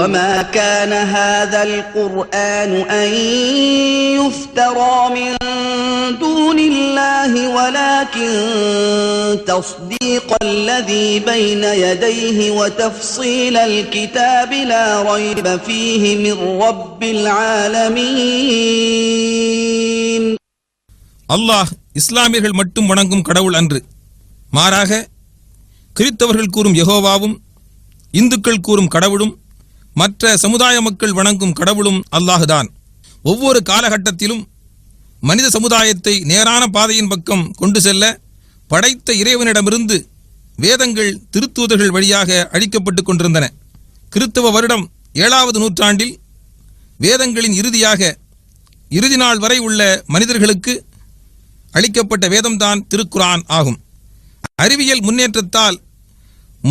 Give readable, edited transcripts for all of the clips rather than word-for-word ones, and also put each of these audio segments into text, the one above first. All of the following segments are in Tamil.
وما كان هذا القرآن أن يفترى من دون الله ولكن تصديق الذي بين يديه وتفصيل الكتاب لا ريب فيه من رب العالمين. அல்லாஹ் இஸ்லாமியர்கள் மட்டும் வணங்கும் கடவுள் அன்று, மாறாக கிறித்தவர்கள் கூறும் யெகோவாவும் இந்துக்கள் கூறும் கடவுளும் மற்ற சமுதாய மக்கள் வணங்கும் கடவுளும் அல்லாஹுதான். ஒவ்வொரு காலகட்டத்திலும் மனித சமுதாயத்தை நேரான பாதையின் பக்கம் கொண்டு செல்ல படைத்த இறைவனிடமிருந்து வேதங்கள் திருத்தூதர்கள் வழியாக அளிக்கப்பட்டு கொண்டிருந்தன. கிறித்தவ வருடம் 7வது நூற்றாண்டில் வேதங்களின் இறுதி நாள் வரை உள்ள மனிதர்களுக்கு அளிக்கப்பட்ட வேதம்தான் திருக்குர்ஆன் ஆகும். அறிவியல் முன்னேற்றத்தால்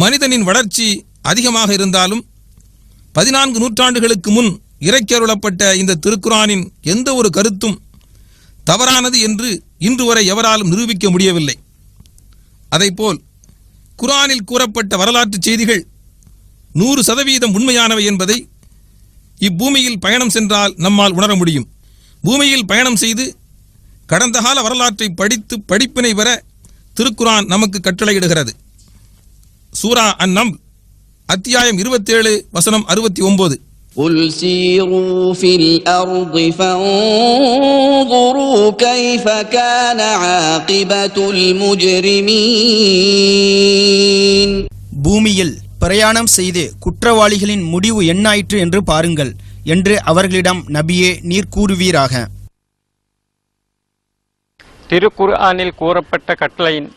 மனிதனின் வளர்ச்சி அதிகமாக இருந்தாலும் 14 நூற்றாண்டுகளுக்கு முன் இறைக்கருளப்பட்ட இந்த திருக்குர்ஆனின் எந்த ஒரு கருத்தும் தவறானது என்று இன்று வரை எவராலும் நிரூபிக்க முடியவில்லை. அதைப்போல் குர்ஆனில் கூறப்பட்ட வரலாற்று செய்திகள் 100% உண்மையானவை என்பதை இப்பூமியில் பயணம் சென்றால் நம்மால் உணர முடியும். பூமியில் பயணம் செய்து கடந்த கால வரலாற்றை படித்து படிப்பினை பெற திருக்குர்ஆன் நமக்கு கட்டளையிடுகிறது. சூரா அன்-நம்ல் அத்தியாயம் 27 வசனம் 69. قُلْ سِيرُوا فِي الْأَرْضِ فَانظُرُوا كَيْفَ كَانَ عَاقِبَةُ الْمُجْرِمِينَ. பூமியில் பிரயாணம் செய்து குற்றவாளிகளின் முடிவு என்னாயிற்று என்று பாருங்கள் என்று அவர்களிடம் நபியே நீர் கூறுவீராக. திருக்குர்ஆனில் கூறப்பட்ட கட்டளையின்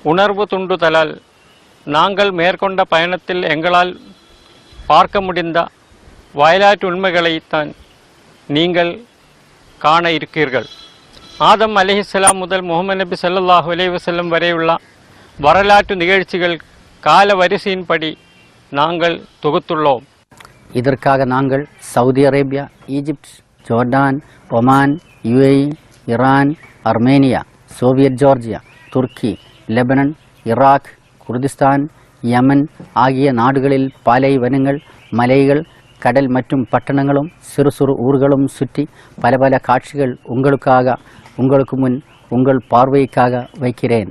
உணர்வு துண்டுதலால் நாங்கள் மேற்கொண்ட பயணத்தில் எங்களால் பார்க்க முடிந்த வயலாற்று உண்மைகளைத்தான் நீங்கள் காண இருக்கீர்கள். ஆதம் அலைஹிஸ்ஸலாம் முதல் முஹம்மது நபி ஸல்லல்லாஹு அலைஹி வஸல்லம் வரையுள்ள வரலாற்று நிகழ்ச்சிகள் கால வரிசையின்படி நாங்கள் தொகுத்துள்ளோம். இதற்காக நாங்கள் Saudi Arabia, Egypt, Jordan, Oman, UAE, Iran, Armenia, Soviet Georgia, Turkey, Lebanon, Iraq, Kurdistan, Yemen ஆகிய நாடுகளில் பாலைவனங்கள், மலைகள், கடல் மற்றும் பட்டணங்களும் சிறு சிறு ஊர்களும் சுற்றி பல பல காட்சிகள் உங்களுக்கு முன் உங்கள் பார்வைக்காக வைக்கிறேன்.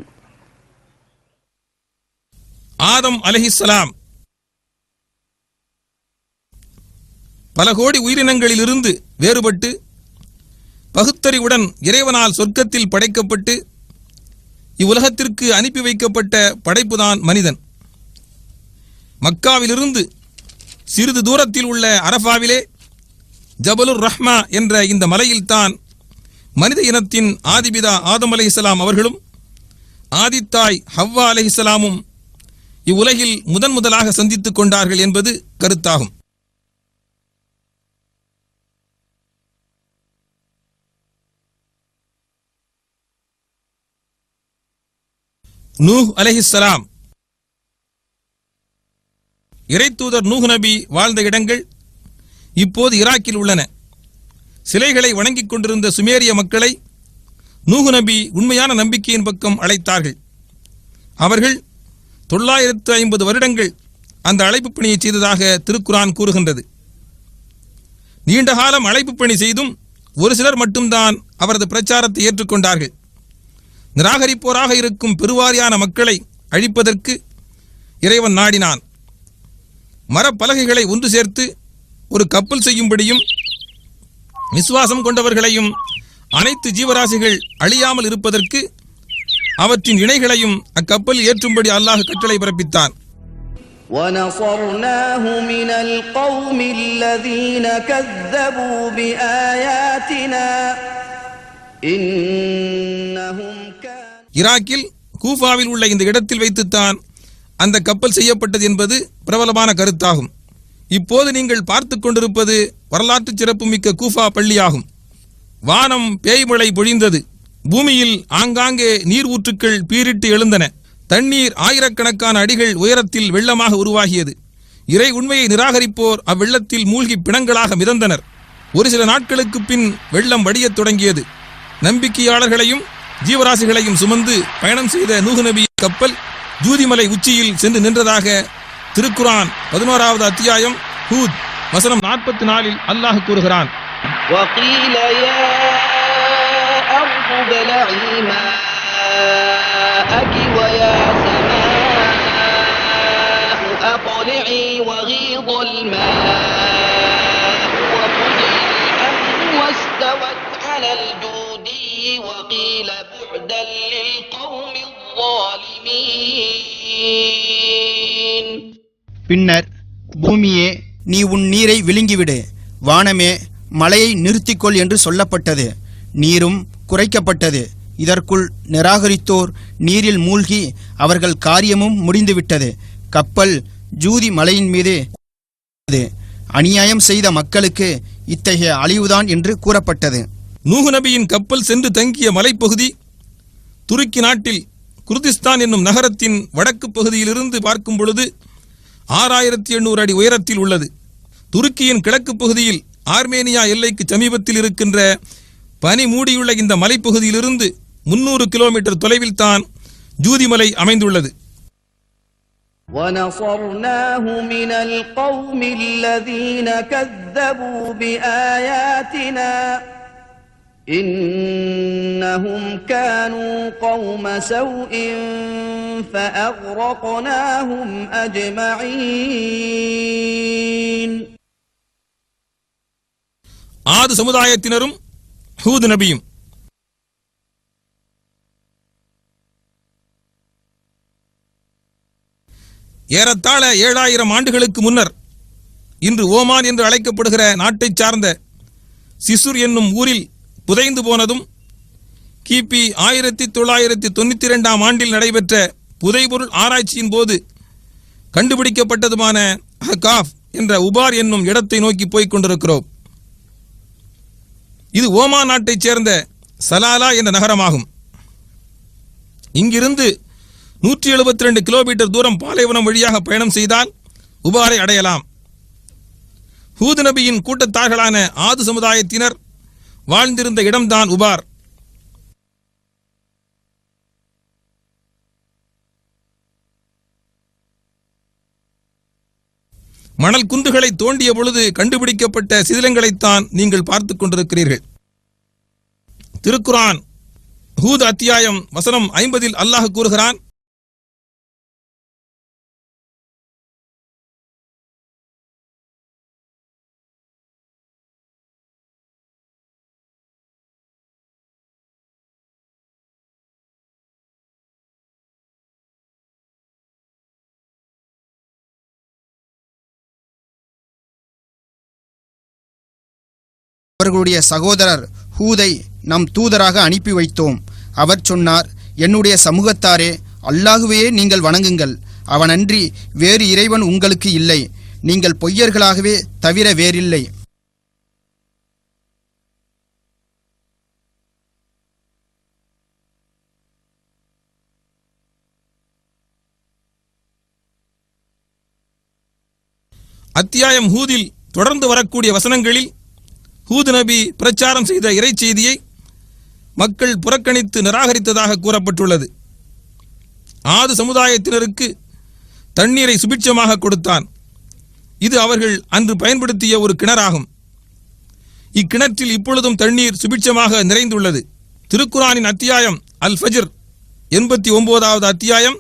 ஆதம் அலைஹிஸ்ஸலாம் பல கோடி உயிரினங்களிலிருந்து வேறுபட்டு பகுத்தறிவுடன் இறைவனால் சொர்க்கத்தில் படைக்கப்பட்டு இவ்வுலகத்திற்கு அனுப்பி வைக்கப்பட்ட படைப்புதான் மனிதன். மக்காவிலிருந்து சிறிது தூரத்தில் உள்ள அரஃபாவிலே ஜபலுர் ரஹ்மா என்ற இந்த மலையில்தான் மனித இனத்தின் ஆதிபிதா ஆதம் அலைஹிஸ்ஸலாம் அவர்களும் ஆதித்தாய் ஹவ்வா அலைஹிஸ்ஸலாமும் இவ்வுலகில் முதலாக சந்தித்துக் கொண்டார்கள் என்பது கருத்தாகும். நூஹ் அலைஹிஸ்ஸலாம் இறைத்தூதர் நூஹ் நபி வாழ்ந்த இடங்கள் இப்போது ஈராக்கில் உள்ளன. சிலைகளை வணங்கிக் கொண்டிருந்த சுமேரிய மக்களை நூஹ் நபி உண்மையான நம்பிக்கையின் பக்கம் அழைத்தார்கள். அவர்கள் 950 வருடங்கள் அந்த அழைப்பு பணியை செய்ததாக திருக்குர்ஆன் கூறுகின்றது. நீண்ட காலம் அழைப்பு பணி செய்தும் ஒரு சிலர் மட்டும்தான் அவரது பிரச்சாரத்தை ஏற்றுக்கொண்டார்கள். நிராகரிப்போராக இருக்கும் பெருவாரியான மக்களை அழிப்பதற்கு இறைவன் நாடினான். மரப்பலகைகளை ஒன்று சேர்த்து ஒரு கப்பல் செய்யும்படியும் விசுவாசம் கொண்டவர்களையும் அனைத்து ஜீவராசிகள் அழியாமல் இருப்பதற்கு அவற்றின் இணைகளையும் அக்கப்பல் ஏற்றும்படி அல்லாஹ் கட்டளை பிறப்பித்தான். وَنَصَرْنَاهُ مِنَ الْقَوْمِ الَّذِينَ كَذَّبُوا بِآيَاتِنَا إِنَّهُمْ كَانُوا. ஈராக்கில் கூஃபாவில் உள்ள இந்த இடத்தில் வைத்துத்தான் அந்த கப்பல் செய்யப்பட்டது என்பது பிரபலமான கருத்தாகும். இப்போது நீங்கள் பார்த்து கொண்டிருப்பது வரலாற்று சிறப்புமிக்க கூஃபா பள்ளியாகும். வானம் பேய்மழை பொழிந்தது. பூமியில் ஆங்காங்கே நீர் ஊற்றுக்கள் பீரிட்டு எழுந்தன. தண்ணீர் ஆயிரக்கணக்கான அடிகள் உயரத்தில் வெள்ளமாக உருவாகியது. இறை உண்மையை நிராகரிப்போர் அவ்வெள்ளத்தில் மூழ்கி பிணங்களாக மிதந்தனர். ஒரு சில நாட்களுக்கு பின் வெள்ளம் வடியத் தொடங்கியது. நம்பிக்கையாளர்களையும் ஜீவராசிகளையும் சுமந்து பயணம் செய்த நூஹ் நபி கப்பல் ஜூதிமலை உச்சியில் சென்று நின்றதாக திருக்குர்ஆன் 11வது அத்தியாயம் ஹூத் வசனம் 44 அல்லாஹ் கூறுகிறான், وقيل يا أرض ابلعي ماءك ويا سماء أقلعي وغيض الماء وقضي الأمر واستوت على الجودي وقيل بعدا للقوم الظالمين. பின்னர் பூமியே நீ உன் நீரை விழுங்கிவிடு, வானமே மழையை நிறுத்திக்கொள் என்று சொல்லப்பட்டது. நீரும் குறைக்கப்பட்டது. இதற்குள் நிராகரித்தோர் நீரில் மூழ்கி அவர்கள் காரியமும் முடிந்துவிட்டது. கப்பல் ஜூதி மலையின் மீது அநியாயம் செய்த மக்களுக்கு இத்தகைய அழிவுதான் என்று கூறப்பட்டது. நூஹ் நபியின் கப்பல் சென்று தங்கிய மலைப்பகுதி துருக்கி நாட்டில் குர்திஸ்தான் என்னும் நகரத்தின் வடக்கு பகுதியிலிருந்து பார்க்கும் பொழுது 6800 அடி உயரத்தில் உள்ளது. துருக்கியின் கிழக்கு பகுதியில் ஆர்மேனியா எல்லைக்கு சமீபத்தில் இருக்கின்ற பனி மூடியுள்ள இந்த மலைப்பகுதியிலிருந்து 300 கிலோமீட்டர் தொலைவில் தான் ஜூதிமலை அமைந்துள்ளது. وَنَصَرْنَاهُ مِنَ الْقَوْمِ الَّذِينَ كَذَّبُوا بِآيَاتِنَا إِنَّهُمْ كَانُوا قَوْمَ سَوْءٍ فَأَغْرَقْنَاهُمْ أَجْمَعِينَ. ஆது சமுதாயத்தினரும் ஹூத் நபியும் ஏறத்தாழ 7000 ஆண்டுகளுக்கு முன்னர் இன்று ஓமான் என்று அழைக்கப்படுகிற நாட்டைச் சார்ந்த சிசுர் என்னும் ஊரில் புதைந்து போனதும் கிபி 1992 ஆண்டில் நடைபெற்ற புதைபொருள் ஆராய்ச்சியின் போது கண்டுபிடிக்கப்பட்டதுமான அஹ்காஃப் என்ற உபார் என்னும் இடத்தை நோக்கி போய்க் கொண்டிருக்கிறோம். இது ஓமான் நாட்டைச் சேர்ந்த சலாலா என்ற நகரமாகும். இங்கிருந்து 172 கிலோமீட்டர் தூரம் பாலைவனம் வழியாக பயணம் செய்தால் உபாரை அடையலாம். ஹூத் நபியின் கூட்டத்தார்களான ஆது சமுதாயத்தினர் வாழ்ந்திருந்த இடம்தான் உபார். மணல் குன்றுகளை தோண்டிய பொழுது கண்டுபிடிக்கப்பட்ட சிதிலங்களைத்தான் நீங்கள் பார்த்துக் கொண்டிருக்கிறீர்கள். திருக்குரான் ஹூத் அத்தியாயம் வசனம் 50 அல்லாஹ் கூறுகிறான், அவர்களுடைய சகோதரர் ஹூதை நம் தூதராக அனுப்பி வைத்தோம். அவர் சொன்னார், என்னுடைய சமூகத்தாரே, அல்லாஹுவையே நீங்கள் வணங்குங்கள். அவனன்றி வேறு இறைவன் உங்களுக்கு இல்லை. நீங்கள் பொய்யர்களாகவே தவிர வேறில்லை. அத்தியாயம் ஹூதில் தொடர்ந்து வரக்கூடிய வசனங்களில் ஹூத் நபி பிரச்சாரம் செய்த இறை செய்தியை மக்கள் புறக்கணித்து நிராகரித்ததாக கூறப்பட்டுள்ளது. ஆது சமுதாயத்தினருக்கு தண்ணீரை சுபிட்சமாக கொடுத்தான். இது அவர்கள் அன்று பயன்படுத்திய ஒரு கிணறாகும். இக்கிணற்றில் இப்பொழுதும் தண்ணீர் சுபிட்சமாக நிறைந்துள்ளது. திருக்குரானின் அத்தியாயம் அல் ஃபஜ்ர் 89வது அத்தியாயம்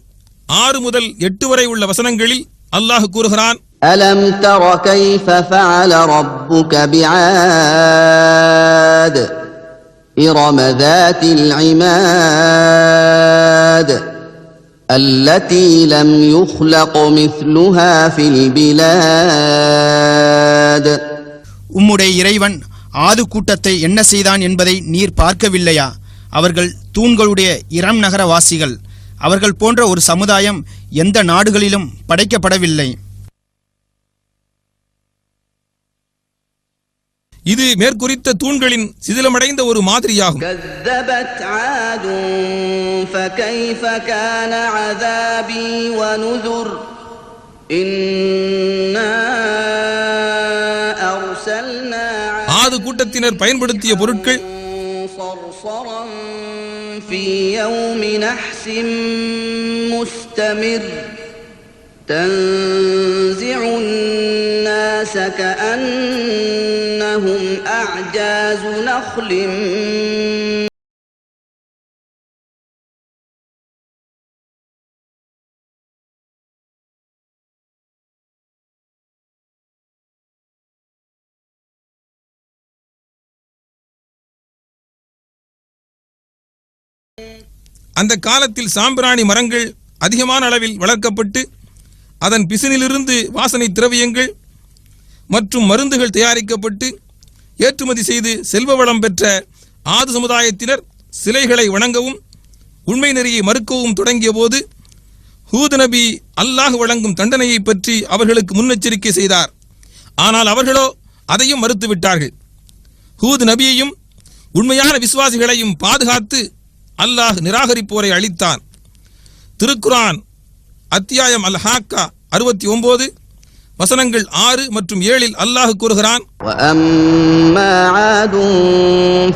6 முதல் 8 வரை உள்ள வசனங்களில் அல்லாஹ் கூறுகிறான், أَلَمْ تَرَ كَيْفَ فَعَلَ رَبُّكَ بِعَادٍ إِرَمَ ذَاتِ الْعِمَادِ الَّتِي لَمْ يُخْلَقْ مِثْلُهَا فِي الْبِلَادِ. உம்முடைய இறைவன் ஆது கூட்டத்தை என்ன செய்தான் என்பதை நீர் பார்க்கவில்லையா? அவர்கள் தூண்களுடைய இரம் நகர வாசிகள். அவர்கள் போன்ற ஒரு சமுதாயம் எந்த நாடுகளிலும் படைக்கப்படவில்லை. இது மேற்குறித்த தூண்களின் சிதிலமடைந்த ஒரு மாதிரியாகும். كذبت عاد فكيف كان عذابي ونذر إنا أرسلنا ஆது கூட்டத்தினர் பயன்படுத்திய பொருட்கள் صرصرا في يوم نحس مستمر تنزع الناس الناس كأنهم أعجاز نخل அந்த காலத்தில் சாம்பிராணி மரங்கள் அதிகமான அளவில் வளர்க்கப்பட்டு அதன் பிசினிலிருந்து வாசனை திரவியங்கள் மற்றும் மருந்துகள் தயாரிக்கப்பட்டு ஏற்றுமதி செய்து செல்வ வளம் பெற்ற ஆது சமுதாயத்தினர் சிலைகளை வணங்கவும் உண்மை நெறியை மறுக்கவும் தொடங்கிய போது ஹூத் நபி அல்லாஹ் வழங்கும் தண்டனையை பற்றி அவர்களுக்கு முன்னெச்சரிக்கை செய்தார். ஆனால் அவர்களோ அதையும் மறுத்துவிட்டார்கள். ஹூத் நபியையும் உண்மையான விசுவாசிகளையும் பாதுகாத்து அல்லாஹ் நிராகரிப்போரை அளித்தான். திருக்குரான் அத்தியாயம் அல்-ஹாக்கா 69 வசனங்கள் 6 மற்றும் 7 அல்லாஹ் கூறுகிறான், وَأَمَّا عَادٌ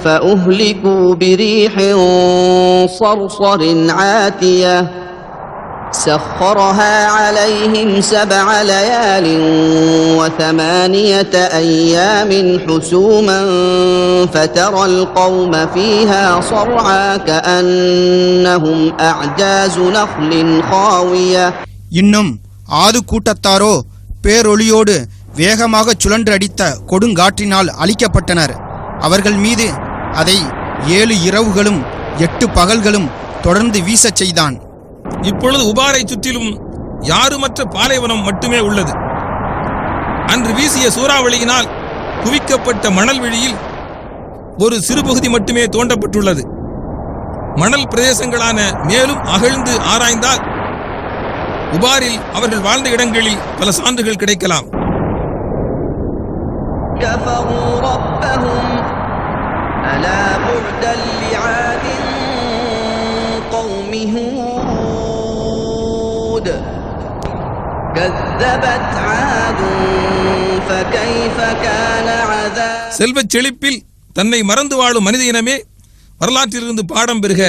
فَأُهْلِكُوا بِرِيحٍ صَرْصَرٍ عَاتِيَةٍ سَخَّرَهَا عَلَيْهِمْ 7 لَيَالٍ و8 أيام حُسُومًا فَتَرَى الْقَوْمَ فِيهَا صَرْعَىٰ كَأَنَّهُمْ أَعْجَازُ نَخْلٍ خَاوِيَةٍ. இன்னும் ஆது கூட்டத்தாரோ பேரொளியோடு வேகமாக சுழன்றடித்த கொடுங்காற்றினால் அழிக்கப்பட்டனர். அவர்கள் மீது அதை 7 இரவுகளும் 8 பகல்களும் தொடர்ந்து வீசச் செய்தான். இப்பொழுது உபாரை சுற்றிலும் யாருமற்ற பாலைவனம் மட்டுமே உள்ளது. அன்று வீசிய சூறாவளியினால் குவிக்கப்பட்ட மணல் வெளியில் ஒரு சிறு பகுதி மட்டுமே தோண்டப்பட்டுள்ளது. மணல் பிரதேசங்களான மேலும் அகழ்ந்து ஆராய்ந்தால் உபாரில் அவர்கள் வாழ்ந்த இடங்களில் பல சான்றுகள் கிடைக்கலாம். كفروا ربهم ألا بعدا لعاد قوم هود كذبت عاد فكيف كان عذاب. செல்வச் செழிப்பில் தன்னை மறந்து வாழும் மனித இனமே, வரலாற்றிலிருந்து பாடம் பெறுக.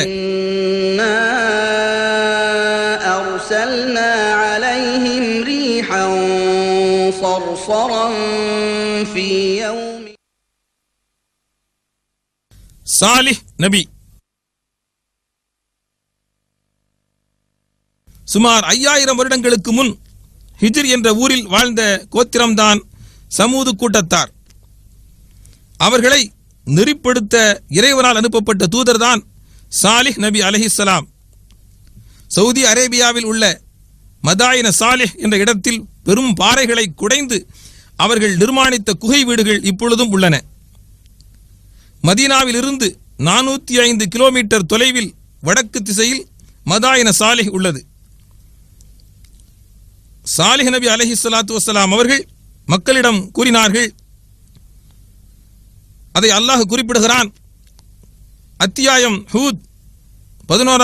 أرسلنا عليهم ريحا صرصرا في يوم. சாலிஹ் நபி சுமார் 5000 வருடங்களுக்கு முன் ஹிஜ்ர் என்ற ஊரில் வாழ்ந்த கோத்திரம்தான் சமூது கூட்டத்தார். அவர்களை நெறிப்படுத்த இறைவனால் அனுப்பப்பட்ட தூதர்தான் சாலிஹ் நபி அலைஹிஸ்ஸலாம். சவுதி அரேபியாவில் உள்ள மதாயின சாலிஹ் என்ற இடத்தில் பெரும் பாறைகளை குடைந்து அவர்கள் நிர்மாணித்த குகை வீடுகள் இப்பொழுதும் உள்ளன. மதீனாவில் இருந்து 405 கிலோமீட்டர் தொலைவில் வடக்கு திசையில் மதாயின சாலிஹ் உள்ளது. சாலிஹ் நபி அலைஹிஸ்ஸலாத்து வஸ்ஸலாம் அவர்கள் மக்களிடம் கூறினார்கள். அதை அல்லாஹ் குறிப்பிடுகிறான். அத்தியாயம் ஹூத் 11.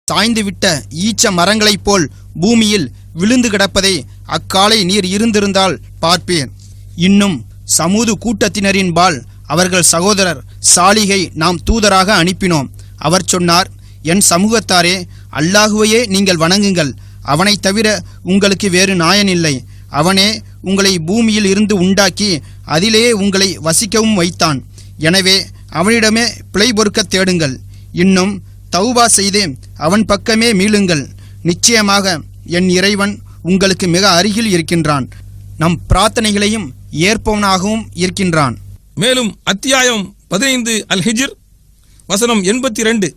சாய்ந்துவிட்ட ஈச்ச மரங்களைப் போல் பூமியில் விழுந்து கிடப்பதை அக்காலை நீர் இருந்திருந்தால் பார்ப்பேன். இன்னும் சமூது கூட்டத்தினரின்பால் அவர்கள் சகோதரர் சாலிகை நாம் தூதராக அனுப்பினோம். அவர் சொன்னார், என் சமூகத்தாரே, அல்லாஹுவையே நீங்கள் வணங்குங்கள். அவனைத் தவிர உங்களுக்கு வேறு நாயனில்லை. அவனே உங்களை பூமியில் இருந்து உண்டாக்கி அதிலேயே உங்களை வசிக்கவும் வைத்தான். எனவே அவனிடமே பிழை பொறுக்கத் தேடுங்கள். இன்னும் தௌபா செய்து அவன் பக்கமே மீளுங்கள். நிச்சயமாக என் இறைவன் உங்களுக்கு மிக அருகில் இருக்கின்றான். நம் பிரார்த்தனைகளையும் ஏற்பவனாகவும் இருக்கின்றான். மேலும் அத்தியாயம் 15 அல் ஹிஜ்ர் வசனம் 82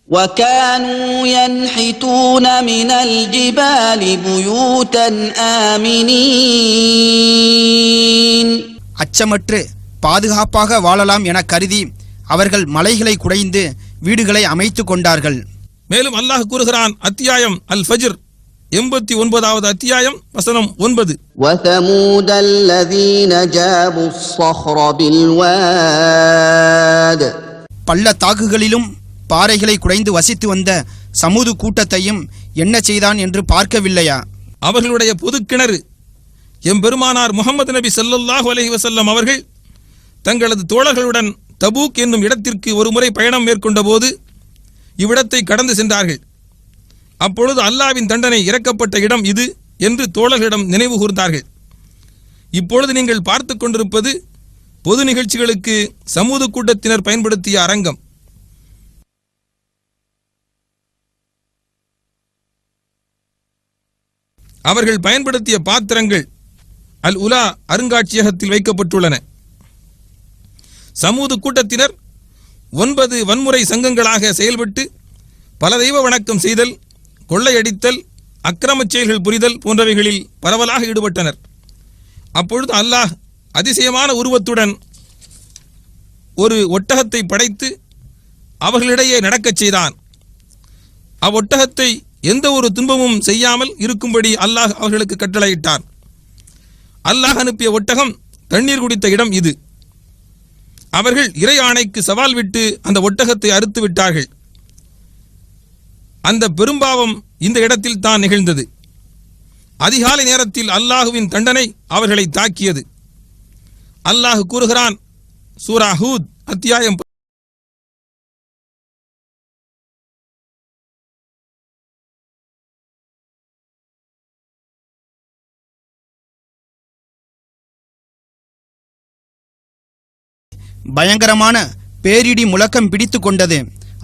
وكانوا ينحتون من الجبال بيوتا آمنين. அச்சமற்று பாதுகாப்பாக வாழலாம் என கருதி அவர்கள் மலைகளை குடைந்து வீடுகளை அமைத்து கொண்டார்கள். மேலும் அல்லாஹ் கூறுகிறான், அத்தியாயம் அல் ஃபஜ்ர் 89வது அத்தியாயம் வசனம் 9. وثمود الذين جابوا الصخر بالواد. பள்ளத்தாக்குகளிலும் பாறைகளை குடைந்து வசித்து வந்த சமூது கூட்டத்தையும் என்ன செய்தான் என்று பார்க்கவில்லையா? அவர்களுடைய பொதுக்கிணறு எம்பெருமானார் முஹம்மது நபி ஸல்லல்லாஹு அலைஹி வஸல்லம் அவர்கள் தங்களது தோழர்களுடன் தபூக் என்னும் இடத்திற்கு ஒருமுறை பயணம் மேற்கொண்ட போது இவ்விடத்தை கடந்து சென்றார்கள். அப்பொழுது அல்லாஹ்வின் தண்டனை இறக்கப்பட்ட இடம் இது என்று தோழர்களிடம் நினைவு கூர்ந்தார்கள். இப்பொழுது நீங்கள் பார்த்து கொண்டிருப்பது பொது நிகழ்ச்சிகளுக்கு சமூக கூட்டத்தினர் பயன்படுத்திய அரங்கம். அவர்கள் பயன்படுத்திய பாத்திரங்கள் அல் உலா அருங்காட்சியகத்தில் வைக்கப்பட்டுள்ளன. சமூக கூட்டத்தினர் 9 வன்முறை சங்கங்களாக செயல்பட்டு பல தெய்வ வணக்கம் செய்தல், கொள்ளையடித்தல், அக்கிரமச் செயல்கள் புரிதல் போன்றவைகளில் பரவலாக ஈடுபட்டனர். அப்பொழுது அல்லாஹ் அதிசயமான உருவத்துடன் ஒரு ஒட்டகத்தை படைத்து அவர்களிடையே நடக்கச் செய்தான். அவ்வொட்டகத்தை எந்த ஒரு துன்பமும் செய்யாமல் இருக்கும்படி அல்லாஹ் அவர்களுக்கு கட்டளையிட்டான். அல்லாஹ் அனுப்பிய ஒட்டகம் தண்ணீர் குடித்த இடம் இது. அவர்கள் இறை ஆணைக்கு சவால் விட்டு அந்த ஒட்டகத்தை அறுத்து விட்டார்கள். அந்த பெரும்பாவம் இந்த இடத்தில் தான் நிகழ்ந்தது. அதிகாலை நேரத்தில் அல்லாஹுவின் தண்டனை அவர்களை தாக்கியது. அல்லாஹ் கூறுகிறான், சூரா ஹூத் அத்தியாயம் பயங்கரமான பேரிடி முழக்கம் பிடித்து கொண்டது.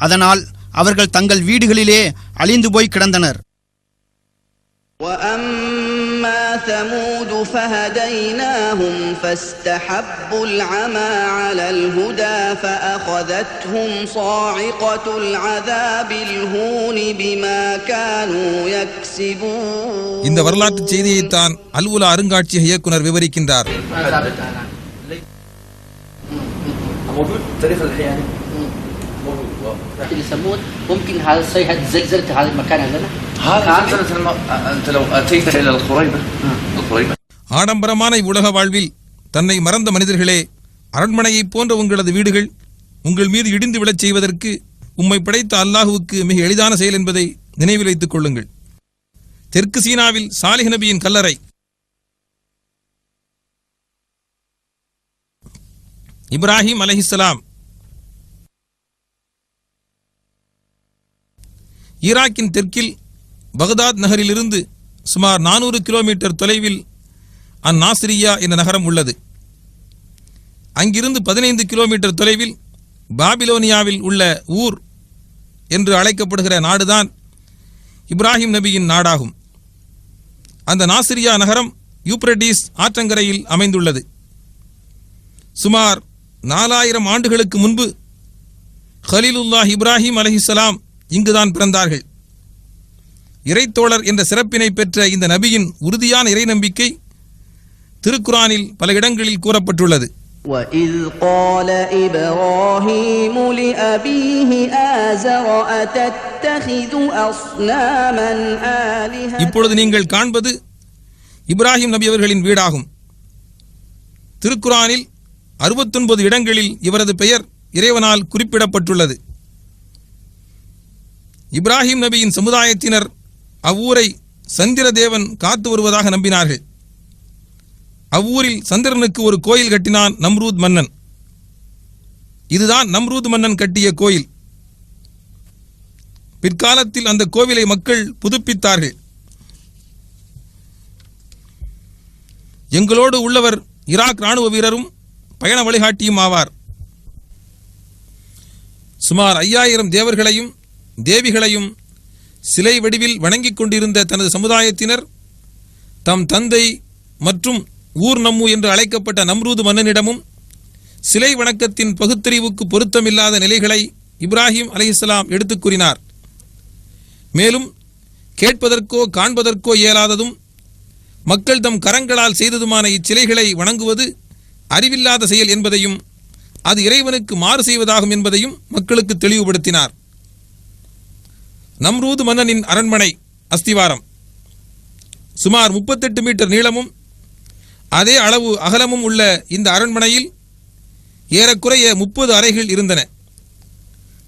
அதனால் அவர்கள் தங்கள் வீடுகளிலே அழிந்து போய் கிடந்தனர். وَأَمَّا ثَمُودُ فَهَدَيْنَاهُمْ فَاسْتَحَبُّوا الْعَمَى عَلَى الْهُدَى فَأَخَذَتْهُمْ صَاعِقَةُ الْعَذَابِ الْهُونِ بِمَا كَانُوا يَكْسِبُونَ. இந்த வரலாற்று செய்தியைத்தான் அல் உலா அருங்காட்சியக இயக்குனர் விவரிக்கின்றார். موجود تاريخ الحياه موجود في ثمود ممكن هذا الصيحة زلزلت هذا المكان عندنا هذا زلزلة انت لو اتيت الى الخريبه ஆடம்பரமான இவ்வுலக வாழ்வில் தன்னை மறந்த மனிதர்களே, அரண்மனையைப் போன்ற உங்களது வீடுகள் உங்கள் மீது இடிந்து விழச் செய்வதற்கு உம்மை படைத்த அல்லாஹுவுக்கு மிக எளிதான செயல் என்பதை நினைவில் வைத்துக் கொள்ளுங்கள். தெற்கு சீனாவில் சாலிஹ் நபியின் கல்லறை, இப்ராஹிம் அலைஹிஸ்ஸலாம், ஈராக்கின் தெற்கில் பகதாத் நகரிலிருந்து சுமார் 400 கிலோமீட்டர் தொலைவில் அந்நாசிரியா என்ற நகரம் உள்ளது. அங்கிருந்து 15 கிலோமீட்டர் தொலைவில் பாபிலோனியாவில் உள்ள ஊர் என்று அழைக்கப்படுகிற நாடுதான் இப்ராஹிம் நபியின் நாடாகும். அந்த நாசிரியா நகரம் யூப்ரட்டிஸ் ஆற்றங்கரையில் அமைந்துள்ளது. சுமார் 4000 ஆண்டுகளுக்கு முன்பு ஹலீலுல்லாஹ் இப்ராஹிம் அலைஹிஸ்ஸலாம் இங்குதான் பிறந்தார்கள். இறைத்தோழர் என்ற சிறப்பினை பெற்ற இந்த நபியின் உறுதியான இறை நம்பிக்கை திருக்குரானில் பல இடங்களில் கூறப்பட்டுள்ளது. وَإِذْ قَالَ إِبْرَاهِيمُ لِأَبِيهِ آزَرَ أَتَتَّخِذُ أَصْنَامًا آلِهَةً. இப்பொழுது நீங்கள் காண்பது இப்ராஹிம் நபி அவர்களின் வீடாகும். திருக்குரானில் 69 இடங்களில் இவரது பெயர் இறைவனால் குறிப்பிடப்பட்டுள்ளது. இப்ராஹிம் நபியின் சமுதாயத்தினர் அவ்வூரை சந்திர தேவன் காத்து வருவதாக நம்பினார்கள். அவ்வூரில் சந்திரனுக்கு ஒரு கோயில் கட்டினான் நம்ரூத் மன்னன். இதுதான் நம்ரூத் மன்னன் கட்டிய கோயில். பிற்காலத்தில் அந்த கோவிலை மக்கள் புதுப்பித்தார்கள். எங்களோடு உள்ளவர் ஈராக் ராணுவ வீரரும் பயண வழிகாட்டியும் ஆவார். சுமார் 5000 தேவர்களையும் தேவிகளையும் சிலை வடிவில் வணங்கிக் கொண்டிருந்த தனது சமுதாயத்தினர் தம் தந்தை மற்றும் ஊர் நம்மு என்று அழைக்கப்பட்ட நம்ரூது மன்னனிடமும் சிலை வணக்கத்தின் பகுத்தறிவுக்கு பொருத்தமில்லாத நிலைகளை இப்ராஹிம் அலைஹிஸ்ஸலாம் எடுத்துக் கூறினார். மேலும் கேட்பதற்கோ காண்பதற்கோ இயலாததும் மக்கள் தம் கரங்களால் செய்ததுமான இச்சிலைகளை வணங்குவது அறிவில்லாத செயல் என்பதையும் அது இறைவனுக்கு மாறு செய்வதாகும் என்பதையும் மக்களுக்கு தெளிவுபடுத்தினார். நம்ரூத் மன்னனின் அரண்மனை அஸ்திவாரம் சுமார் 38 மீட்டர் நீளமும் அதே அளவு அகலமும் உள்ள இந்த அரண்மனையில் ஏறக்குறைய 30 அறைகள் இருந்தன.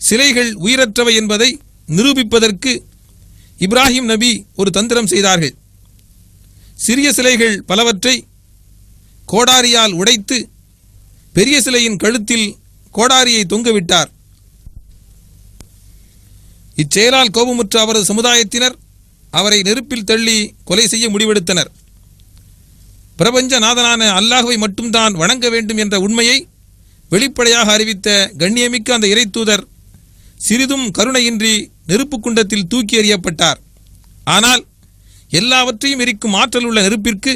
சிலைகள் உயிரற்றவை என்பதை நிரூபிப்பதற்கு இப்ராஹிம் நபி ஒரு தந்திரம் செய்தார்கள். சிறிய சிலைகள் பலவற்றை கோடாரியால் உடைத்து பெரிய சிலையின் கழுத்தில் கோடாரியை தொங்கவிட்டார். இச்செயலால் கோபமுற்ற அவரது சமுதாயத்தினர் அவரை நெருப்பில் தள்ளி கொலை செய்ய முடிவெடுத்தனர். பிரபஞ்ச நாதனான அல்லாஹ்வை மட்டும்தான் வணங்க வேண்டும் என்ற உண்மையை வெளிப்படையாக அறிவித்த கண்ணியமிக்க அந்த இறைத்தூதர் சிறிதும் கருணையின்றி நெருப்பு குண்டத்தில் தூக்கி எறியப்பட்டார். ஆனால் எல்லாவற்றையும் எரிக்கும் ஆற்றல் உள்ள நெருப்பிற்கு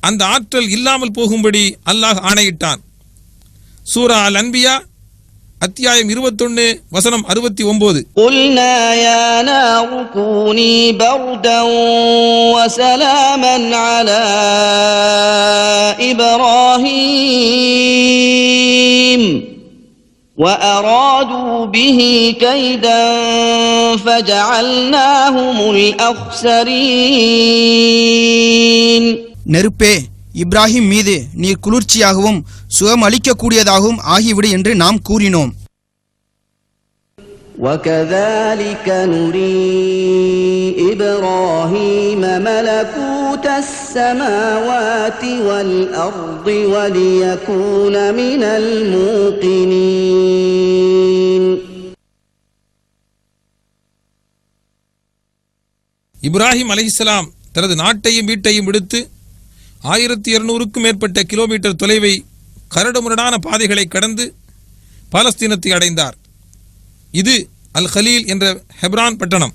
அந்த ஆற்றல் இல்லாமல் போகும்படி அல்லாஹ் ஆணையிட்டான். சூரா அல் அன்பியா அத்தியாயம் 21 வசனம் 69. قُلْنَا يَا نَارُ كُونِي بَرْدًا وَسَلَامًا عَلَى إِبْرَاهِيمَ وَأَرَادُوا بِهِ كَيْدًا فَجَعَلْنَاهُمُ الْأَخْسَرِينَ. நெருப்பே, இப்ராஹிம் மீது நீர் குளிர்ச்சியாகவும் சுகமளிக்கக்கூடியதாகவும் ஆகிவிடு என்று நாம் கூறினோம். وَكَذَلِكَ نُرِي إِبْرَاهِيمَ مَلَكُوتَ السَّمَاوَاتِ وَالْأَرْضِ وَلِيَكُونَ مِنَ الْمُوقِنِينَ. இப்ராஹிம் அலைஹிஸ்ஸலாம் தனது நாட்டையும் வீட்டையும் விடுத்து 1200க்கும் மேற்பட்ட கிலோமீட்டர் தொலைவை கரடுமுரடான பாதைகளை கடந்து பாலஸ்தீனத்தை அடைந்தார். இது அல் கலீல் என்ற ஹெப்ரான் பட்டணம்.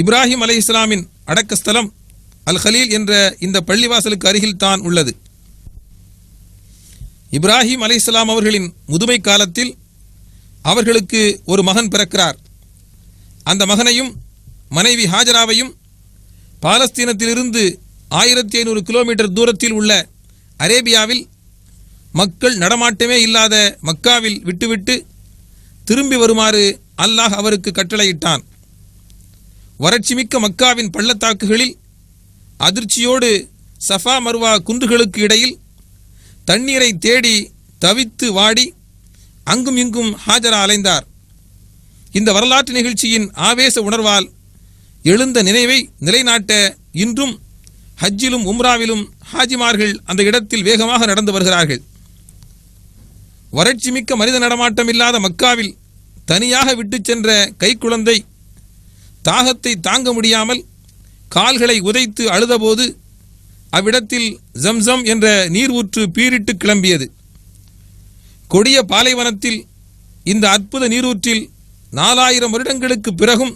இப்ராஹிம் அலைஹிஸ்ஸலாமின் அடக்கஸ்தலம் அல் கலீல் என்ற இந்த பள்ளிவாசலுக்கு அருகில் தான் உள்ளது. இப்ராஹிம் அலைஹிஸ்ஸலாம் அவர்களின் முதுமை காலத்தில் அவர்களுக்கு ஒரு மகன் பிறக்கிறார். அந்த மகனையும் மனைவி ஹாஜராவையும் பாலஸ்தீனத்திலிருந்து 1500 கிலோமீட்டர் தூரத்தில் உள்ள அரேபியாவில் மக்கள் நடமாட்டமே இல்லாத மக்காவில் விட்டுவிட்டு திரும்பி வருமாறு அல்லாஹ் அவருக்கு கட்டளையிட்டான். வறட்சிமிக்க மக்காவின் பள்ளத்தாக்குகளில் அதிர்ச்சியோடு சஃபா மர்வா குன்றுகளுக்கு இடையில் தண்ணீரை தேடி தவித்து வாடி அங்கும் இங்கும் ஹாஜரா அலைந்தார். இந்த வரலாற்று நிகழ்ச்சியின் ஆவேச உணர்வால் எழுந்த நினைவை நிலைநாட்ட இன்றும் ஹஜ்ஜிலும் உம்ராவிலும் ஹாஜிமார்கள் அந்த இடத்தில் வேகமாக நடந்து வருகிறார்கள். வறட்சிமிக்க மனித நடமாட்டம் இல்லாத மக்காவில் தனியாக விட்டுச் சென்ற கைக்குழந்தை தாகத்தை தாங்க முடியாமல் கால்களை உதைத்து அழுதபோது அவ்விடத்தில் ஜம்சம் என்ற நீர் ஊற்று பீரிட்டு கிளம்பியது. கொடிய பாலைவனத்தில் இந்த அற்புத நீரூற்றில் 4000 வருடங்களுக்கு பிறகும்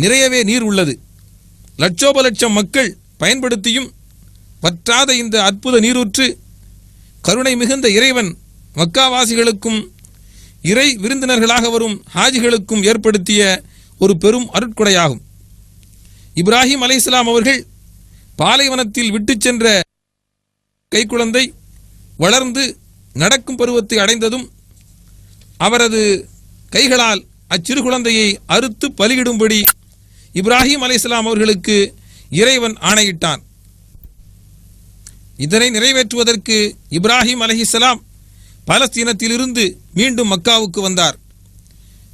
நிறையவே நீர் உள்ளது. லட்சோப லட்சம் மக்கள் பயன்படுத்தியும் வற்றாத இந்த அற்புத நீரூற்று கருணை மிகுந்த இறைவன் மக்காவாசிகளுக்கும் இறை விருந்தினர்களாக வரும் ஹாஜிகளுக்கும் ஏற்படுத்திய ஒரு பெரும் அருட்கொடையாகும். இப்ராஹிம் அலைஹிஸ்ஸலாம் அவர்கள் பாலைவனத்தில் விட்டுச் சென்ற கைக்குழந்தை வளர்ந்து நடக்கும் பருவத்தை அடைந்ததும் அவரது கைகளால் அச்சிறு குழந்தையை அறுத்து பலியிடும்படி இப்ராஹிம் அலைஹிஸ்ஸலாம் அவர்களுக்கு இறைவன் ஆணையிட்டான். இதனை நிறைவேற்றுவதற்கு இப்ராஹிம் அலைஹிஸ்ஸலாம் பாலஸ்தீனத்திலிருந்து மீண்டும் மக்காவுக்கு வந்தார்.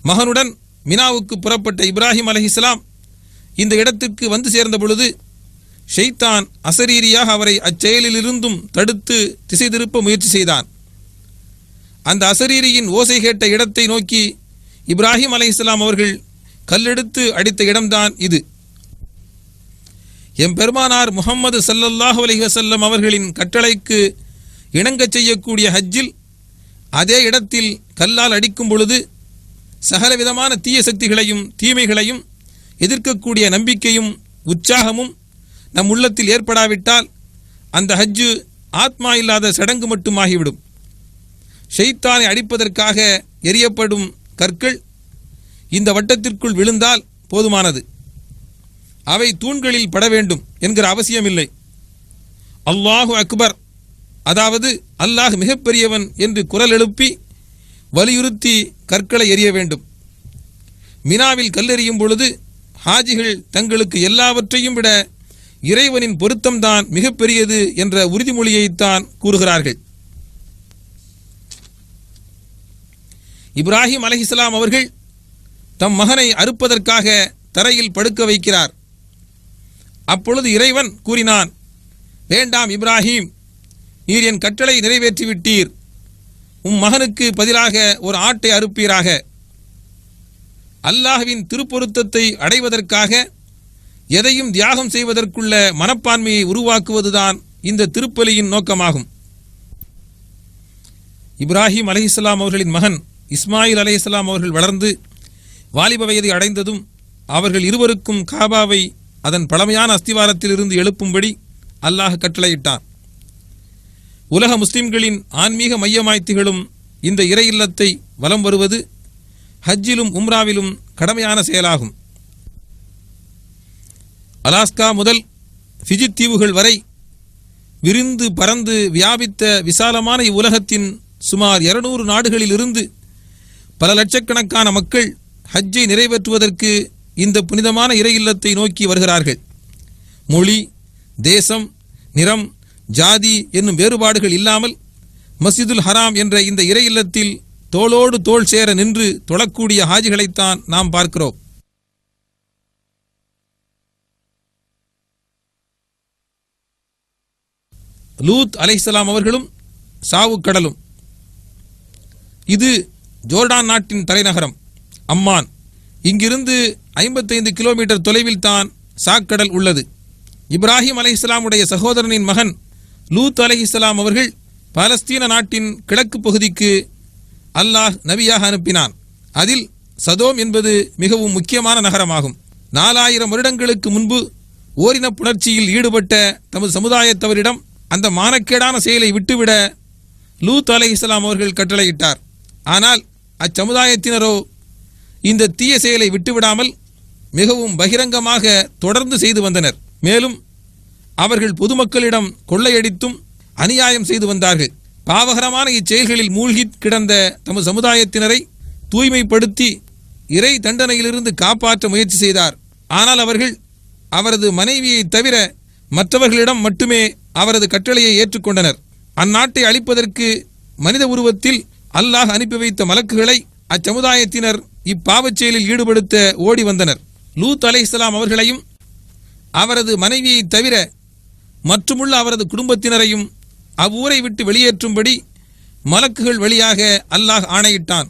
மகனுடன் மினாவுக்கு புறப்பட்ட இப்ராஹிம் அலைஹிஸ்ஸலாம் இந்த இடத்திற்கு வந்து சேர்ந்த பொழுது ஷைத்தான் அசரீரியாக அவரை அச்செயலிலிருந்தும் தடுத்து திசை திருப்ப முயற்சி செய்தான். அந்த அசரீரியின் ஓசை கேட்ட இடத்தை நோக்கி இப்ராஹிம் அலைஹிஸ்ஸலாம் அவர்கள் கல்லெடுத்து அடித்த இடம்தான் இது. எம்பெருமானார் முஹம்மது ஸல்லல்லாஹு அலைஹி வஸல்லம் அவர்களின் கட்டளைக்கு இணங்கச் செய்யக்கூடிய ஹஜ்ஜில் அதே இடத்தில் கல்லால் அடிக்கும் பொழுது சகலவிதமான தீய சக்திகளையும் தீமைகளையும் எதிர்க்கக்கூடிய நம்பிக்கையும் உற்சாகமும் நம் உள்ளத்தில் ஏற்படாவிட்டால் அந்த ஹஜ்ஜு ஆத்மா இல்லாத சடங்கு மட்டுமாகிவிடும். ஷைத்தானை அடிப்பதற்காக எரியப்படும் கற்கள் இந்த வட்டத்திற்குள் விழுந்தால் போதுமானது. அவை தூண்களில் பட வேண்டும் என்கிற அவசியமில்லை. அல்லாஹு அக்பர், அதாவது அல்லாஹ் மிகப்பெரியவன் என்று குரல் எழுப்பி வலியுறுத்தி கற்களை எறிய வேண்டும். மினாவில் கல்லெறியும் பொழுது ஹாஜிகள் தங்களுக்கு எல்லாவற்றையும் விட இறைவனின் பொருத்தம்தான் மிகப்பெரியது என்ற உறுதிமொழியைத்தான் கூறுகிறார்கள். இப்ராஹிம் அலைஹிஸ்ஸலாம் அவர்கள் தம் மகனை அறுப்பதற்காக தரையில் படுக்க வைக்கிறார். அப்பொழுது இறைவன் கூறினான், வேண்டாம் இப்ராஹிம், நீர் என் கட்டளை நிறைவேற்றிவிட்டீர். உம் மகனுக்கு பதிலாக ஒரு ஆட்டை அறுப்பீராக. அல்லாஹ்வின் திருப்பொருத்தத்தை அடைவதற்காக எதையும் தியாகம் செய்வதற்குள்ள மனப்பான்மையை உருவாக்குவதுதான் இந்த திருப்பலியின் நோக்கமாகும். இப்ராஹிம் அலைஹிஸ்ஸலாம் அவர்களின் மகன் இஸ்மாயில் அலைஹிஸ்ஸலாம் அவர்கள் வளர்ந்து வாலிப வயதை அடைந்ததும் அவர்கள் இருவருக்கும் காபாவை அதன் பழமையான அஸ்திவாரத்திலிருந்து எழுப்பும்படி அல்லாஹ் கட்டளையிட்டான். உலக முஸ்லிம்களின் ஆன்மீக மையமாய் திகழும் இந்த இறை இல்லத்தை வலம் வருவது ஹஜ்ஜிலும் உம்ராவிலும் கடமையான செயலாகும். அலாஸ்கா முதல் ஃபிஜி தீவுகள் வரை விரிந்து பறந்து வியாபித்த விசாலமான இவ்வுலகத்தின் சுமார் 200 நாடுகளில் இருந்து பல லட்சக்கணக்கான மக்கள் ஹஜ்ஜை நிறைவேற்றுவதற்கு இந்த புனிதமான இறை இல்லத்தை நோக்கி வருகிறார்கள். மொழி, தேசம், நிறம், ஜாதி என்னும் வேறுபாடுகள் இல்லாமல் மஸ்ஜிதுல் ஹராம் என்ற இந்த இறை இல்லத்தில் தோளோடு தோள் சேர நின்று தொழக்கூடிய ஹாஜிகளைத்தான் நாம் பார்க்கிறோம். லூத் அலைஹிஸ்ஸலாம் அவர்களும் சாவு கடலும். இது ஜோர்டான் நாட்டின் தலைநகரம் அம்மான். இங்கிருந்து 55 கிலோமீட்டர் தொலைவில் தான் சாக்கடல் உள்ளது. இப்ராஹிம் அலைஹிஸ்ஸலாமுடைய சகோதரனின் மகன் லூத் அலைஹிஸ்ஸலாம் அவர்கள் பாலஸ்தீன நாட்டின் கிழக்கு பகுதிக்கு அல்லாஹ் நபியாக அனுப்பினான். அதில் சதோம் என்பது மிகவும் முக்கியமான நகரமாகும். 4000 வருடங்களுக்கு முன்பு ஓரின புணர்ச்சியில் ஈடுபட்ட தமது சமுதாயத்தவரிடம் அந்த மானக்கேடான செயலை விட்டுவிட லூத் அலைஹிஸ்ஸலாம் அவர்கள் கட்டளையிட்டார். ஆனால் அச்சமுதாயத்தினரோ இந்த தீய செயலை விட்டுவிடாமல் மிகவும் பகிரங்கமாக தொடர்ந்து செய்து வந்தனர். மேலும் அவர்கள் பொதுமக்களிடம் கொள்ளையடித்தும் அநியாயம் செய்து வந்தார்கள். பாவகரமான இச்செயல்களில் மூழ்கி கிடந்த தமது சமுதாயத்தினரை தூய்மைப்படுத்தி இறை தண்டனையிலிருந்து காப்பாற்ற முயற்சி செய்தார். ஆனால் அவர்கள் அவரது மனைவியை தவிர மற்றவர்களிடம் மட்டுமே அவரது கட்டளையை ஏற்றுக்கொண்டனர். அந்நாட்டை அழிப்பதற்கு மனித உருவத்தில் அல்லாஹ் அனுப்பி வைத்த மலக்குகளை அச்சமுதாயத்தினர் இப்பாவச் செயலில் ஈடுபடுத்த ஓடி வந்தனர். லூத் அலைஹிஸ்ஸலாம் அவர்களையும் அவரது மனைவியை தவிர மற்றுமுள்ள அவரது குடும்பத்தினரையும் அவ்வூரை விட்டு வெளியேற்றும்படி மலக்குகள் வழியாக அல்லாஹ் ஆணையிட்டான்.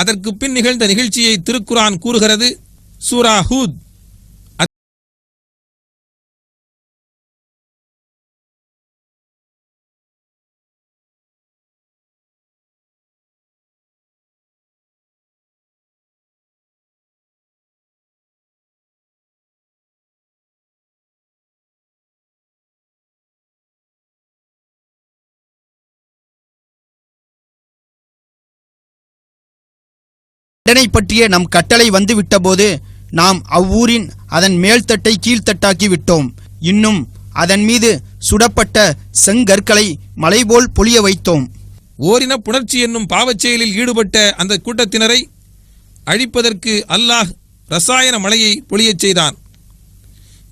அதற்கு பின் நிகழ்ந்த நிகழ்ச்சியை திருக்குரான் கூறுகிறது. சூரா ஹூத் தண்டனை பற்றிய நம் கட்டளை வந்து விட்டபோது நாம் அவ்வூரின் அதன் மேல்தட்டை கீழ்த்தட்டாக்கி விட்டோம். இன்னும் அதன் மீது சுடப்பட்ட செங்கற்களை மலைபோல் பொழிய வைத்தோம். ஓரின புணர்ச்சி என்னும் பாவச் செயலில் ஈடுபட்ட அந்த கூட்டத்தினரை அழிப்பதற்கு அல்லாஹ் ரசாயன மழையை பொழியச் செய்தான்.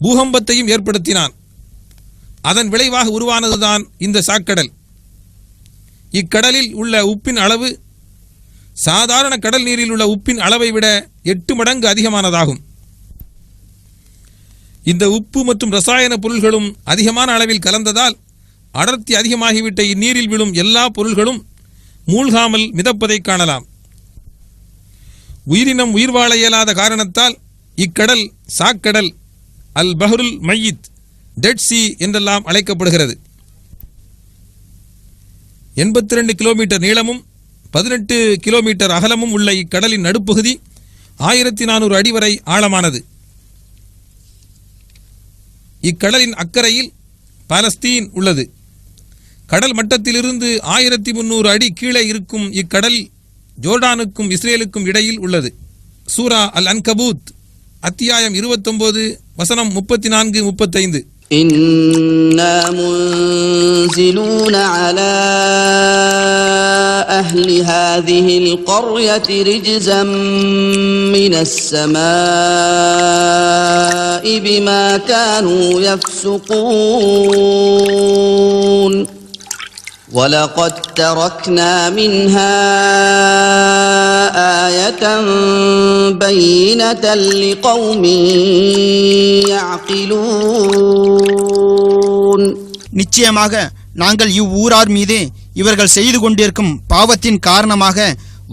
பூகம்பத்தையும் ஏற்படுத்தினான். அதன் விளைவாக உருவானதுதான் இந்த சாக்கடல். இக்கடலில் உள்ள உப்பின் அளவு சாதாரண கடல் நீரில் உள்ள உப்பின் அளவை விட 8 மடங்கு அதிகமானதாகும். இந்த உப்பு மற்றும் ரசாயன பொருள்களும் அதிகமான அளவில் கலந்ததால் அடர்த்தி அதிகமாகிவிட்ட இந்நீரில் விழும் எல்லா பொருள்களும் மூழ்காமல் மிதப்பதை காணலாம். உயிரினம் உயிர் வாழ இயலாத காரணத்தால் இக்கடல் சாக்கடல், அல் பஹ்ருல் மையித், டெட் சி என்றெல்லாம் அழைக்கப்படுகிறது. 82 கிலோமீட்டர் நீளமும் 18 கிலோமீட்டர் அகலமும் உள்ள இக்கடலின் நடுப்பகுதி 1400 அடி வரை ஆழமானது. இக்கடலின் அக்கறையில் பாலஸ்தீன் உள்ளது. கடல் மட்டத்திலிருந்து 1300 அடி கீழே இருக்கும் இக்கடல் ஜோர்டானுக்கும் இஸ்ரேலுக்கும் இடையில் உள்ளது. சூரா அல் அன்கபூத் அத்தியாயம் 29 வசனம் 34-35. إنا منزلون على أهل هذه القرية رجزا من السماء بما كانوا يفسقون ولقد تركنا منها آية بينة لقوم يعقلون. நிச்சயமாக நாங்கள் இவ்வூரார் மீது இவர்கள் செய்து கொண்டிருக்கும் பாவத்தின் காரணமாக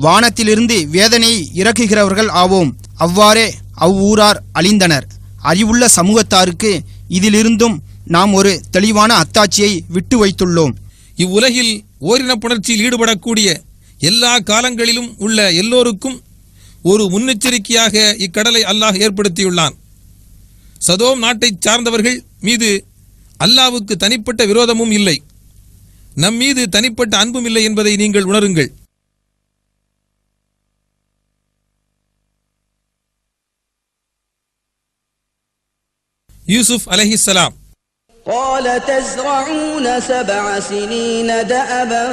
வானத்திலிருந்து வேதனையை இறக்குகிறவர்கள் ஆவோம். அவ்வாறே அவ்வூரார் அழிந்தனர். அறிவுள்ள சமூகத்தாருக்கு இதிலிருந்தும் நாம் ஒரு தெளிவான அத்தாட்சியை விட்டு வைத்துள்ளோம். இவ்வுலகில் ஓரின புணர்ச்சியில் ஈடுபடக்கூடிய எல்லா காலங்களிலும் உள்ள எல்லோருக்கும் ஒரு முன்னெச்சரிக்கையாக இக்கடலை அல்லாஹ் ஏற்படுத்தியுள்ளான். சதோம் நாட்டைச் சார்ந்தவர்கள் மீது அல்லாஹ்வுக்கு தனிப்பட்ட விரோதமும் இல்லை, நம் மீது தனிப்பட்ட அன்பும் இல்லை என்பதை நீங்கள் உணருங்கள். யூசுப் அலைஹிஸ்ஸலாம். قال تزرعون 7 سنين دأبا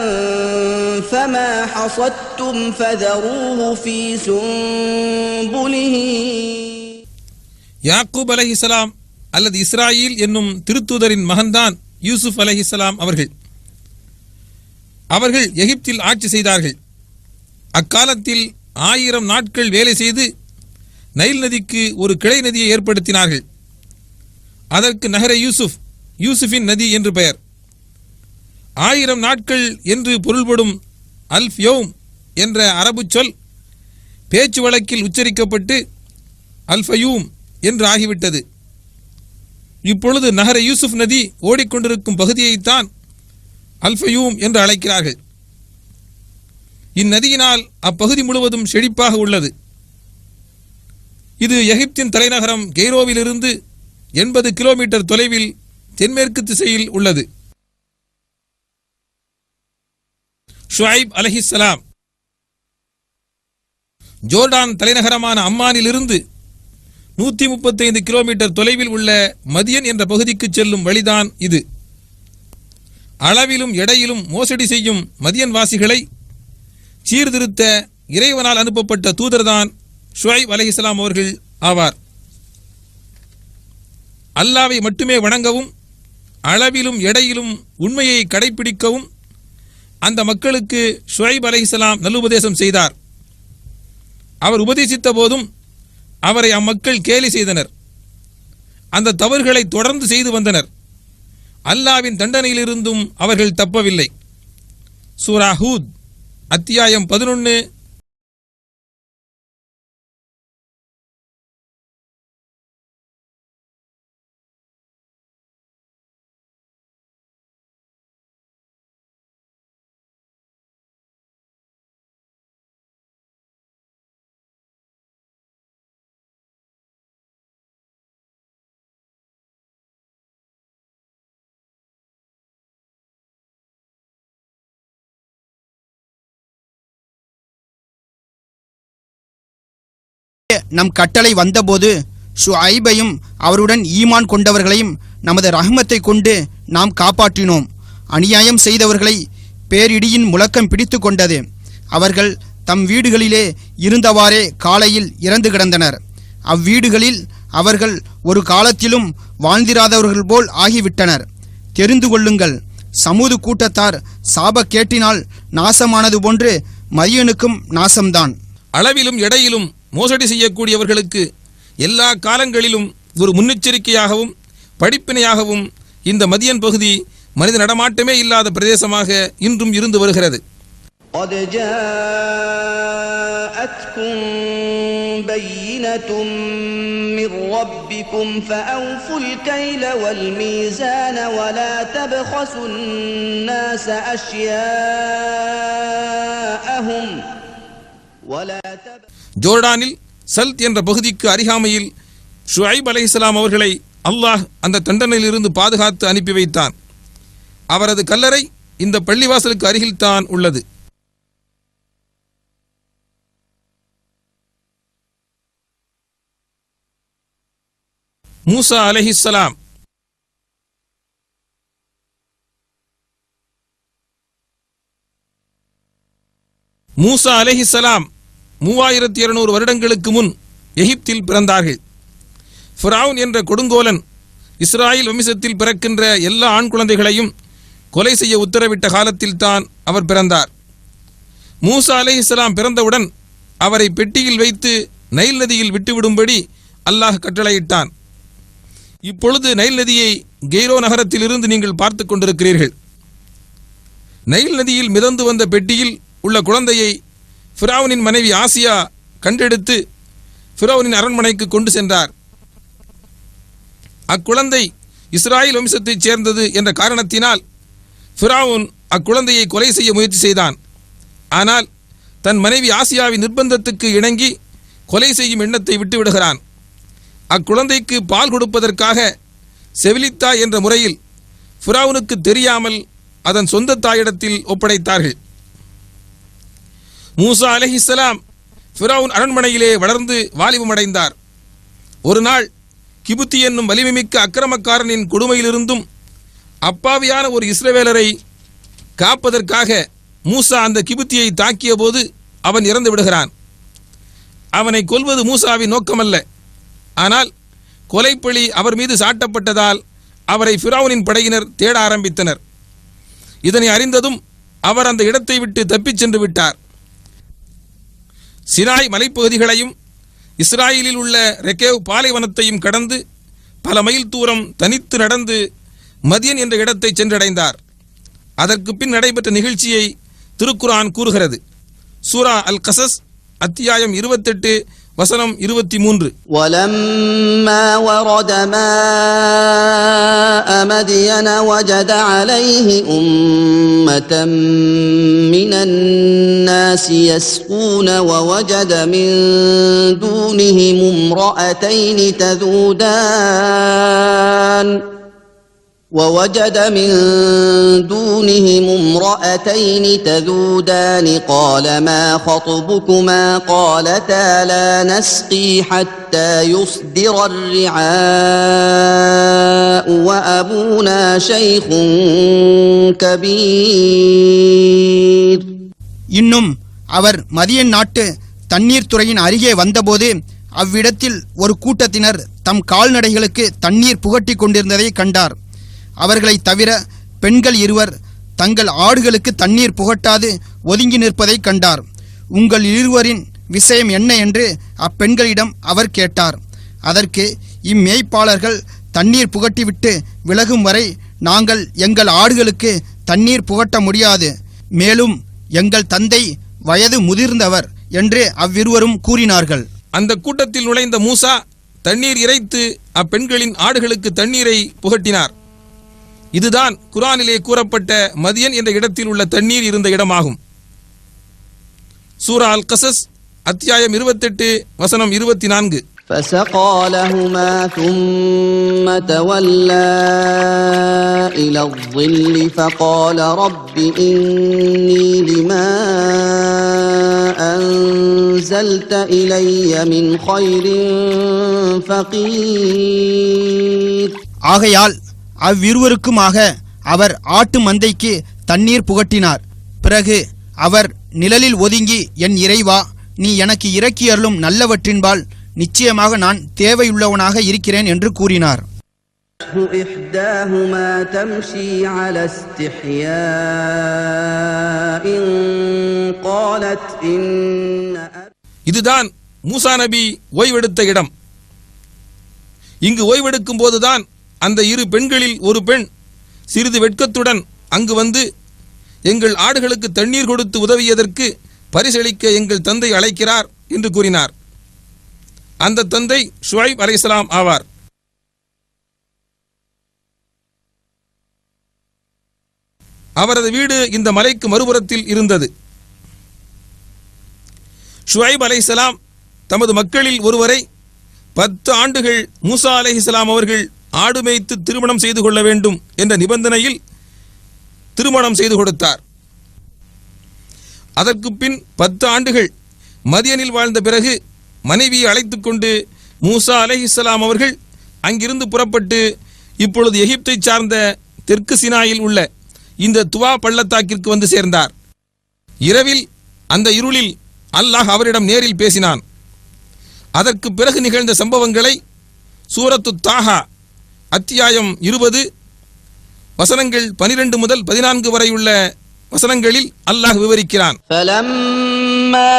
فما حصدتم فذروه في سنبله. யாக்கூப் அலைஹிஸ்ஸலாம் அல்லது இஸ்ராயில் என்னும் திருத்தூதரின் மகன்தான் யூசுப் அலைஹிஸ்ஸலாம் அவர்கள். அவர்கள் எகிப்தில் ஆட்சி செய்தார்கள். அக்காலத்தில் 1000 நாட்கள் வேலை செய்து நைல் நதிக்கு ஒரு கிளை நதியை ஏற்படுத்தினார்கள். அதற்கு நகர யூசுஃபின் நதி என்று பெயர். 1000 நாட்கள் என்று பொருள்படும் அல்ஃப் யௌம் என்ற அரபு சொல் பேச்சு வழக்கில் உச்சரிக்கப்பட்டு அல்ஃபயூம் என்று ஆகிவிட்டது. இப்பொழுது நகர யூசுப் நதி ஓடிக்கொண்டிருக்கும் பகுதியைத்தான் அல்ஃபயூம் என்று அழைக்கிறார்கள். இந்நதியினால் அப்பகுதி முழுவதும் செழிப்பாக உள்ளது. இது எகிப்தின் தலைநகரம் கெய்ரோவிலிருந்து 80 கிலோமீட்டர் தொலைவில் தென்மேற்கு திசையில் உள்ளது. ஷுஐப் அலைஹிஸ்ஸலாம் ஜோர்டான் தலைநகரமான அம்மானிலிருந்து 135 கிலோமீட்டர் தொலைவில் உள்ள மதியன் என்ற பகுதிக்கு செல்லும் வழிதான் இது. அளவிலும் எடையிலும் மோசடி செய்யும் மதியன் வாசிகளை சீர்திருத்த இறைவனால் அனுப்பப்பட்ட தூதர்தான் ஷுஐப் அலைஹிஸ்ஸலாம் அவர்கள் ஆவார். அல்லாவை மட்டுமே வணங்கவும் அளவிலும் எடையிலும் உண்மையை கடைபிடிக்கவும் அந்த மக்களுக்கு ஷுஐப் அலைஹிஸ்ஸலாம் நல்லுபதேசம் செய்தார். அவர் உபதேசித்த போதும் அவரை அம்மக்கள் கேலி செய்தனர். அந்த தவறுகளை தொடர்ந்து செய்து வந்தனர். அல்லாவின் தண்டனையிலிருந்தும் அவர்கள் தப்பவில்லை. சூரா ஹூத் அத்தியாயம் 11. நம் கட்டளை வந்தபோது ஷுஐபையும் அவருடன் ஈமான் கொண்டவர்களையும் நமது ரஹ்மத்தை கொண்டு நாம் காப்பாற்றினோம். அநியாயம் செய்தவர்களை பேரிடியின் முழக்கம் பிடித்து கொண்டது. அவர்கள் தம் வீடுகளிலே இருந்தவாறே காலையில் இறந்து கிடந்தனர். அவ்வீடுகளில் அவர்கள் ஒரு காலத்திலும் வாழ்ந்திராதவர்கள் போல் ஆகிவிட்டனர். தெரிந்து கொள்ளுங்கள், சமூது கூட்டத்தார் சாபக்கேட்டினால் நாசமானது போன்று மரியனுக்கும் நாசம்தான். அளவிலும் எடையிலும் மோசடி செய்யக்கூடியவர்களுக்கு எல்லா காலங்களிலும் ஒரு முன்னெச்சரிக்கையாகவும் படிப்பினையாகவும் இந்த மதியன் பகுதி மனித நடமாட்டமே இல்லாத பிரதேசமாக இன்றும் இருந்து வருகிறது. قد جاءتكم بينة من ربكم فأوفوا الكيل والميزان ولا تبخسوا الناس أشياءهم ஜோர்டானில் சல்த் என்ற பகுதிக்கு அருகாமையில் ஷுஐப் அலைஹிஸ்ஸலாம் அவர்களை அல்லாஹ் அந்த தண்டனையிலிருந்து பாதுகாத்து அனுப்பி வைத்தான். அவரது கல்லறை இந்த பள்ளிவாசலுக்கு அருகில்தான் உள்ளது. மூசா அலைஹிஸ்ஸலாம் மூசா அலைஹிஸ்ஸலாம் 3200 வருடங்களுக்கு முன் எகிப்தில் பிறந்தார்கள். ஃபிரௌன் என்ற கொடுங்கோலன் இஸ்ராயேல் வம்சத்தில் பிறக்கின்ற எல்லா ஆண் குழந்தைகளையும் கொலை செய்ய உத்தரவிட்ட காலத்தில் தான் அவர் பிறந்தார். மூசா அலைஹிஸ்ஸலாம் பிறந்தவுடன் அவரை பெட்டியில் வைத்து நைல் நதியில் விட்டுவிடும்படி அல்லாஹ் கட்டளையிட்டான். இப்பொழுது நைல் நதியை கெய்ரோ நகரத்திலிருந்து நீங்கள் பார்த்து கொண்டிருக்கிறீர்கள். நைல் நதியில் மிதந்து வந்த பெட்டியில் உள்ள குழந்தையை ஃபிரௌனின் மனைவி ஆசியா கண்டெடுத்து ஃபிரௌனின் அரண்மனைக்கு கொண்டு சென்றார். அக்குழந்தை இஸ்ராயேல் வம்சத்தைச் சேர்ந்தது என்ற காரணத்தினால் ஃபிரௌன் அக்குழந்தையை கொலை செய்ய முயற்சி செய்தான். ஆனால் தன் மனைவி ஆசியாவின் நிர்பந்தத்துக்கு இணங்கி கொலை செய்யும் எண்ணத்தை விட்டுவிடுகிறான். அக்குழந்தைக்கு பால் கொடுப்பதற்காக செவிலித்தா என்ற முறையில் ஃபிரௌனுக்கு தெரியாமல் அதன் சொந்த தாயிடத்தில் ஒப்படைத்தார்கள். மூசா அலைஹிஸ்ஸலாம் ஃபிரௌன் அரண்மனையிலே வளர்ந்து வாலிபமடைந்தார். ஒரு நாள் கிபுத்தி என்னும் வலிமைமிக்க அக்கிரமக்காரனின் கொடுமையிலிருந்தும் அப்பாவியான ஒரு இஸ்ரவேலரை காப்பதற்காக மூசா அந்த கிபுத்தியை தாக்கிய போது அவன் இறந்து விடுகிறான். அவனை கொல்வது மூசாவின் நோக்கமல்ல. ஆனால் கொலைப்பழி அவர் மீது சாட்டப்பட்டதால் அவரை ஃபிரௌனின் படையினர் தேட ஆரம்பித்தனர். இதனை அறிந்ததும் அவர் அந்த இடத்தை விட்டு தப்பிச் சென்று விட்டார். சினாய் மலைப்பகுதிகளையும் இஸ்ராயேலில் உள்ள ரெக்கேவ் பாலைவனத்தையும் கடந்து பல மைல் தூரம் தனித்து நடந்து மதியன் என்ற இடத்தை சென்றடைந்தார். அதற்கு பின் நடைபெற்ற நிகழ்ச்சியை திருக்குர்ஆன் கூறுகிறது. சூரா அல் கசஸ் அத்தியாயம் 28 வசனம் 23. ولما ورد ماء مدين وجد عليه أمة من الناس يسقون ووجد من دونهم امرأتين تذودان قال ما خطبكما قالتا لا نسقي حتى يصدر الرعاء وأبونا شيخ كبير. இன்னும் அவர் மதியன் நாட்டு தண்ணீர் துறையின் அருகே வந்தபோது அவ்விடத்தில் ஒரு கூட்டத்தினர் தம் கால்நடைகளுக்கு தண்ணீர் புகட்டி கொண்டிருந்ததை கண்டார். அவர்களை தவிர பெண்கள் இருவர் தங்கள் ஆடுகளுக்கு தண்ணீர் புகட்டாது ஒதுங்கி நிற்பதை கண்டார். உங்கள் இருவரின் விஷயம் என்ன என்று அப்பெண்களிடம் அவர் கேட்டார். அதற்கு இம்மேய்ப்பாளர்கள் தண்ணீர் புகட்டிவிட்டு விலகும் வரை நாங்கள் எங்கள் ஆடுகளுக்கு தண்ணீர் புகட்ட முடியாது. மேலும் எங்கள் தந்தை வயது முதிர்ந்தவர் என்று அவ்விருவரும் கூறினார்கள். அந்த கூட்டத்தில் நுழைந்த மூசா தண்ணீர் இறைத்து அப்பெண்களின் ஆடுகளுக்கு தண்ணீரை புகட்டினார். இதுதான் குர்ஆனிலே கூறப்பட்ட மதியன் என்ற இடத்தில் உள்ள தண்ணீர் இருந்த இடமாகும். சூரா அல் கசஸ் அத்தியாயம் 28 வசனம் 24. فسقى لهما ثم تولى إلى الظل فقال رب إني لما أنزلت إلي من خير فقير. ஆகையால் அவ்விருவருக்குமாக அவர் ஆட்டு மந்தைக்கு தண்ணீர் புகட்டினார். பிறகு அவர் நிழலில் ஒதுங்கி, என் இறைவா, நீ எனக்கு இறக்கியருளும் நல்லவற்றின்பால் நிச்சயமாக நான் தேவையுள்ளவனாக இருக்கிறேன் என்று கூறினார். إحداهما تمشي على استحياء قالت إن இதுதான் மூசா நபி ஓய்வெடுத்த இடம். இங்கு ஓய்வெடுக்கும் போதுதான் அந்த இரு பெண்களில் ஒரு பெண் சிறிது வெட்கத்துடன் அங்கு வந்து, எங்கள் ஆடுகளுக்கு தண்ணீர் கொடுத்து உதவியதற்கு பரிசளிக்க எங்கள் தந்தை அழைக்கிறார் என்று கூறினார். அந்த தந்தை ஷுவைப் அலைஹிஸ்ஸலாம் ஆவார். அவரது வீடு இந்த மலைக்கு மறுபுறத்தில் இருந்தது. ஷுவைப் அலைஹிஸ்ஸலாம் தமது மக்களில் ஒருவரை 10 ஆண்டுகள் மூசா அலைஹிஸ்ஸலாம் அவர்கள் ஆடு மேய்த்து திருமணம் செய்து கொள்ள வேண்டும் என்ற நிபந்தனையில் திருமணம் செய்து கொடுத்தார். அதற்கு பின் 10 ஆண்டுகள் மதியனில் வாழ்ந்த பிறகு மனைவியை அழைத்துக் கொண்டு மூசா அலைஹிஸ்ஸலாம் அவர்கள் அங்கிருந்து புறப்பட்டு இப்பொழுது எகிப்தை சார்ந்த தெற்கு சினாயில் உள்ள இந்த துவா பள்ளத்தாக்கிற்கு வந்து சேர்ந்தார். இரவில் அந்த இருளில் அல்லாஹ் அவரிடம் நேரில் பேசினான். அதற்கு பிறகு நிகழ்ந்த சம்பவங்களை சூரத்து தாஹா அத்தியாயம் 20 வசனங்கள் 12 முதல் 14 வரையுள்ள வசனங்களில் அல்லாஹ் விவரிக்கிறான். فلما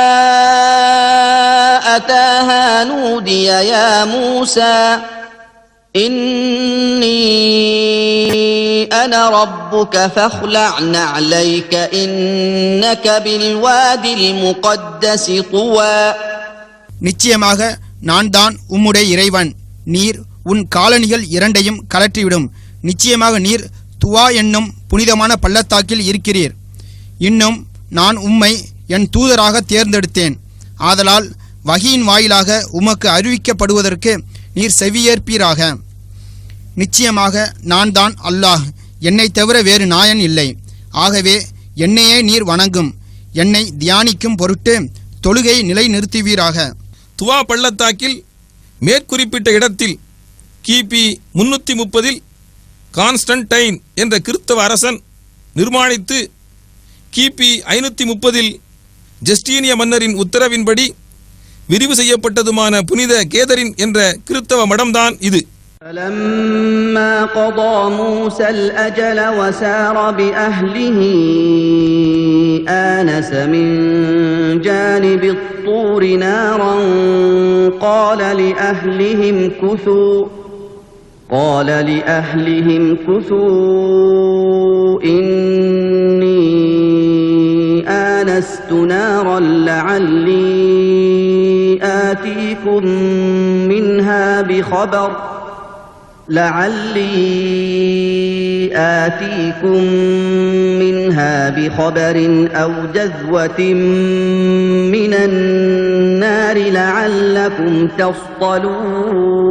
أتاها نودي يا موسى إني أنا ربك فاخلع نعليك إنك بالواد المقدس طوى. நிச்சயமாக நான் தான் உம்முடைய இறைவன். நீர் உன் காலணிகள் இரண்டையும் கலற்றிவிடும். நிச்சயமாக நீர் துவா என்னும் புனிதமான பள்ளத்தாக்கில் இருக்கிறீர். இன்னும் நான் உம்மை என் தூதராக தேர்ந்தெடுத்தேன். ஆதலால் வஹீயின் வாயிலாக உமக்கு அறிவிக்கப்படுவதற்கு நீர் செவியேற்பீராக. நிச்சயமாக நான் தான் அல்லாஹ், என்னை தவிர வேறு நாயன் இல்லை. ஆகவே என்னையே நீர் வணங்கும், என்னை தியானிக்கும் பொருட்டு தொழுகை நிலை நிறுத்துவீராக. துவா பள்ளத்தாக்கில் மேற்குறிப்பிட்ட இடத்தில் கிபி 330 கான்ஸ்டன்டைன் என்ற கிறிஸ்தவ அரசன் நிர்மாணித்து கிபி 530 ஜஸ்டீனிய மன்னரின் உத்தரவின்படி விரிவு செய்யப்பட்டதுமான புனித கேதரின் என்ற கிறிஸ்தவ மடம்தான் இது. فلما قضى موسى الأجل وسار بأهله آنس من جانب الطور نارا قال لأهلهم كثوا إني آنست نارا لعلي آتيكم منها بخبر أو جذوة من النار لعلكم تصطلون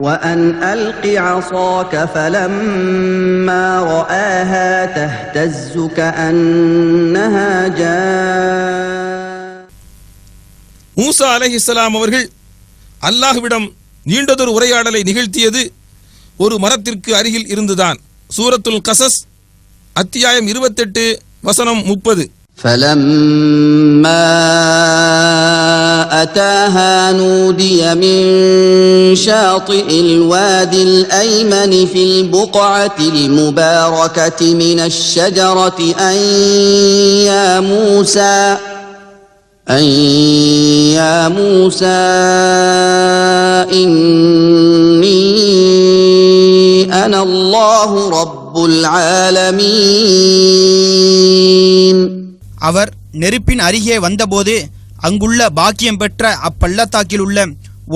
وأن ألق عصاك فلما رآها تهتز كأنها جان. மூசா அலைஹிஸ்ஸலாம் அவர்கள் அல்லாஹ்விடம் நீண்டதொரு உரையாடலை நிகழ்த்தியது ஒரு மரத்திற்கு அருகில் இருந்துதான். சூரத்துல் கசஸ் அத்தியாயம் 28 வசனம் 30. فلما أتاها نودي من شاطئ الوادي الأيمن في البقعة المباركة من الشجرة أن يا موسى إني أنا الله رب العالمين. அவர் நெருப்பின் அருகே வந்தபோது அங்குள்ள பாக்கியம் பெற்ற அப்பள்ளத்தாக்கில் உள்ள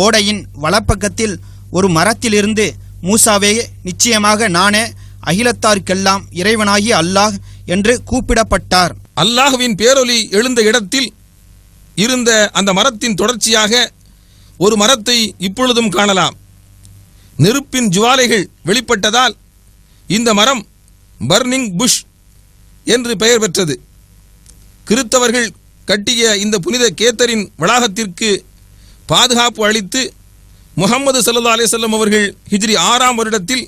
ஓடையின் வலப்பக்கத்தில் ஒரு மரத்திலிருந்து, மூசாவே, நிச்சயமாக நானே அகிலத்தார்க்கெல்லாம் இறைவனாகி அல்லாஹ் என்று கூப்பிடப்பட்டார். அல்லாஹ்வின் பேரொலி எழுந்த இடத்தில் இருந்த அந்த மரத்தின் தொடர்ச்சியாக ஒரு மரத்தை இப்பொழுதும் காணலாம். நெருப்பின் ஜுவாலைகள் வெளிப்பட்டதால் இந்த மரம் பர்னிங் புஷ் என்று பெயர் பெற்றது. கிறித்தவர்கள் கட்டிய இந்த புனித கேத்தரின் வளாகத்திற்கு பாதுகாப்பு அளித்து முஹம்மது ஸல்லல்லாஹு அலைஹி வஸல்லம் அவர்கள் ஹிஜ்ரி 6ஆம் வருடத்தில்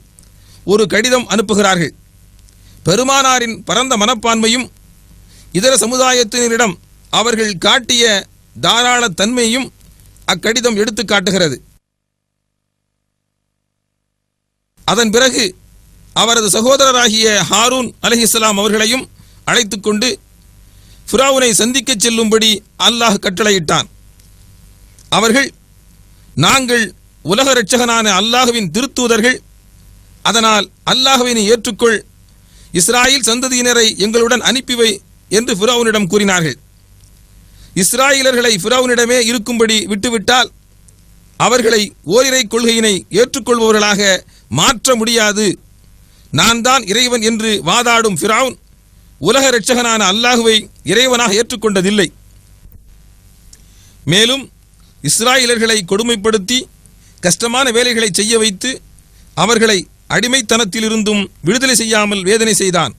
ஒரு கடிதம் அனுப்புகிறார்கள். பெருமானாரின் பரந்த மனப்பான்மையும் இதர சமுதாயத்தினரிடம் அவர்கள் காட்டிய தாராள தன்மையையும் அக்கடிதம் எடுத்து காட்டுகிறது. அதன் பிறகு அவரது சகோதரராகிய ஹாரூன் அலைஹிஸ்ஸலாம் அவர்களையும் அழைத்து கொண்டு ஃபிரௌனை சந்திக்கச் செல்லும்படி அல்லாஹ் கட்டளையிட்டான். அவர்கள், நாங்கள் உலக இரட்சகனான அல்லாஹ்வின் திருத்தூதர்கள், அதனால் அல்லாஹ்வினை ஏற்றுக்கொள், இஸ்ராயில் சந்ததியினரை எங்களுடன் அனுப்பிவை என்று ஃபிரௌனிடம் கூறினார்கள். இஸ்ராயலர்களை ஃபிரௌனிடமே இருக்கும்படி விட்டுவிட்டால் அவர்களை ஓரிரை கொள்கையினை ஏற்றுக்கொள்பவர்களாக மாற்ற முடியாது, நான் தான் இறைவன் என்று வாதாடும் ஃபிரௌன் உலக இரட்சகனான அல்லாஹுவை இறைவனாக ஏற்றுக்கொண்டதில்லை. மேலும் இஸ்ராயலர்களை கொடுமைப்படுத்தி கஷ்டமான வேலைகளை செய்ய வைத்து அவர்களை அடிமைத்தனத்திலிருந்தும் விடுதலை செய்யாமல் வேதனை செய்தான்.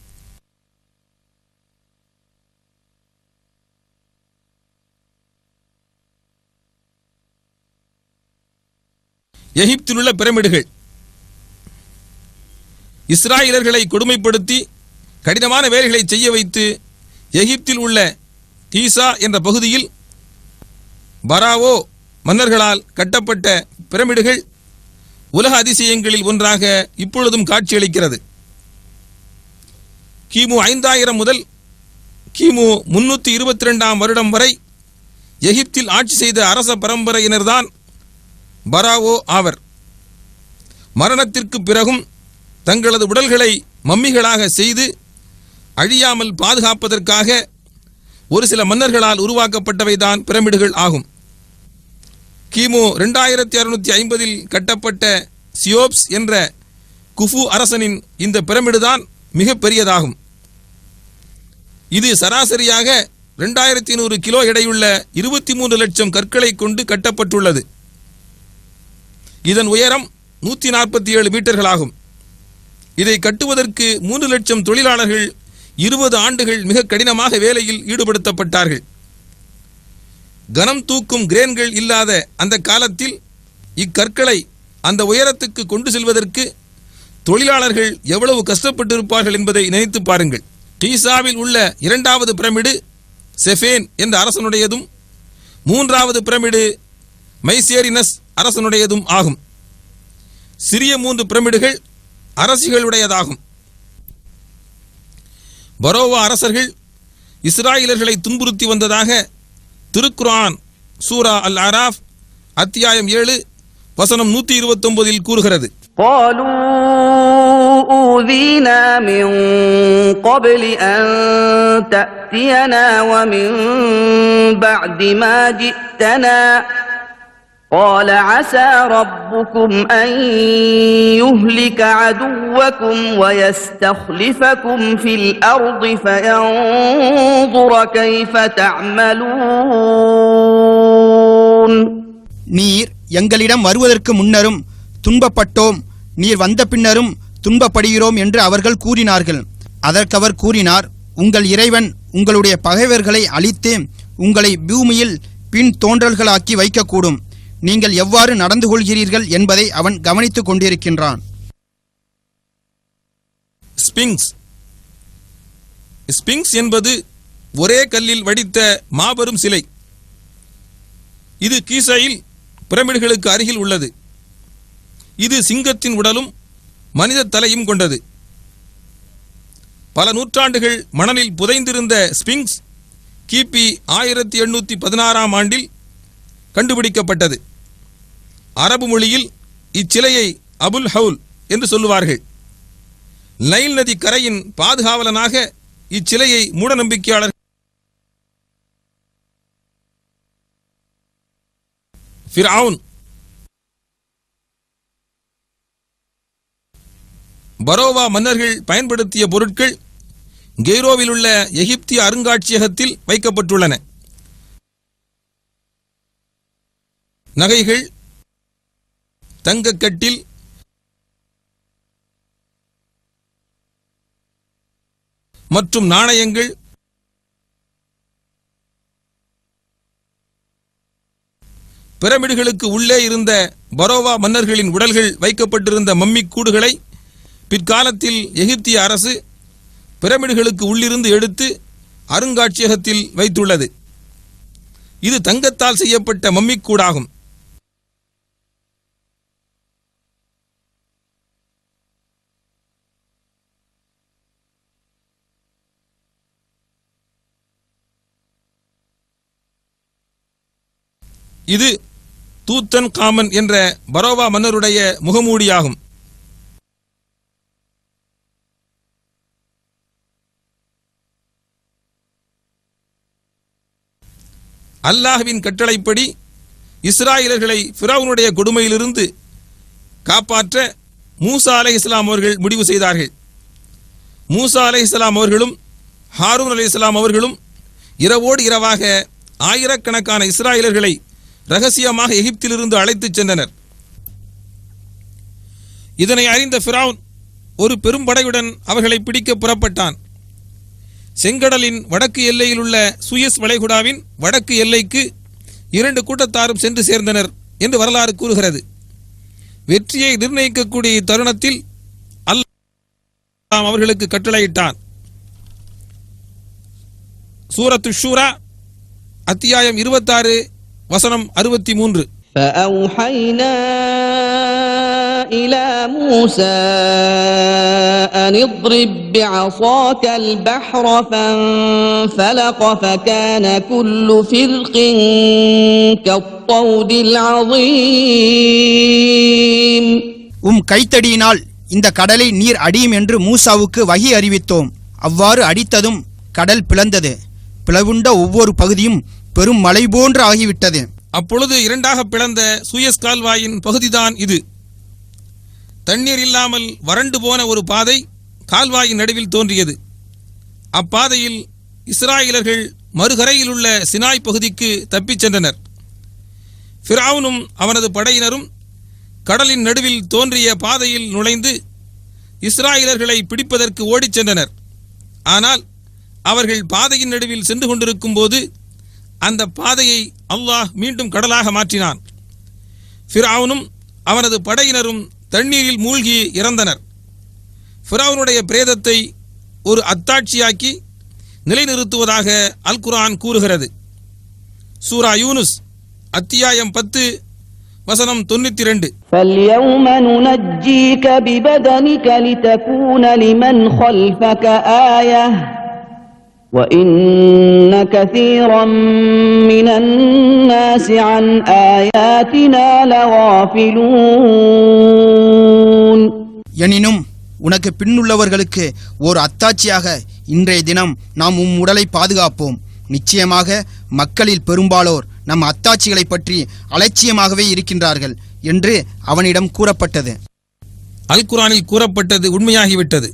எகிப்திலுள்ள பிரமிடுகள் இஸ்ராயலர்களை கொடுமைப்படுத்தி கடினமான வேலைகளை செய்ய வைத்து எகிப்தில் உள்ள கீசா என்ற பகுதியில் பராவோ மன்னர்களால் கட்டப்பட்ட பிரமிடுகள் உலக அதிசயங்களில் ஒன்றாக இப்பொழுதும் காட்சியளிக்கிறது. கிமு 5000 முதல் கிமு 322 வருடம் வரை எகிப்தில் ஆட்சி செய்த அரச பரம்பரையினர்தான் பராவோ ஆவர். மரணத்திற்கு பிறகும் தங்களது உடல்களை மம்மிகளாக செய்து அழியாமல் பாதுகாப்பதற்காக ஒரு சில மன்னர்களால் உருவாக்கப்பட்டவைதான் பிரமிடுகள் ஆகும். கிமு 2650 கட்டப்பட்ட சியோப்ஸ் என்ற குஃபு அரசனின் இந்த பிரமிடுதான் மிக பெரியதாகும். இது சராசரியாக 2100 கிலோ எடையுள்ள 23 லட்சம் கற்களை கொண்டு கட்டப்பட்டுள்ளது. இதன் உயரம் 147 மீட்டர்களாகும். இதை கட்டுவதற்கு 3 லட்சம் தொழிலாளர்கள் 20 ஆண்டுகள் மிக கடினமாக வேலையில் ஈடுபடுத்தப்பட்டார்கள். கனம் தூக்கும் கிரேன்கள் இல்லாத அந்த காலத்தில் இக்கற்களை அந்த உயரத்துக்கு கொண்டு செல்வதற்கு தொழிலாளர்கள் எவ்வளவு கஷ்டப்பட்டிருப்பார்கள் என்பதை நினைத்து பாருங்கள். கீசாவில் உள்ள 2வது பிரமிடு செஃபேன் என்ற அரசனுடையதும் 3வது பிரமிடு மைசேரினஸ் அரசனுடையதும் ஆகும். சிறிய 3 பிரமிடுகள் அரசிகளுடையதாகும். பரோவா அரசர்கள் இஸ்ராயலர்களை துன்புறுத்தி வந்ததாக திருக்குர்ஆன் சூரா அல் அராஃப் அத்தியாயம் 7 வசனம் 129 கூறுகிறது. قالوا أوذينا من قبل أن تأتينا ومن بعد ما جئتنا قال عسى ربكم أن يهلك عدوكم ويستخلفكم في الأرض فينظر كيف تعملون. நீர் எங்களிடம் வருவதற்கு முன்னரும் துன்பப்பட்டோம், நீர் வந்த பின்னரும் துன்பப்படுகிறோம் என்று அவர்கள் கூறினார்கள். அதற்கவர் கூறினார், உங்கள் இறைவன் உங்களுடைய பகைவர்களை அழித்து உங்களை பூமியில் பின் தோன்றல்களாக்கி வைக்கக்கூடும். நீங்கள் எவ்வாறு நடந்து கொள்கிறீர்கள் என்பதை அவன் கவனித்துக் கொண்டிருக்கின்றான். ஸ்பிங்ஸ் என்பது ஒரே கல்லில் வடித்த மாபெரும் சிலை. இது கீசாயில் பிரமிடுகளுக்கு அருகில் உள்ளது. இது சிங்கத்தின் உடலும் மனித தலையும் கொண்டது. பல நூற்றாண்டுகள் மணலில் புதைந்திருந்த ஸ்பிங்ஸ் கிபி 1816 ஆண்டில் கண்டுபிடிக்கப்பட்டது. அரபு மொழியில் இச்சிலையை அபுல் ஹவுல் என்று சொல்லுவார்கள். நைல் நதி கரையின் பாதுகாவலனாக இச்சிலையை மூடநம்பிக்கையாளர் ஃபிரவுன் பரோவா மன்னர்கள் பயன்படுத்திய பொருட்கள் கெய்ரோவில் உள்ள எகிப்திய அருங்காட்சியகத்தில் வைக்கப்பட்டுள்ளன. நகைகள், தங்கக்கட்டில், மற்றும் நாணயங்கள் பிரமிடுகளுக்கு உள்ளே இருந்த பரோவா மன்னர்களின் உடல்கள் வைக்கப்பட்டிருந்த மம்மி கூடுகளை பிற்காலத்தில் எகிப்திய அரசு பிரமிடுகளுக்கு உள்ளிருந்து எடுத்து அருங்காட்சியகத்தில் வைத்துள்ளது. இது தங்கத்தால் செய்யப்பட்ட மம்மிக்கூடாகும். இது தூத்தன் காமன் என்ற பரோவா மன்னருடைய முகமூடியாகும். அல்லாஹ்வின் கட்டளைப்படி இஸ்ராயலர்களை ஃபிரவுனுடைய கொடுமையிலிருந்து காப்பாற்ற மூசா அலைஹிஸ்ஸலாம் அவர்கள் முடிவு செய்தார்கள். மூசா அலைஹிஸ்ஸலாம் அவர்களும் ஹாரூன் அலைஹிஸ்ஸலாம் அவர்களும் இரவோடு இரவாக ஆயிரக்கணக்கான இஸ்ராயலர்களை ரகசியமாக எகிப்திலிருந்து அழைத்துச் சென்றனர். இதனை அறிந்த ஃபிரௌன் ஒரு பெரும்படையுடன் அவர்களை பிடிக்க புறப்பட்டான். செங்கடலின் வடக்கு எல்லையில் உள்ள சுயஸ் வளைகுடாவின் வடக்கு எல்லைக்கு 2 கூட்டத்தாரும் சென்று சேர்ந்தனர் என்று வரலாறு கூறுகிறது. வெற்றியை நிர்ணயிக்கக்கூடிய இத்தருணத்தில் அல்லாஹ் அவர்களுக்கு கட்டளையிட்டான். சூரத்து ஷூரா அத்தியாயம் 26 வசனம் 63. فأوحينا إلى موسى أن اضرب بعصاك البحر فانفلق فكان كل فرق كالطود العظيم. கைத்தடியினால் இந்த கடலை நீர் அடியும் என்று மூசாவுக்கு வஹி அறிவித்தோம். அவ்வாறு அடித்ததும் கடல் பிளந்தது. பிளவுண்ட ஒவ்வொரு பகுதியும் பெரும் மலை போன்று ஆகிவிட்டது. அப்பொழுது 2ஆக பிளந்த சூயஸ் கால்வாயின் பகுதிதான் இது. தண்ணீர் இல்லாமல் வறண்டு போன ஒரு பாதை கால்வாயின் நடுவில் தோன்றியது. அப்பாதையில் இஸ்ராயலர்கள் மறுகரையில் உள்ள சினாய் பகுதிக்கு தப்பிச் சென்றனர். ஃபிரௌனும் அவனது படையினரும் கடலின் நடுவில் தோன்றிய பாதையில் நுழைந்து இஸ்ராயலர்களை பிடிப்பதற்கு ஓடிச் சென்றனர். ஆனால் அவர்கள் பாதையின் நடுவில் சென்று கொண்டிருக்கும் போது அந்த பாதையை அல்லாஹ் மீண்டும் கடலாக மாற்றினான். ஃபிரௌனும் அவனது படையினரும் தண்ணீரில் மூழ்கி இறந்தனர். ஃபிரௌனுடைய பிரேதத்தை ஒரு அத்தாட்சியாக்கி நிலைநிறுத்துவதாக அல் குர்ஆன் கூறுகிறது. சூரா யூனுஸ் அத்தியாயம் 10 வசனம் 92. فَالْيَوْمَ نُنَجِّيكَ بِبَدَنِكَ لِتَكُونَ لِمَنْ خَلْفَكَ آيَةً وَإِنَّ كَثِيرًا مِنَ النَّاسِ عَنْ آيَاتِنَا لَغَافِلُونَ. எனினும் உனக்கு பின்னுள்ளவர்களுக்கு ஓர் அத்தாட்சியாக இன்றைய தினம் நாம் உடலை பாதுகாப்போம். நிச்சயமாக மக்களில் பெரும்பாலோர் நம் அத்தாட்சிகளை பற்றி அலட்சியமாகவே இருக்கின்றார்கள் என்று அவனிடம் கூறப்பட்டது. அல் குர்ஆனில் கூறப்பட்டது உண்மையாகிவிட்டது.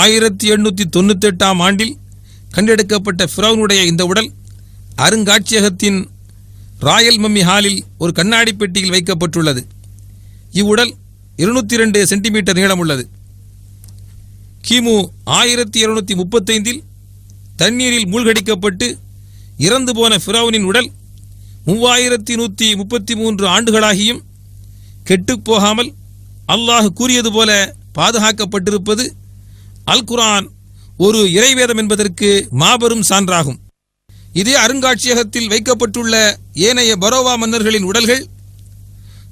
1898ஆம் ஆண்டில் கண்டெடுக்கப்பட்ட ஃபிரௌனுடைய இந்த உடல் அருங்காட்சியகத்தின் ராயல் மம்மி ஹாலில் ஒரு கண்ணாடி பெட்டியில் வைக்கப்பட்டுள்ளது. இவ்வுடல் 202 சென்டிமீட்டர் நீளமுள்ளது. கிமு 1735இல் தண்ணீரில் மூழ்கடிக்கப்பட்டு இறந்து போன ஃபிரௌனின் உடல் 3133 ஆண்டுகளாகியும் கெட்டுப்போகாமல் அல்லாஹ் கூறியது போல பாதுகாக்கப்பட்டிருப்பது அல் குர்ஆன் ஒரு இறைவேதம் என்பதற்கு மாபெரும் சான்றாகும். இதே அருங்காட்சியகத்தில் வைக்கப்பட்டுள்ள ஏனைய பரோவா மன்னர்களின்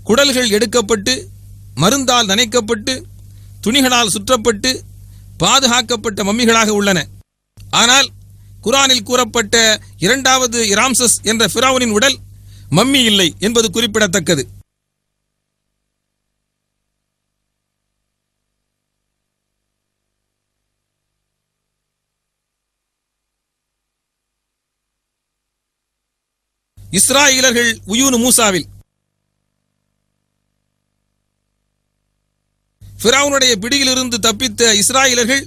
குடல்கள் எடுக்கப்பட்டு மருந்தால் நனைக்கப்பட்டு துணிகளால் சுற்றப்பட்டு பாதுகாக்கப்பட்ட மம்மிகளாக உள்ளன. ஆனால் குர்ஆனில் கூறப்பட்ட 2வது இராம்சஸ் என்ற ஃபிரௌனின் உடல் மம்மி இல்லை என்பது குறிப்பிடத்தக்கது. இஸ்ராயலர்கள் உயூனு மூசாவில் ஃபிரௌனுடைய பிடியிலிருந்து தப்பித்த இஸ்ராயலர்கள்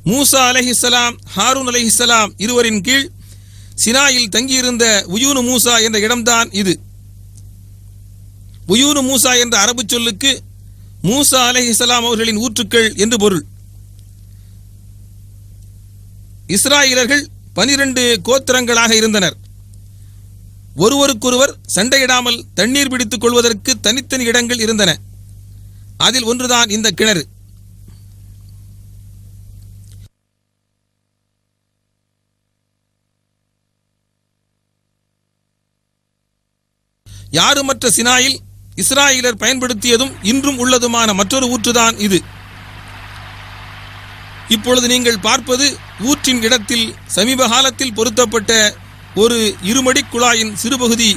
மூசா அலைஹிஸ்ஸலாம், ஹாரூன் அலைஹிஸ்ஸலாம் இருவரின் கீழ் சினாயில் தங்கியிருந்த உயூனு மூசா என்ற இடம்தான் இது. உயூனு மூசா என்ற அரபு சொல்லுக்கு மூசா அலைஹிஸ்ஸலாம் அவர்களின் ஊற்றுக்கள் என்று பொருள். இஸ்ராயலர்கள் 12 கோத்திரங்களாக இருந்தனர். ஒருவருக்கொருவர் சண்டையிடாமல் தண்ணீர் பிடித்துக் கொள்வதற்கு தனித்தனி இடங்கள் இருந்தன. அதில் ஒன்றுதான் இந்த கிணறு. யாருமற்ற சினாயில் இஸ்ராயலர் பயன்படுத்தியதும் இன்றும் உள்ளதுமான மற்றொரு ஊற்றுதான் இது. இப்பொழுது நீங்கள் பார்ப்பது ஊற்றின் இடத்தில் சமீப காலத்தில் பொருத்தப்பட்ட ஒரு இருமடி குழாயின் சிறுபகுதி.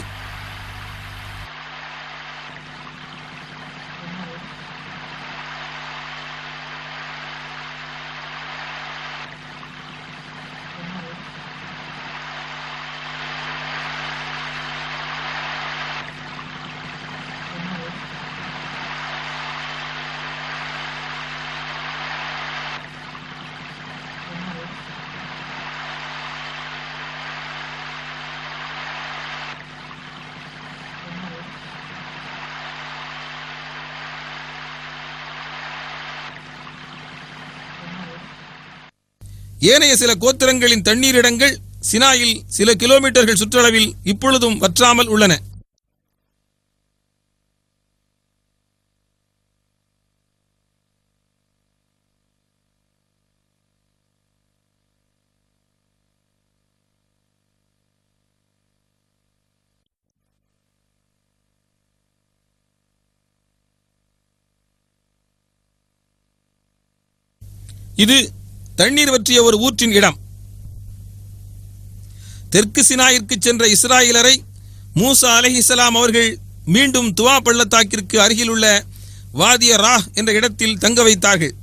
ஏனைய சில கோத்திரங்களின் தண்ணீரிடங்கள் சினாயில் சில கிலோமீட்டர்கள் சுற்றளவில் இப்பொழுதும் வற்றாமல் உள்ளன. இது தண்ணீர் வற்றிய ஒரு ஊற்றின் இடம். தெற்கு சினாயிற்கு சென்ற இஸ்ராயலரை மூசா அலைஹிஸ்ஸலாம் அவர்கள் மீண்டும் துவா பள்ளத்தாக்கிற்கு அருகிலுள்ள வாதிய ராஹ் என்ற இடத்தில் தங்க வைத்தார்கள்.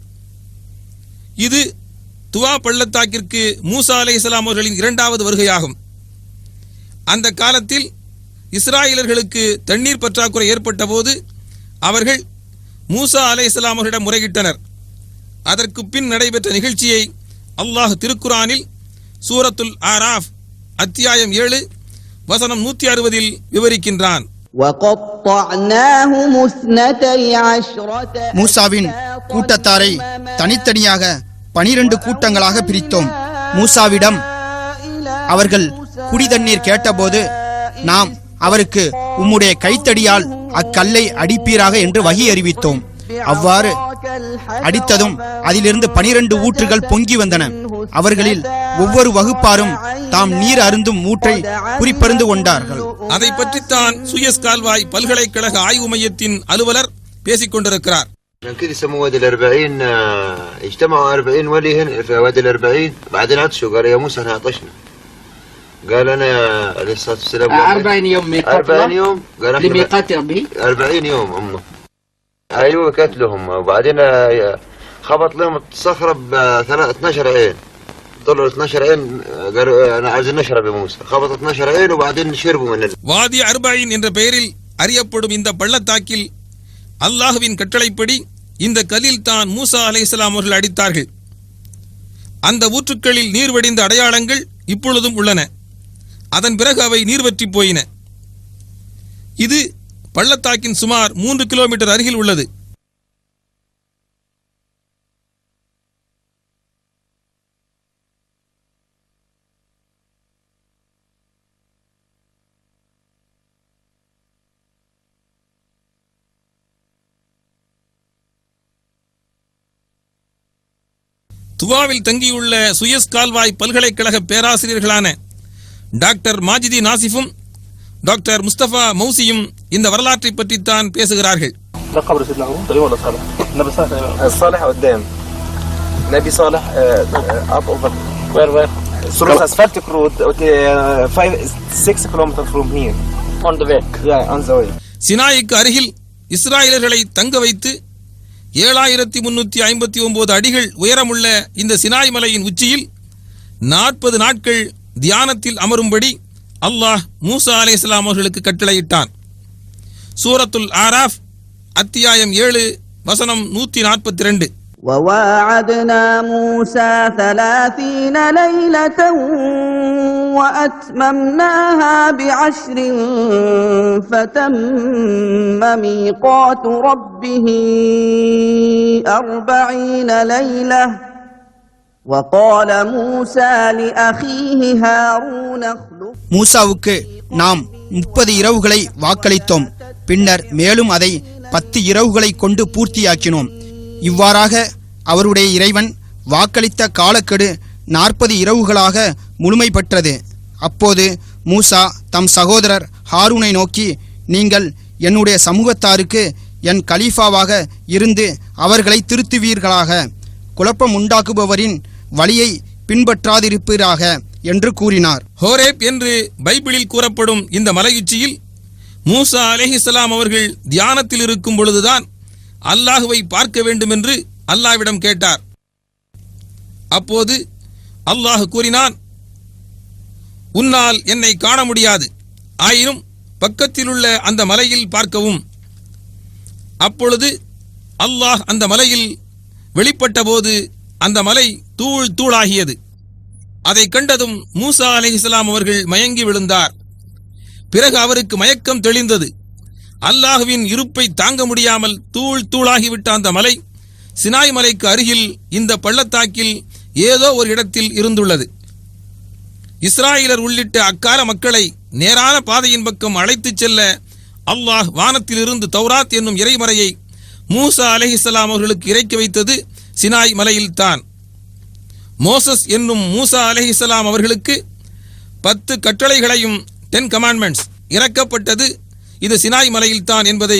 இது துவா பள்ளத்தாக்கிற்கு மூசா அலைஹிஸ்ஸலாம் அவர்களின் இரண்டாவது வருகையாகும். அந்த காலத்தில் இஸ்ராயலர்களுக்கு தண்ணீர் பற்றாக்குறை ஏற்பட்ட போது அவர்கள் மூசா அலைஹிஸ்ஸலாம் அவர்களிடம் முறையிட்டனர். அதற்கு பின் நடைபெற்ற நிகழ்ச்சியை அல்லாஹ் திருக்குரானில் சூரத்துல் ஆராஃப் அத்தியாயம் 7 வசனம் 160 விவரிக்கின்றான். மூசாவின் கூட்டத்தாரை தனித்தனியாக 12 கூட்டங்களாக பிரித்தோம். மூசாவிடம் அவர்கள் குடிதண்ணீர் கேட்டபோது நாம் அவருக்கு உம்முடைய கைத்தடியால் அக்கல்லை அடிப்பீராக என்று வகி அறிவித்தோம். அவ்வாறு அடித்ததும் அதிலிருந்து 12 ஊற்றுகள் பொங்கி வந்தன. அவர்களில் ஒவ்வொரு வகுப்பாரும் தாம் நீர் அருந்தும் ஊற்றை குறிப்பறிந்து கொண்டார்கள். அதை பற்றித்தான் சுயஸ் கால்வாய் பல்கலைக்கழக ஆய்வு மையத்தின் அலுவலர் பேசிக் கொண்டிருக்கிறார். كده يسموه وادي ال40. اجتمعوا 40 ولي هنا في وادي ال40. بعدين عطشوا قال يا موسى احنا عطشنا. قال انا عليه الصلاه والسلام 40 يوم ميقات 40 يوم قال لميقات ربي 40 يوم امه. ايوه كانت لهم. وبعدين خبط لهم الصخره ب 12 عين. طلعوا 12 عين قالوا انا عايزين نشرب يا موسى. خبط 12 عين وبعدين شربوا من வாதி அர்பாயின் என்ற பெயரில் அறியப்படும் இந்த பள்ளத்தாக்கில் அல்லாஹ்வின் கட்டளைப்படி இந்த கல்லில் தான் மூசா அலைஹிஸ்ஸலாம் அவர்கள் அடித்தார்கள். அந்த ஊற்றுக்களில் நீர் வடிந்த அடையாளங்கள் இப்பொழுதும் உள்ளன. அதன் பிறகு அவை நீர் வற்றி போயின. இது பள்ளத்தாக்கின் சுமார் 3 கிலோமீட்டர் அருகில் உள்ளது. துவாவில் தங்கியுள்ள சுயஸ் கால்வாய் பல்கலைக்கழக பேராசிரியர்களான டாக்டர் மாஜிதி நாசிஃபும் டாக்டர் முஸ்தபா மௌசியும் இந்த வரலாற்றை பற்றித்தான் பேசுகிறார்கள். صالح قدام نبي صالح up over where through asphaltic road 6 kilometers from here on the way. yeah on the way. சினாய்க்கு அருகில் இஸ்ராயலர்களை தங்க வைத்து 7359 அடிகள் உயரமுள்ள இந்த சினாய் மலையின் உச்சியில் 40 நாட்கள் தியானத்தில் அமரும்படி அல்லாஹ் மூசா அலைஹிஸ்ஸலாம் அவர்களுக்கு கட்டளையிட்டான். சூரத்துல் ஆராஃப் அத்தியாயம் 7 வசனம் 142. وواعدنا موسى 30 ليلة وأتممناها ب10 فتم ميقات ربه 40 ليلة وقال موسى لأخيه هارون மூசாவுக்கு நாம் 30 இரவுகளை வாக்களித்தோம். பின்னர் மேலும் அதை 10 இரவுகளை கொண்டு பூர்த்தியாக்கினோம். இவ்வாறாக அவருடைய இறைவன் வாக்களித்த காலக்கெடு 40 இரவுகளாக முழுமை பெற்றது. அப்போது மூசா தம் சகோதரர் ஹாரூனை நோக்கி, நீங்கள் என்னுடைய சமூகத்தாருக்கு என் கலீஃபாவாக இருந்து அவர்களை திருத்துவீர்களாக, குழப்பம் உண்டாக்குபவரின் வழியை பின்பற்றாதிருப்பீராக என்று கூறினார். ஹோரேப் என்று பைபிளில் கூறப்படும் இந்த மலையுச்சியில் மூசா அலைஹிஸ்ஸலாம் அவர்கள் தியானத்தில் இருக்கும் பொழுதுதான் அல்லாஹுவை பார்க்க வேண்டும் என்று அல்லாஹ்விடம் கேட்டார். அப்போது அல்லாஹ் கூறினான், உன்னால் என்னை காண முடியாது, ஆயினும் பக்கத்திலுள்ள அந்த மலையில் பார்க்கவும். அப்பொழுது அல்லாஹ் அந்த மலையில் வெளிப்பட்ட போது அந்த மலை தூள் தூளாகியது. அதை கண்டதும் மூசா அலைஹிஸ்ஸலாம் அவர்கள் மயங்கி விழுந்தார். பிறகு அவருக்கு மயக்கம் தெளிந்தது. அல்லாஹுவின் இருப்பை தாங்க முடியாமல் தூள் தூளாகிவிட்ட அந்த மலை சினாய் மலைக்கு அருகில் இந்த பள்ளத்தாக்கில் ஏதோ ஒரு இடத்தில் இருந்துள்ளது. இஸ்ராயலர் உள்ளிட்ட அக்கால மக்களை நேரான பாதையின் பக்கம் அழைத்துச் செல்ல அல்லாஹ் வானத்திலிருந்து தௌராத் என்னும் இறைமறையை மூசா அலைஹிஸ்ஸலாம் அவர்களுக்கு இறக்கி வைத்தது சினாய் மலையில்தான். மோசஸ் என்னும் மூசா அலைஹிஸ்ஸலாம் அவர்களுக்கு 10 கட்டளைகளையும் 10 கமாண்ட்மெண்ட்ஸ் இறக்கப்பட்டது இது சினாய் மலையில்தான் என்பதை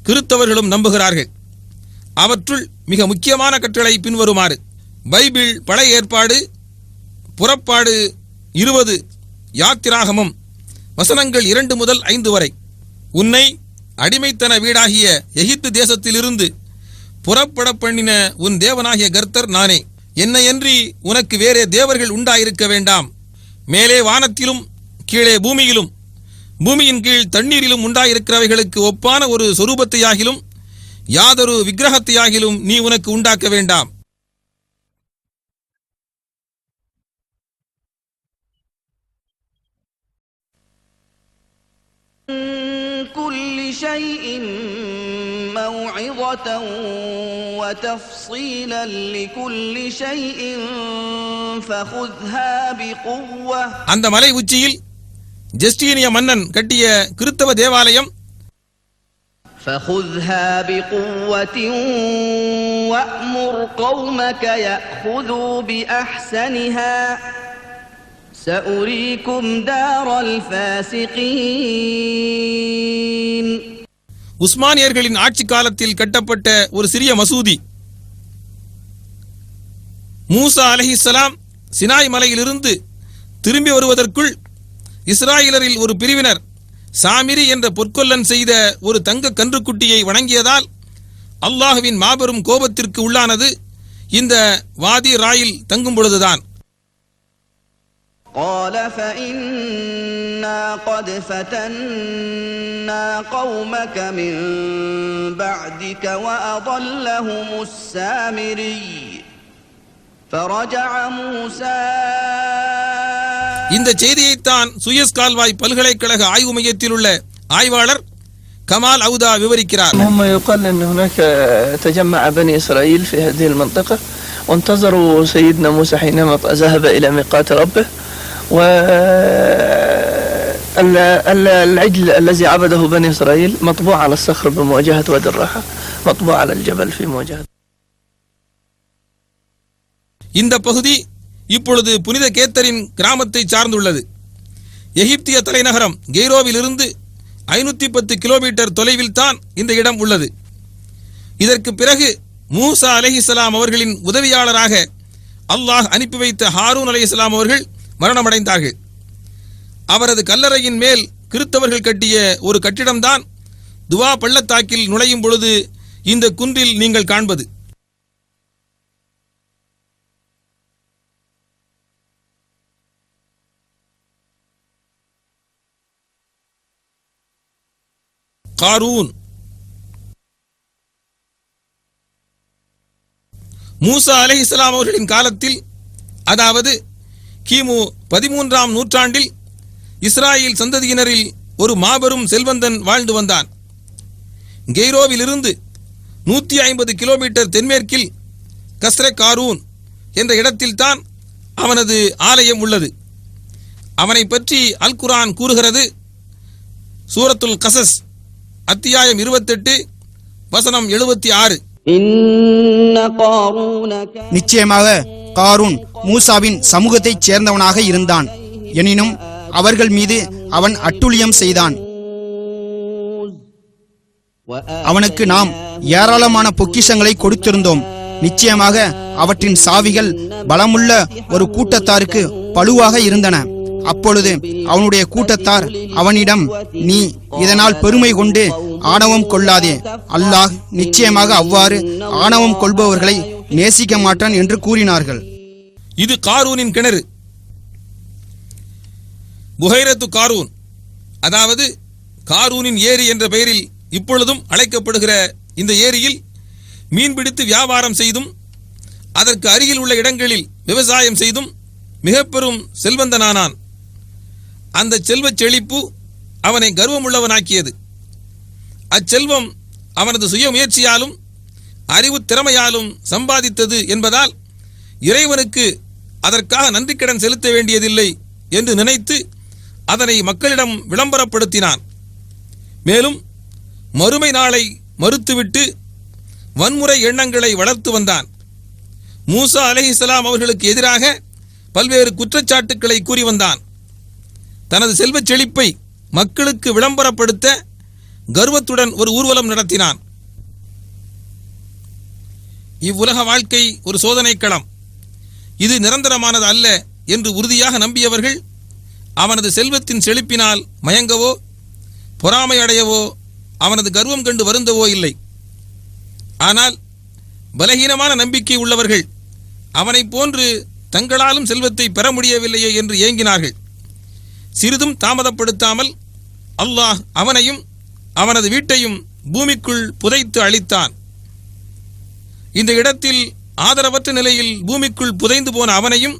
கிறித்தவர்களும் நம்புகிறார்கள். அவற்றுள் மிக முக்கியமான கட்டளை பின்வருமாறு: பைபிள் பழைய ஏற்பாடு புறப்பாடு 20 யாத்திராகமம் வசனங்கள் 2 முதல் 5 வரை. உன்னை அடிமைத்தன வீடாகிய எகிப்து தேசத்திலிருந்து புறப்பட பண்ணின உன் தேவனாகிய கர்த்தர் நானே. என்னையன்றி உனக்கு வேறே தேவர்கள் உண்டாயிருக்க வேண்டாம். மேலே வானத்திலும் கீழே பூமியிலும் பூமியின் கீழ் தண்ணீரிலும் உண்டாயிருக்கிறவைகளுக்கு ஒப்பான ஒரு சொரூபத்தையாகிலும் யாதொரு விக்கிரகத்தையாகிலும் நீ உனக்கு உண்டாக்க வேண்டாம். كل شيء موعظة وتفصيلا لكل شيء فخذها بقوة. அந்த மலை உச்சியில் ஜஸ்டீனிய மன்னன் கட்டிய கிறித்தவ தேவாலயம் فخذها بقوة وأمر قومك يأخذوا بأحسنها سأريكم دار الفاسقين. உஸ்மானியர்களின் ஆட்சி காலத்தில் கட்டப்பட்ட ஒரு சிறிய மசூதி. மூசா அலைஹிஸ்ஸலாம் சினாய் மலையிலிருந்து திரும்பி வருவதற்குள் இஸ்ராயலரில் ஒரு பிரிவினர் சாமிரி என்ற பொற்கொல்லன் செய்த ஒரு தங்க கன்றுக்குட்டியை வணங்கியதால் அல்லாஹ்வின் மாபெரும் கோபத்திற்கு உள்ளானது இந்த வாதி ராயில் தங்கும் பொழுதுதான். قال فإنا قد فتنا قومك من بعدك وأضلهم السامري فرجع موسى. இந்த செய்தியைத்தான் சுயஸ் கால்வாய் பல்கலைக்கழக ஆய்வு மையத்தில் உள்ள ஆய்வாளர் கமால் அவுதா விவரிக்கிறார். هم يقال أن هناك تجمع بني إسرائيل في هذه المنطقة وانتظروا سيدنا موسى حينما ذهب إلى ميقات ربه والعجل الذي عبده بني إسرائيل مطبوع على الصخر بمواجهة وادي الراحة مطبوع على الجبل في مواجهة. இந்த பகுதி இப்பொழுது புனித கேத்தரின் கிராமத்தை சார்ந்துள்ளது. எகிப்திய தலைநகரம் கெய்ரோவிலிருந்து 510 கிலோமீட்டர் தொலைவில் தான் இந்த இடம் உள்ளது. இதற்கு பிறகு மூசா அலைஹிஸ்ஸலாம் அவர்களின் உதவியாளராக அல்லாஹ் அனுப்பி வைத்த ஹாரூன் அலைஹிஸ்ஸலாம் அவர்கள் மரணமடைந்தார்கள். அவரது கல்லறையின் மேல் கிறித்தவர்கள் கட்டிய ஒரு கட்டிடம்தான் துவா பள்ளத்தாக்கில் நுழையும் பொழுது இந்த குன்றில் நீங்கள் காண்பது. காரூன். மூசா அலைஹிஸ்ஸலாம் அவர்களின் காலத்தில், அதாவது கிமு 13ஆம் நூற்றாண்டில் இஸ்ராயேல் சந்ததியினரில் ஒரு மாபெரும் செல்வந்தன் வாழ்ந்து வந்தான். கெய்ரோவிலிருந்து 150 கிலோமீட்டர் தென்மேற்கில் கஸ்ரே காரூன் என்ற இடத்தில்தான் அவனது ஆலயம் உள்ளது. அவனை பற்றி அல் குர்ஆன் கூறுகிறது. சூரத்துல் கசஸ் அத்தியாயம் 28 வசனம் 76. நிச்சயமாக காரூன் மூசாவின் சமூகத்தைச் சேர்ந்தவனாக இருந்தான். எனினும் அவர்கள் மீது அவன் அட்டுழியம் செய்தான். அவனுக்கு நாம் ஏராளமான பொக்கிஷங்களை கொடுத்திருந்தோம். நிச்சயமாக அவற்றின் சாவிகள் பலமுள்ள ஒரு கூட்டத்தாருக்கு பழுவாக இருந்தன. அப்பொழுது அவனுடைய கூட்டத்தார் அவனிடம், நீ இதனால் பெருமை கொண்டு ஆணவம் கொள்ளாதே. அல்லாஹ் நிச்சயமாக அவ்வாறு ஆணவம் கொள்பவர்களை நேசிக்க மாட்டான் என்று கூறினார்கள். இது காரூனின் கிணறு. புகைரத்து காரூன், அதாவது காரூனின் ஏரி என்ற பெயரில் இப்பொழுதும் அழைக்கப்படுகிற இந்த ஏரியில் மீன்பிடித்து வியாபாரம் செய்தும் அதற்கு அருகில் உள்ள இடங்களில் விவசாயம் செய்தும் மிக பெரும் செல்வந்தனானான். அந்த செல்வச் செழிப்பு அவனை கர்வமுள்ளவனாக்கியது. அச்செல்வம் அவனது சுய முயற்சியாலும் அறிவு திறமையாலும் சம்பாதித்தது என்பதால் இறைவனுக்கு அதற்காக நன்றிக்கடன் செலுத்த வேண்டியதில்லை என்று நினைத்து அதனை மக்களிடம் விளம்பரப்படுத்தினான். மேலும் மறுமை நாளை மறுத்துவிட்டு வன்முறை எண்ணங்களை வளர்த்து வந்தான். மூசா அலைஹிஸ்ஸலாம் அவர்களுக்கு எதிராக பல்வேறு குற்றச்சாட்டுக்களை கூறி வந்தான். தனது செல்வச் செழிப்பை மக்களுக்கு விளம்பரப்படுத்த கர்வத்துடன் ஒரு ஊர்வலம் நடத்தினான். இவ்வுலக வாழ்க்கை ஒரு சோதனை களம், இது நிரந்தரமானது அல்ல என்று உறுதியாக நம்பியவர்கள் அவனது செல்வத்தின் செழிப்பினால் மயங்கவோ பொறாமை அடையவோ அவனது கர்வம் கண்டு வருந்தவோ இல்லை. ஆனால் பலகீனமான நம்பிக்கை உள்ளவர்கள் அவனைப் போன்று தங்களாலும் செல்வத்தை பெற முடியவில்லையே என்று ஏங்கினார்கள். சிறிதும் தாமதப்படுத்தாமல் அல்லாஹ் அவனையும் அவனது வீட்டையும் பூமிக்குள் புதைத்து அழித்தான். இந்த இடத்தில் ஆதரவற்ற நிலையில் பூமிக்குள் புதைந்து போன அவனையும்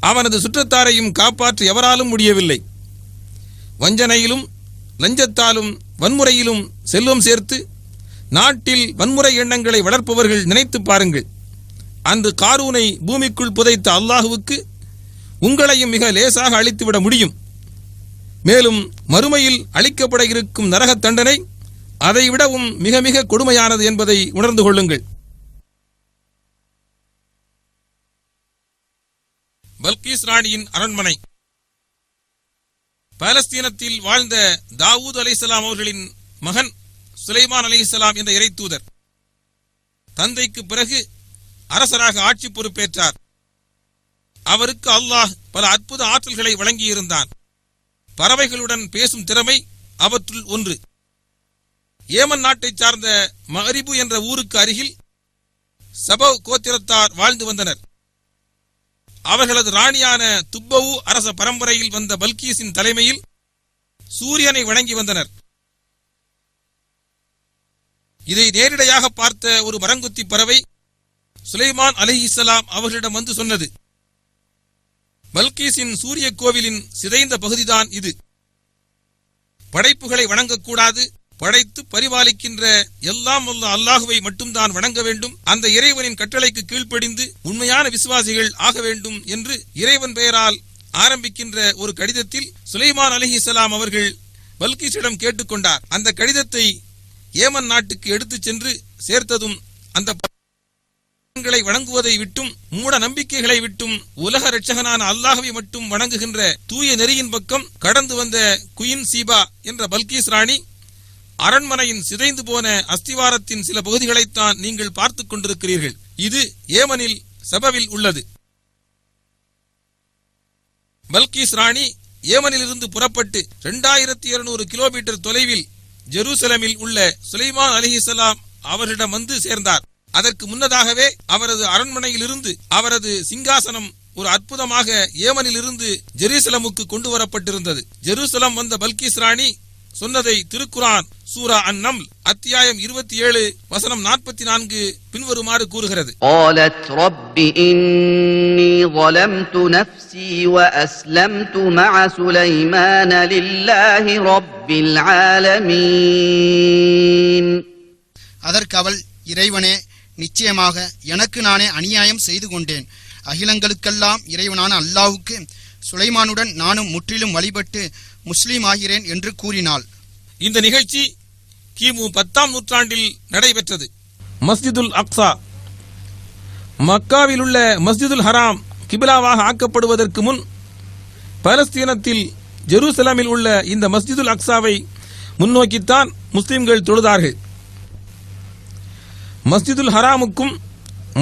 அவனது சுற்றத்தாரையும் காப்பாற்ற எவராலும் முடியவில்லை. வஞ்சனையிலும் லஞ்சத்தாலும் வன்முறையிலும் செல்வம் சேர்த்து நாட்டில் வன்முறை எண்ணங்களை வளர்ப்பவர்கள் நினைத்து பாருங்கள். அன்று காரூனை பூமிக்குள் புதைத்த அல்லாஹுவுக்கு உங்களையும் மிக லேசாக அழித்துவிட முடியும். மேலும் மறுமையில் அளிக்கப்பட இருக்கும் நரக தண்டனை அதைவிடவும் மிக மிக கொடுமையானது என்பதை உணர்ந்து கொள்ளுங்கள். பல்கீஸ் ராணியின் அரண்மனை. பாலஸ்தீனத்தில் வாழ்ந்த தாவூத் அலைஹிஸ்ஸலாம் அவர்களின் மகன் சுலைமான் அலைஹிஸ்ஸலாம் என்ற இறை தூதர் தந்தைக்கு பிறகு அரசராக ஆட்சி பொறுப்பேற்றார். அவருக்கு அல்லாஹ் பல அற்புத ஆற்றல்களை வழங்கியிருந்தான். பறவைகளுடன் பேசும் திறமை அவற்றுள் ஒன்று. ஏமன் நாட்டை சார்ந்த மஹரிபு என்ற ஊருக்கு அருகில் சபவ் கோத்திரத்தார் வாழ்ந்து வந்தனர். அவர்களது ராணியான துப்பவு அரச பரம்பரையில் வந்த பல்கீஸின் தலைமையில் சூரியனை வணங்கி வந்தனர். இதை நேரிடையாக பார்த்த ஒரு மரங்குத்தி பறவை சுலைமான் அலைஹிஸ்ஸலாம் அவர்களிடம் வந்து சொன்னது, பல்கீஸின் சூரிய கோவிலின் சிதைந்த பகுதிதான் இது. படைப்புகளை வணங்கக்கூடாது, படைத்து பரிபாலிக்கின்ற எல்லாம் வல்ல அல்லாஹுவை மட்டும்தான் வணங்க வேண்டும். அந்த இறைவனின் கட்டளைக்கு கீழ்ப்படிந்து உண்மையான விசுவாசிகள் ஆக வேண்டும் என்று இறைவன் பெயரால் ஆரம்பிக்கின்ற ஒரு கடிதத்தில் சுலைமான் அலைஹிஸ்ஸலாம் அவர்கள் பல்கீஸிடம் கேட்டுக்கொண்டார். அந்த கடிதத்தை ஏமன் நாட்டுக்கு எடுத்துச் சென்று சேர்த்ததும் அந்த வணங்குவதை விட்டும் மூட நம்பிக்கைகளை விட்டும் உலக இரட்சகனான அல்லாஹ்வை மட்டும் வணங்குகின்ற தூய நெறியின் பக்கம் கடந்து வந்த குயின் சீபா என்ற பல்கீஸ் ராணி அரண்மனையின் சிதைந்து போன அஸ்திவாரத்தின் சில பகுதிகளைத்தான் நீங்கள் பார்த்துக் கொண்டிருக்கிறீர்கள். இது ஏமனில் சபவில் உள்ளது. பல்கீஸ் ராணி ஏமனிலிருந்து புறப்பட்டு 2200 கிலோமீட்டர் தொலைவில் ஜெருசலமில் உள்ள சுலைமான் அலைஹிஸ்ஸலாம் அவர்களிடம் வந்து சேர்ந்தார். அதற்கு முன்னதாகவே அவரது அரண்மனையிலிருந்து அவரது சிங்காசனம் ஒரு அற்புதமாக ஏமனிலிருந்து ஜெருசலமுக்கு கொண்டு வரப்பட்டிருந்தது. ஜெருசலம் வந்த பல்கீஸ் ராணி சொன்னதை திருக்குரான் சூரா அன்-நம்ல் அத்தியாயம் 27 வசனம் 44 பின்வருமாறு கூறுகிறது. قالت رب إني ظلمت نفسي وأسلمت مع سليمان لله رب العالمين. அதற்கு அவள், இறைவனே, நிச்சயமாக எனக்கு நானே அநியாயம் செய்து கொண்டேன். அகிலங்களுக்கெல்லாம் இறைவனான அல்லாஹ்வுக்கு சுலைமானுடன் நானும் முற்றிலும் வழிபட்டு முஸ்லீம் ஆகிறேன் என்று கூறினாள். இந்த நிகழ்ச்சி கிமு 10ஆம் நூற்றாண்டில் நடைபெற்றது. மஸ்ஜிதுல் அக்ஸா. மக்காவில் உள்ள மஸ்ஜிதுல் ஹராம் கிபிலாவாக ஆக்கப்படுவதற்கு முன் பாலஸ்தீனத்தில் ஜெருசலமில் உள்ள இந்த மஸ்ஜிதுல் அக்ஸாவை முன்னோக்கித்தான் முஸ்லிம்கள் தொழுதார்கள். மஸ்ஜிதுல் ஹராமுக்கும்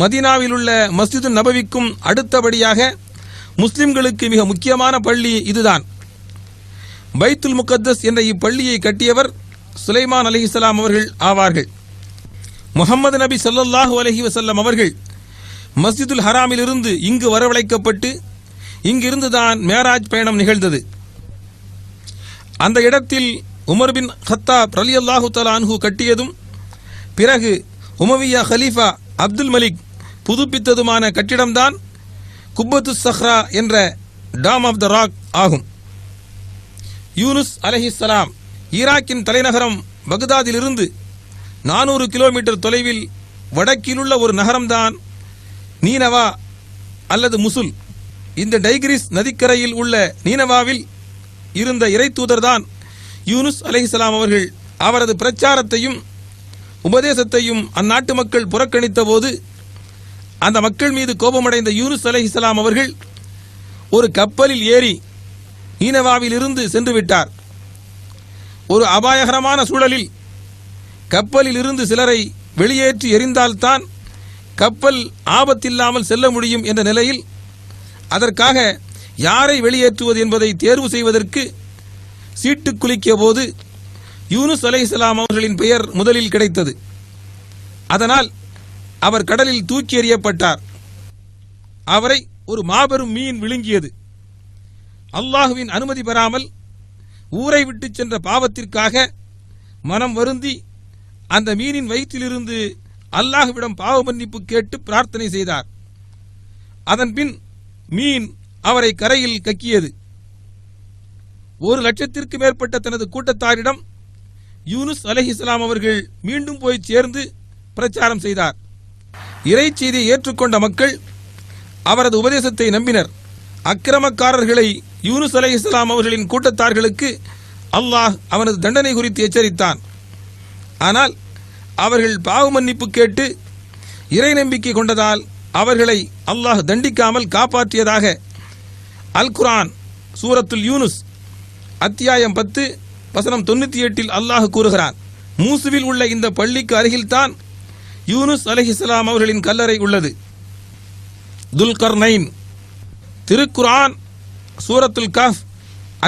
மதீனாவில் உள்ள மஸ்ஜிதுல் நபவிக்கும் அடுத்தபடியாக முஸ்லிம்களுக்கு மிக முக்கியமான பள்ளி இதுதான். பைத்துல் முகத்தஸ் என்ற இப்பள்ளியை கட்டியவர் சுலைமான் அலைஹிஸ்ஸலாம் அவர்கள் ஆவார்கள். முஹம்மது நபி ஸல்லல்லாஹு அலைஹி வஸல்லம் அவர்கள் மஸ்ஜிதுல் ஹராமிலிருந்து இங்கு வரவழைக்கப்பட்டு இங்கிருந்துதான் மேராஜ் பயணம் நிகழ்ந்தது. அந்த இடத்தில் உமர் பின் கத்தாப் ரலியல்லாஹு தஆலா அன்ஹு கட்டியதும் பிறகு உமவியா கலீஃபா அப்துல் மலிக் புதுப்பித்ததுமான கட்டிடம்தான் குப்பத்து சஹ்ரா என்ற டாம் ஆஃப் த ராக் ஆகும். யூனுஸ் அலைஹிஸ்ஸலாம் ஈராக்கின் தலைநகரம் பக்தாதிலிருந்து 400 கிலோமீட்டர் தொலைவில் வடக்கிலுள்ள ஒரு நகரம்தான் நீனவா அல்லது முசுல். இந்த டைகிரிஸ் நதிக்கரையில் உள்ள நீனவாவில் இருந்த இறை தூதர்தான் யூனுஸ் அலைஹிஸ்ஸலாம் அவர்கள். அவரது பிரச்சாரத்தையும் உபதேசத்தையும் அந்நாட்டு மக்கள் புறக்கணித்த போது அந்த மக்கள் மீது கோபமடைந்த யூனுஸ் அலைஹிஸ்ஸலாம் அவர்கள் ஒரு கப்பலில் ஏறி நீனவாவில் இருந்து சென்று விட்டார். ஒரு அபாயகரமான சூழலில் கப்பலில் இருந்து சிலரை வெளியேற்றி எறிந்தால்தான் கப்பல் ஆபத்தில்லாமல் செல்ல முடியும் என்ற நிலையில் அதற்காக யாரை வெளியேற்றுவது என்பதை தேர்வு செய்வதற்கு சீட்டு குலுக்கிய போது யூனுஸ் அலைஹிஸ்ஸலாம் அவர்களின் பெயர் முதலில் கிடைத்தது. அதனால் அவர் கடலில் தூக்கி எறியப்பட்டார். அவரை ஒரு மாபெரும் மீன் விழுங்கியது. அல்லாஹுவின் அனுமதி பெறாமல் ஊரை விட்டு சென்ற பாவத்திற்காக மனம் வருந்தி அந்த மீனின் வயிற்றிலிருந்து அல்லாஹுவிடம் பாவ மன்னிப்பு கேட்டு பிரார்த்தனை செய்தார். அதன்பின் மீன் அவரை கரையில் கக்கியது. 1,00,000 மேற்பட்ட தனது கூட்டத்தாரிடம் யூனுஸ் அலைஹிஸ்ஸலாம் அவர்கள் மீண்டும் போய் சேர்ந்து பிரச்சாரம் செய்தார். இறை செய்தியை ஏற்றுக்கொண்ட மக்கள் அவரது உபதேசத்தை நம்பினர். அக்கிரமக்காரர்களை யூனுஸ் அலைஹிஸ்ஸலாம் அவர்களின் கூட்டத்தார்களுக்கு அல்லாஹ் அவனது தண்டனை குறித்து எச்சரித்தான். ஆனால் அவர்கள் பாவ மன்னிப்பு கேட்டு இறை நம்பிக்கை கொண்டதால் அவர்களை அல்லாஹ் தண்டிக்காமல் காப்பாற்றியதாக அல் குர்ஆன் சூரத்துல் யூனுஸ் அத்தியாயம் 10 வசனம் 98 அல்லாஹ் கூறுகிறான். மூசுவில் உள்ள இந்த பள்ளிக்கு அருகில்தான் யூனுஸ் அலைஹிஸ்ஸலாம் அவர்களின் கல்லறை உள்ளது. துல்கர்னைன் திருக்குர்ஆன் சூரத்துல் கஹ்ஃப்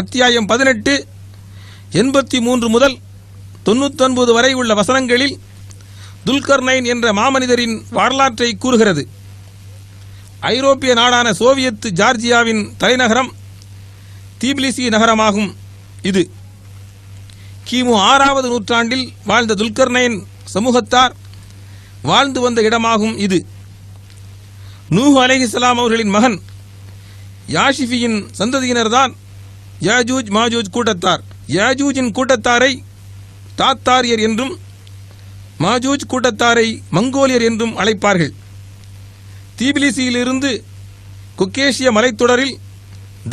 அத்தியாயம் 18 83 முதல் 99 வரை உள்ள வசனங்களில் துல்கர்னைன் என்ற மாமனிதரின் வரலாற்றை கூறுகிறது. ஐரோப்பிய நாடான சோவியத் ஜார்ஜியாவின் தலைநகரம் தீபிலிசி நகரமாகும். இது கிமு 6வது நூற்றாண்டில் வாழ்ந்த துல்கர்னைன் சமூகத்தார் வாழ்ந்து வந்த இடமாகும். இது நூஹ் அலைஹிஸ்ஸலாம் அவர்களின் மகன் யாஷிஃபியின் சந்ததியினர்தான் யாஜூஜ் மாஜூஜ் கூட்டத்தார். யாஜூஜின் கூட்டத்தாரை தாத்தாரியர் என்றும் மாஜூஜ் கூட்டத்தாரை மங்கோலியர் என்றும் அழைப்பார்கள். தீபிலிசியிலிருந்து கொக்கேஷிய மலைத்தொடரில்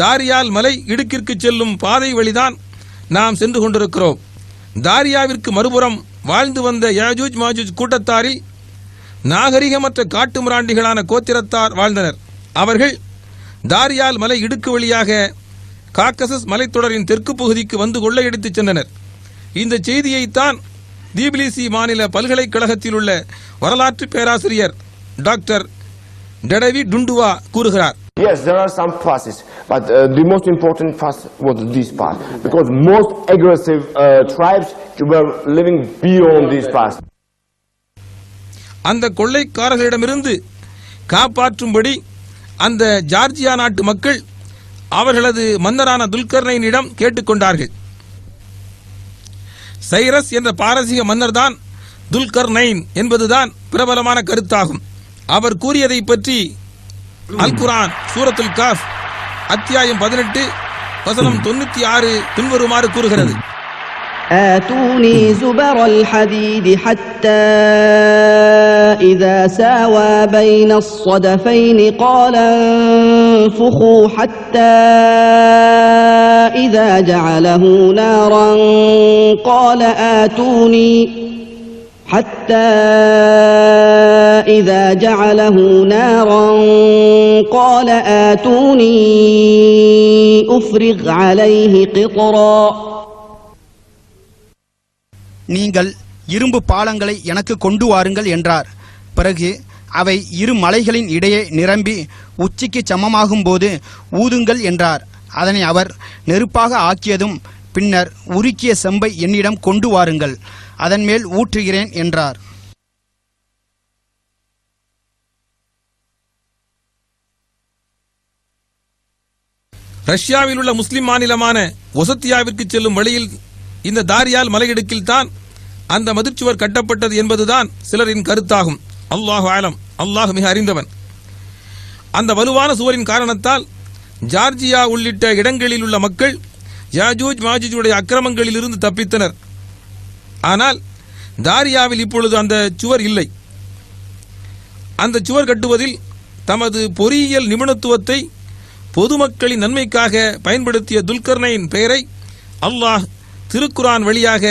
தாரியால் மலை இடுக்கிற்கு செல்லும் பாதை வழிதான் நாம் சென்று கொண்டிருக்கிறோம். தாரியாவிற்கு மறுபுறம் வாழ்ந்து வந்த யாஜூஜ் மாஜூஜ் கூட்டத்தாரில் நாகரிகமற்ற காட்டு மிராண்டிகளான கோத்திரத்தார் வாழ்ந்தனர். அவர்கள் தாரியால் மலை இடுக்கு வழியாக காக்கசஸ் மலைத்தொடரின் தெற்கு பகுதிக்கு வந்து கொள்ளையடித்துச் சென்றனர். இந்த செய்தியைத்தான் தீபிலிசி மாநில பல்கலைக்கழகத்தில் உள்ள வரலாற்று பேராசிரியர் டாக்டர் டெடவி டுண்டுவா கூறுகிறார். Yes, there are some passes, but the most important pass was this pass, because most aggressive tribes were living beyond this pass. அந்த கொள்ளைக்காரர்களிடமிருந்து காப்பாற்றும்படி அந்த ஜார்ஜியா நாட்டு மக்கள் அவர்களது மன்னரான துல்கர்னைனிடம் கேட்டுக்கொண்டார்கள். சைரஸ் என்ற பாரசீக மன்னர்தான் துல்கர்னைன் என்பதுதான் பிரபலமான கருத்தாகும். அவர் கூறியதை பற்றி அல் குர்ஆன் சூரத்துல் கஹ்ஃப் அத்தியாயம் 18 வசனம் 96 பின்வருமாறு கூறுகிறது. آتوني زبر الحديد حتى إذا ساوى بين الصدفين قال انفخوا حتى إذا جعله نارا قال آتوني أفرغ عليه قطرا. நீங்கள் இரும்பு பாலங்களை எனக்கு கொண்டு வாருங்கள் என்றார். பிறகு அவை இரு மலைகளின் இடையே நிரம்பி உச்சிக்கு சமமாகும் போது ஊதுங்கள் என்றார். அதனை அவர் நெருப்பாக ஆக்கியதும் பின்னர் உருக்கிய செம்பை என்னிடம் கொண்டு வாருங்கள், அதன் மேல் ஊற்றுகிறேன் என்றார். ரஷ்யாவில் உள்ள முஸ்லிம் மாநிலமான ஒசத்தியாவிற்கு செல்லும் வழியில் இந்த தாரியால் மலையிடுக்கில் தான் அந்த மதிர்ச்சுவர் கட்டப்பட்டது என்பதுதான் சிலரின் கருத்தாகும். அல்லாஹு ஆலம், அல்லாஹ் மிக அறிந்தவன். அந்த வலுவான சுவரின் காரணத்தால் ஜார்ஜியா உள்ளிட்ட இடங்களில் உள்ள மக்கள் யாஜூஜ் மாஜூஜுடைய அக்கிரமங்களில் இருந்து தப்பித்தனர். ஆனால் தாரியாவில் இப்பொழுது அந்த சுவர் இல்லை. அந்த சுவர் கட்டுவதில் தமது பொறியியல் நிபுணத்துவத்தை பொதுமக்களின் நன்மைக்காக பயன்படுத்திய துல்கர்னைன் பெயரை அல்லாஹ் திருக்குரான் வழியாக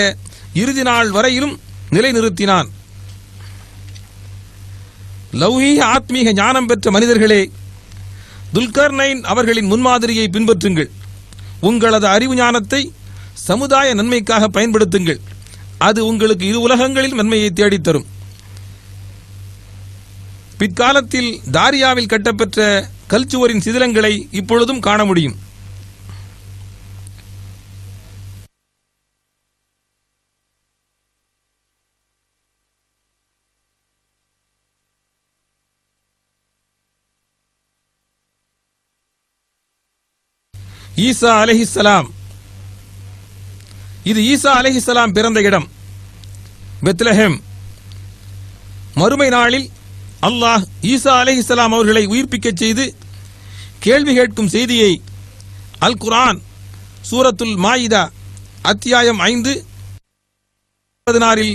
இறுதி நாள் வரையிலும் நிலைநிறுத்தினான். லௌகீக ஆத்மீக ஞானம் பெற்ற மனிதர்களே, துல்கர்னைன் அவர்களின் முன்மாதிரியை பின்பற்றுங்கள். உங்களது அறிவு ஞானத்தை சமுதாய நன்மைக்காக பயன்படுத்துங்கள். அது உங்களுக்கு இரு உலகங்களில் நன்மையை தேடித்தரும். பிற்காலத்தில் தாரியாவில் கட்டப்பெற்ற கல்சுவரின் சிதிலங்களை இப்பொழுதும் காண முடியும். ஈசா அலைஹிஸ்ஸலாம். இது ஈசா அலைஹிஸ்ஸலாம் பிறந்த இடம் பெத்லஹேம். மறுமை நாளில் அல்லாஹ் ஈசா அலைஹிஸ்ஸலாம் அவர்களை உயிர்ப்பிக்கச் செய்து கேள்வி கேட்கும் செய்தியை அல் குர்ஆன் சூரத்துல் மாயிதா அத்தியாயம் 5:16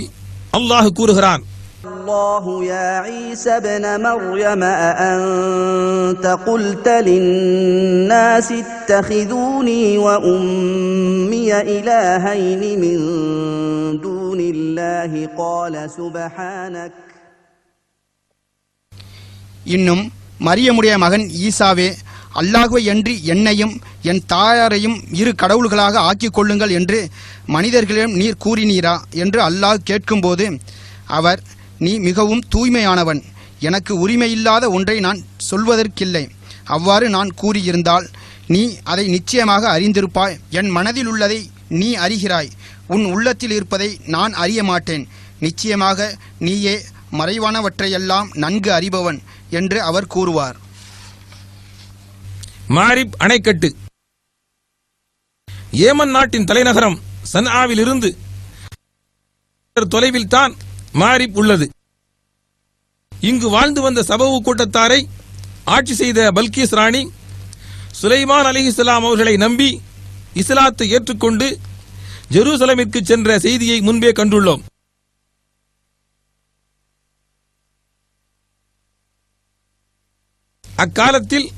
அல்லாஹ் கூறுகிறான். الله يا عيسى ابن مريم أأنت قلت للناس اتخذوني وأمي إلهين من دون الله قال سبحانك. இன்னும் மரியமுடைய மகன் ஈசாவே, அல்லாஹ்வை அன்றி என்னையும் என் தாயாரையும் இரு கடவுள்களாக ஆக்கிக் கொள்ளுங்கள் என்று மனிதர்களிடம் நீர் கூறினீரா என்று அல்லாஹ் கேட்கும்போது அவர், நீ மிகவும் தூய்மையானவன், எனக்கு உரிமையில்லாத ஒன்றை நான் சொல்வதற்கில்லை. அவ்வாறு நான் கூறியிருந்தால் நீ அதை நிச்சயமாக அறிந்திருப்பாய். என் மனதில் உள்ளதை நீ அறிகிறாய், உன் உள்ளத்தில் இருப்பதை நான் அறிய மாட்டேன். நிச்சயமாக நீயே மறைவானவற்றையெல்லாம் நன்கு அறிபவன் என்று அவர் கூறுவார். மாரிப் அணைக்கட்டு. ஏமன் நாட்டின் தலைநகரம் சன்ஆவில் இருந்து தொலைவில் தான் மாரிப் உள்ளது. இங்கு வாழ்ந்து வந்த சபவு கூட்டத்தாரை ஆட்சி செய்த பல்கீஸ் ராணி சுலைமான் அலைஹிஸ்ஸலாம் அவர்களை நம்பி இஸ்லாத்தை ஏற்றுக்கொண்டு ஜெருசலமிற்கு சென்ற செய்தியை முன்பே கண்டுள்ளோம். அக்காலத்தில்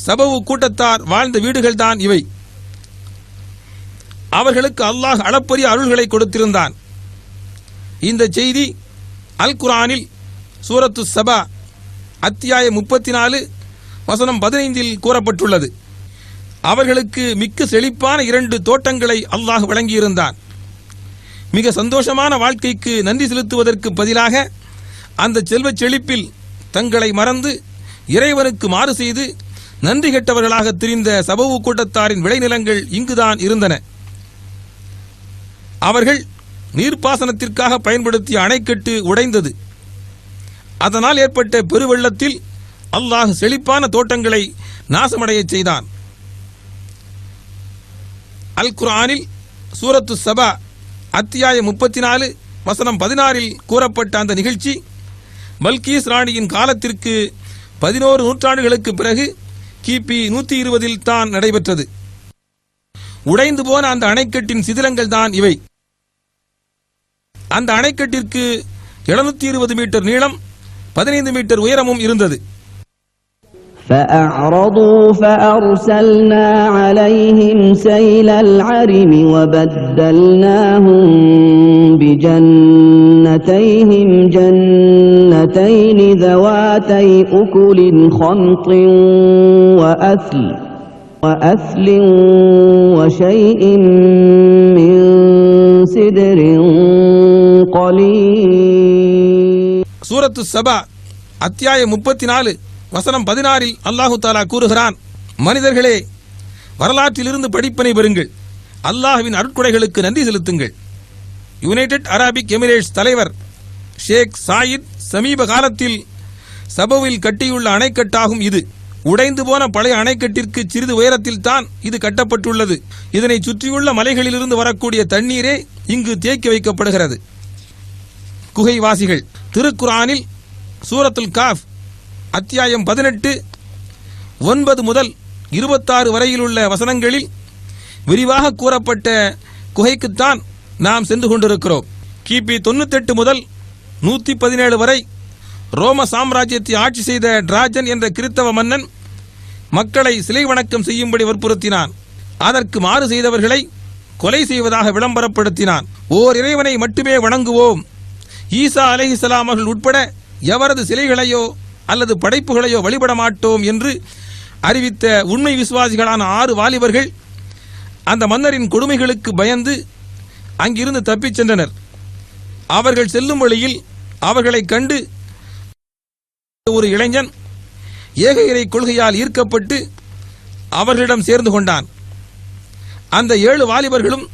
சபவு கூட்டத்தார் வாழ்ந்த வீடுகள்தான் இவை. அவர்களுக்கு அல்லாஹ் அளப்பரிய அருள்களை கொடுத்திருந்தான். இந்த செய்தி அல் குர்ஆனில் சூரத்து சபா அத்தியாயம் 34:15 கூறப்பட்டுள்ளது. அவர்களுக்கு மிக்க செழிப்பான 2 தோட்டங்களை அல்லாஹ் வழங்கியிருந்தான். மிக சந்தோஷமான வாழ்க்கைக்கு நன்றி செலுத்துவதற்கு பதிலாக அந்த செல்வச் செழிப்பில் தங்களை மறந்து இறைவனுக்கு மாறு செய்து நன்றி கெட்டவர்களாக திரிந்த சபவு கூட்டத்தாரின் விளைநிலங்கள் இங்குதான் இருந்தன. அவர்கள் நீர்ப்பாசனத்திற்காக பயன்படுத்திய அணைக்கட்டு உடைந்தது. அதனால் ஏற்பட்ட பெருவெள்ளத்தில் அல்லாஹ் செழிப்பான தோட்டங்களை நாசமடையச் செய்தான். அல் குர்ஆனில் சூரத்து சபா அத்தியாயம் 34:16 கூறப்பட்ட அந்த நிகழ்ச்சி பல்கீஸ் ராணியின் காலத்திற்கு 11 நூற்றாண்டுகளுக்கு பிறகு கிபி 120 தான் நடைபெற்றது. உடைந்து போன அந்த அணைக்கட்டின் சிதிலங்கள் தான் இவை. அந்த அணைக்கட்டிற்கு 720 மீட்டர் நீளம், 15 மீட்டர் உயரமும் இருந்தது. فأعرضوا فأرسلنا عليهم سيل العرم وبدلناهم بجنتيهم جنتين ذواتي أكل خمط وأثل وشيء من سدر قليل. சூரத்து சபா அத்தியாயம் 34:16 அல்லாஹு தாலா கூறுகிறான், மனிதர்களே, வரலாற்றிலிருந்து படிப்பினை பெறுங்கள், அல்லாஹ்வின் அருட்கொடைகளுக்கு நன்றி செலுத்துங்கள். யுனைடெட் அரபிக் எமிரேட்ஸ் தலைவர் ஷேக் சாயித் சமீப காலத்தில் சபவில் கட்டியுள்ள அணைக்கட்டாகும் இது. உடைந்து போன பழைய அணைக்கட்டிற்கு சிறிது உயரத்தில் தான் இது கட்டப்பட்டுள்ளது. இதனை சுற்றியுள்ள மலைகளிலிருந்து வரக்கூடிய தண்ணீரே இங்கு தேக்கி வைக்கப்படுகிறது. குகைவாசிகள். திருக்குர்ஆனில் சூரத்துல் காஃப் அத்தியாயம் 18:9 முதல் 26 வரையிலுள்ள வசனங்களில் விரிவாக கூறப்பட்ட குகைக்குத்தான் நாம் சென்று கொண்டிருக்கிறோம். கிபி 98 முதல் 117 வரை ரோம சாம்ராஜ்யத்தை ஆட்சி செய்த டிராஜன் என்ற கிறித்தவ மன்னன் மக்களை சிலை வணக்கம் செய்யும்படி வற்புறுத்தினான். அதற்கு மாறு செய்தவர்களை கொலை செய்வதாக விளம்பரப்படுத்தினான். ஓர் இறைவனை மட்டுமே வணங்குவோம், ஈசா அலைஹிஸ்ஸலாம் அவர்கள் உட்பட எவரது சிலைகளையோ அல்லது படைப்புகளையோ வழிபட மாட்டோம் என்று அறிவித்த உண்மை விசுவாசிகளான 6 வாலிபர்கள் அந்த மன்னரின் கொடுமைகளுக்கு பயந்து அங்கிருந்து தப்பிச் சென்றனர். அவர்கள் செல்லும் வழியில் அவர்களை கண்டு ஒரு இளைஞன் ஏக இறை கொள்கையால் ஈர்க்கப்பட்டு அவர்களிடம் சேர்ந்து கொண்டான். அந்த 7 வாலிபர்களும்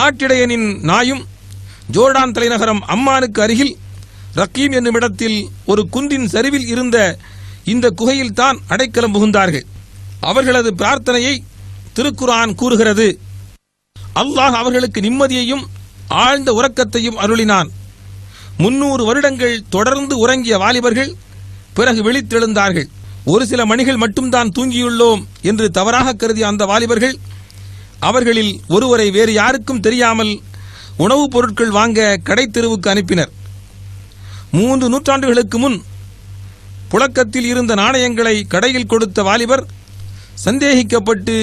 ஆட்டிடையனின் நாயும் ஜோர்டான் தலைநகரம் அம்மானுக்கு அருகில் ரக்கீம் என்னும் இடத்தில் ஒரு குன்றின் சரிவில் இருந்த இந்த குகையில் தான் அடைக்கலம் புகுந்தார்கள். அவர்களது பிரார்த்தனையை திருக்குர்ஆன் கூறுகிறது. அல்லாஹ் அவர்களுக்கு நிம்மதியையும் ஆழ்ந்த உறக்கத்தையும் அருளினான். 300 வருடங்கள் தொடர்ந்து உறங்கிய வாலிபர்கள் பிறகு விழித்தெழுந்தார்கள். ஒரு சில மணிகள் மட்டும்தான் தூங்கியுள்ளோம் என்று தவறாக கருதிய அந்த வாலிபர்கள் அவர்களில் ஒருவரை வேறு யாருக்கும் தெரியாமல் உணவுப் பொருட்கள் வாங்க கடை தெருவுக்கு அனுப்பினர். 3 நூற்றாண்டுகளுக்கு முன் புழக்கத்தில் இருந்த நாணயங்களை கடையில் கொடுத்த வாலிபர் சந்தேகிக்கப்பட்டு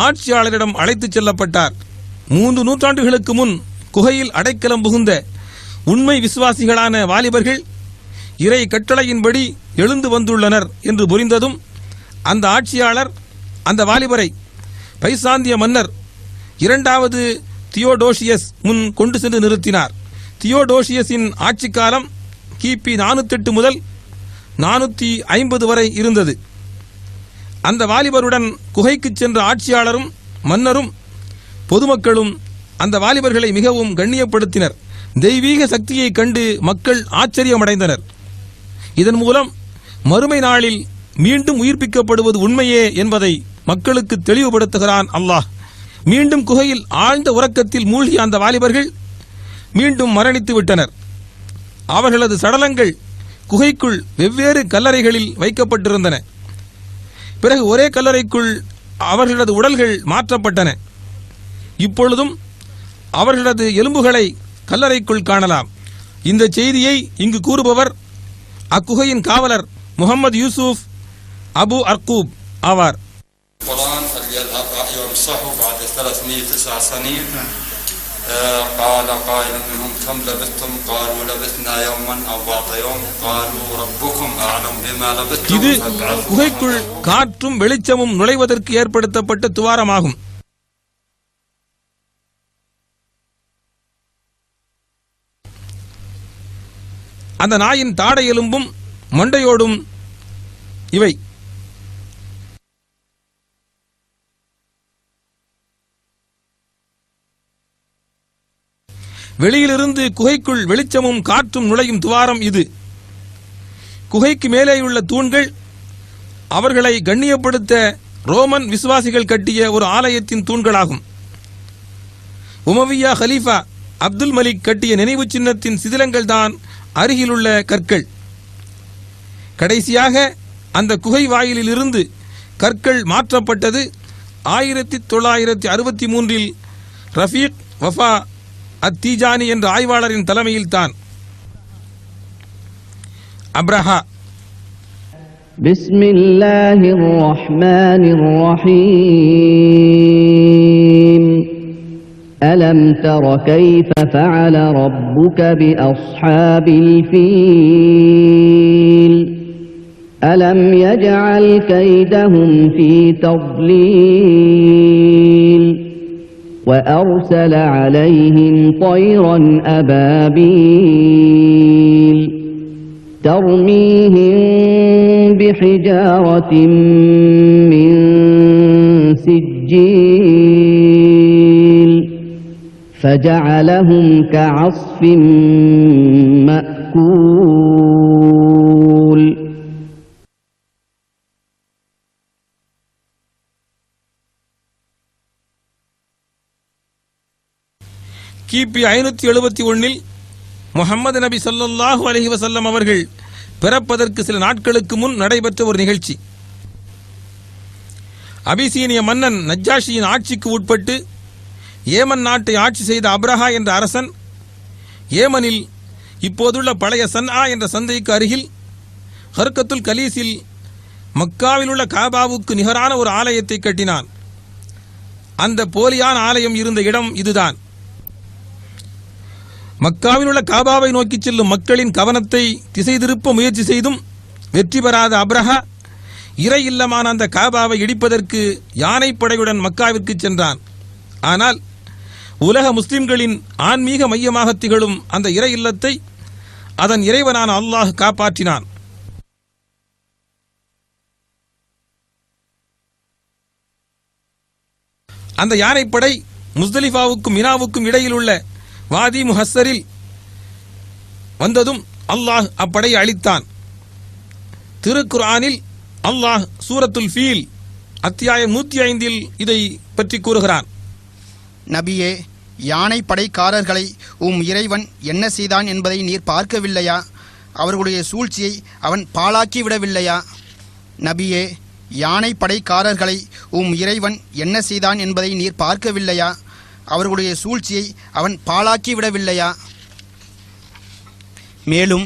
ஆட்சியாளரிடம் அழைத்துச் செல்லப்பட்டார். 3 நூற்றாண்டுகளுக்கு முன் குகையில் அடைக்கலம் புகுந்த உண்மை விசுவாசிகளான வாலிபர்கள் இறை கட்டளையின்படி எழுந்து வந்துள்ளனர் என்று புரிந்ததும் அந்த ஆட்சியாளர் அந்த வாலிபரை பைசாந்திய மன்னர் 2வது தியோடோஷியஸ் முன் கொண்டு சென்று நிறுத்தினார். தியோடோஷியஸின் ஆட்சி காலம் கிபி 408 முதல் 450 வரை இருந்தது. அந்த வாலிபருடன் குகைக்கு சென்ற ஆட்சியாளரும் மன்னரும் பொதுமக்களும் அந்த வாலிபர்களை மிகவும் கண்ணியப்படுத்தினர். தெய்வீக சக்தியை கண்டு மக்கள் ஆச்சரியமடைந்தனர். இதன் மூலம் மறுமை நாளில் மீண்டும் உயிர்ப்பிக்கப்படுவது உண்மையே என்பதை மக்களுக்கு தெளிவுபடுத்துகிறான் அல்லாஹ். மீண்டும் குகையில் ஆழ்ந்த உறக்கத்தில் மூழ்கிய அந்த வாலிபர்கள் மீண்டும் மரணித்து விட்டனர். அவர்களது சடலங்கள் குகைக்குள் வெவ்வேறு கல்லறைகளில் வைக்கப்பட்டிருந்தன. பிறகு ஒரே கல்லறைக்குள் அவர்களது உடல்கள் மாற்றப்பட்டன. இப்பொழுதும் அவர்களது எலும்புகளை கல்லறைக்குள் காணலாம். இந்த செய்தியை இங்கு கூறுபவர் அக்குகையின் காவலர் முகமது யூசுப் அபு அர்கூப் ஆவார். قال قائل منهم كم لبثتم قالوا لبثنا يوما أو بعض يوم قالوا ربكم أعلم بما لبثتم. இது குகைக்குள் காற்றும் வெளிச்சமும் நுழைவதற்கு ஏற்படுத்தப்பட்ட துவாரமாகும். அந்த நாயின் தாடை எலும்பும் மண்டையோடும் இவை. வெளியிலிருந்து குகைக்குள் வெளிச்சமும் காற்றும் நுழையும் துவாரம் இது. குகைக்கு மேலேயுள்ள தூண்கள் அவர்களை கண்ணியப்படுத்த ரோமன் விசுவாசிகள் கட்டிய ஒரு ஆலயத்தின் தூண்களாகும். உமவியா ஹலீஃபா அப்துல் மலிக் கட்டிய நினைவு சின்னத்தின் சிதிலங்கள் தான் அருகிலுள்ள கற்கள். கடைசியாக அந்த குகை வாயிலில் இருந்து கற்கள் மாற்றப்பட்டது 1963 ரஃபீக் வஃபா அத்தீஜானி என்ற ஆய்வாளரின் தலைமையில் தான். அப்ரஹா. பிஸ்மில்லாஹிர் ரஹ்மானிர் ரஹீம். அலம் தர கைஃப ஃபஅல ரப்புக பிஅஸ்ஹாபில் ஃபீல். அலம் யஜ்அல் கைதஹும் ஃபீ தضلீல். وأرسل عليهم طيرا أبابيل ترميهم بحجارة من سجيل فجعلهم كعصف مأكول. கிபி 571 முஹம்மது நபி ஸல்லல்லாஹு அலைஹி வஸல்லம் அவர்கள் பிறப்பதற்கு சில நாட்களுக்கு முன் நடைபெற்ற ஒரு நிகழ்ச்சி. அபிசீனிய மன்னன் நஜ்ஜாஷியின் ஆட்சிக்கு உட்பட்டு ஏமன் நாட்டை ஆட்சி செய்த அப்ரஹா என்ற அரசன் ஏமனில் இப்போதுள்ள பழைய சன்ஆ என்ற சந்தைக்கு அருகில் ஹர்கத்துல் கலீஸில் மக்காவில் உள்ள காபாவுக்கு நிகரான ஒரு ஆலயத்தை கட்டினான். அந்த போலியான ஆலயம் இருந்த இடம் இதுதான். மக்காவில் உள்ள காபாவை நோக்கி செல்லும் மக்களின் கவனத்தை திசை திருப்ப முயற்சி செய்தும் வெற்றி பெறாத அப்ரஹா இறை இல்லமான அந்த காபாவை இடிப்பதற்கு யானைப்படையுடன் மக்காவிற்கு சென்றான். ஆனால் உலக முஸ்லிம்களின் ஆன்மீக மையமாக திகழும் அந்த இறை இல்லத்தை அதன் இறைவனான அல்லாஹ் காப்பாற்றினான். அந்த யானைப்படை முஸ்தலிஃபாவுக்கும் மினாவுக்கும் இடையில் உள்ள வாதி முஹஸ்ஸரில் வந்ததும் அல்லாஹ் அப்படையை அழித்தான். திருக்குர்ஆனில் அல்லாஹ் சூரத்துல் ஃபீல் அத்தியாயம் 105 இதை பற்றி கூறுகிறான். நபியே, யானை படைக்காரர்களை இறைவன் என்ன செய்தான் என்பதை நீர் பார்க்கவில்லையா? அவர்களுடைய சூழ்ச்சியை அவன் பாழாக்கி விடவில்லையா? நபியே, யானை படைக்காரர்களை இறைவன் என்ன செய்தான் என்பதை நீர் பார்க்கவில்லையா? அவர்களுடைய சூழ்ச்சியை அவன் பாழாக்கி விடவில்லையா? மேலும்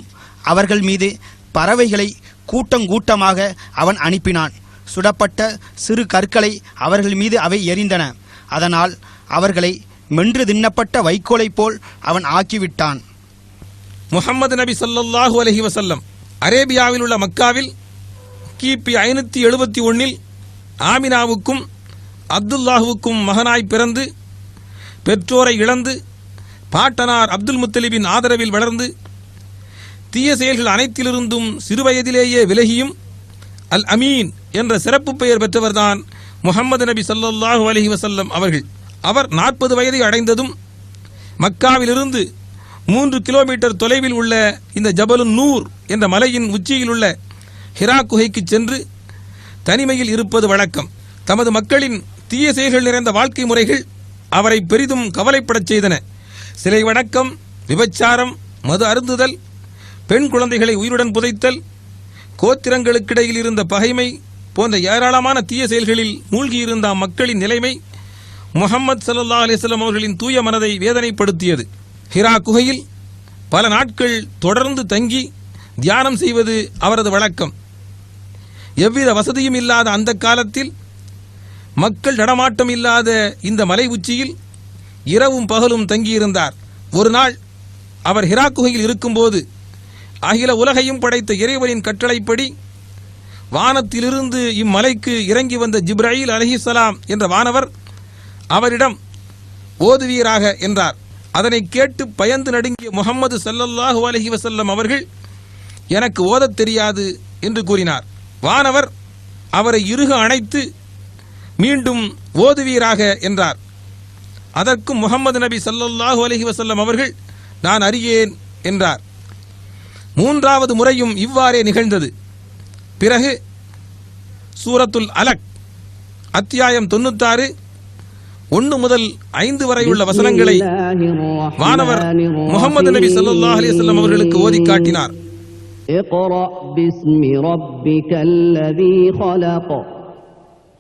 அவர்கள் மீது பறவைகளை கூட்டங்கூட்டமாக அவன் அனுப்பினான். சுடப்பட்ட சிறு கற்களை அவர்கள் மீது அவை எறிந்தன. அதனால் அவர்களை மென்று தின்னப்பட்ட வைக்கோலை போல் அவன் ஆக்கிவிட்டான். முஹம்மது நபி ஸல்லல்லாஹு அலைஹி வஸல்லம் அரேபியாவில் உள்ள மக்காவில் கிபி 571 ஆமினாவுக்கும் அப்துல்லாஹுவுக்கும் மகனாய் பிறந்து பெற்றோரை இழந்து பாட்டனார் அப்துல் முத்தலிபின் ஆதரவில் வளர்ந்து தீய செயல்கள் அனைத்திலிருந்தும் சிறுவயதிலேயே விலகியும் அல் அமீன் என்ற சிறப்பு பெயர் பெற்றவர்தான் முஹம்மது நபி ஸல்லல்லாஹு அலைஹி வஸல்லம் அவர்கள். அவர் 40 வயதை அடைந்ததும் மக்காவிலிருந்து 3 கிலோமீட்டர் தொலைவில் உள்ள இந்த ஜபலுன் நூர் என்ற மலையின் உச்சியில் உள்ள ஹிரா குகைக்கு சென்று தனிமையில் இருப்பது வழக்கம். தமது மக்களின் தீய செயல்கள் நிறைந்த வாழ்க்கை முறைகள் அவரை பெரிதும் கவலைப்படச் செய்தன. சிலை வணக்கம், விபச்சாரம், மது அருந்துதல், பெண் குழந்தைகளை உயிருடன் புதைத்தல், கோத்திரங்களுக்கிடையில் இருந்த பகைமை போன்ற ஏராளமான தீய செயல்களில் மூழ்கியிருந்த மக்களின் நிலைமை முஹம்மது ஸல்லல்லாஹு அலைஹி வஸல்லம் அவர்களின் தூய மனதை வேதனைப்படுத்தியது. ஹிரா குகையில் பல நாட்கள் தொடர்ந்து தங்கி தியானம் செய்வது அவரது வழக்கம். எவ்வித வசதியும் இல்லாத அந்த காலத்தில் மக்கள் நடமாட்டம் இல்லாத இந்த மலை உச்சியில் இரவும் பகலும் தங்கியிருந்தார். ஒரு நாள் அவர் ஹிரா குகையில் இருக்கும்போது அகில உலகையும் படைத்த இறைவனின் கட்டளைப்படி வானத்திலிருந்து இம்மலைக்கு இறங்கி வந்த ஜிப்ராயில் அலைஹிஸ்ஸலாம் என்ற வானவர் அவரிடம் ஓதுவீராக என்றார். அதனை கேட்டு பயந்து நடுங்கிய முஹம்மது ஸல்லல்லாஹு அலைஹி வஸல்லம் அவர்கள் எனக்கு ஓதத் தெரியாது என்று கூறினார். வானவர் அவரை இறுக அணைத்து மீண்டும் ஓதுவீராக என்றார். அதற்கும் முஹம்மது நபி ஸல்லல்லாஹு அலைஹி வஸல்லம் அவர்கள் நான் அறியேன் என்றார். 3வது முறையும் இவ்வாறே நிகழ்ந்தது. பிறகு சூரத்துல் அலக் அத்தியாயம் 96 1 முதல் 5 வரை உள்ள வசனங்களை வானவர் முஹம்மது நபி ஸல்லல்லாஹு அலைஹி வஸல்லம் அவர்களுக்கு ஓதி காட்டினார். اقرأ باسم ربك الذي خلق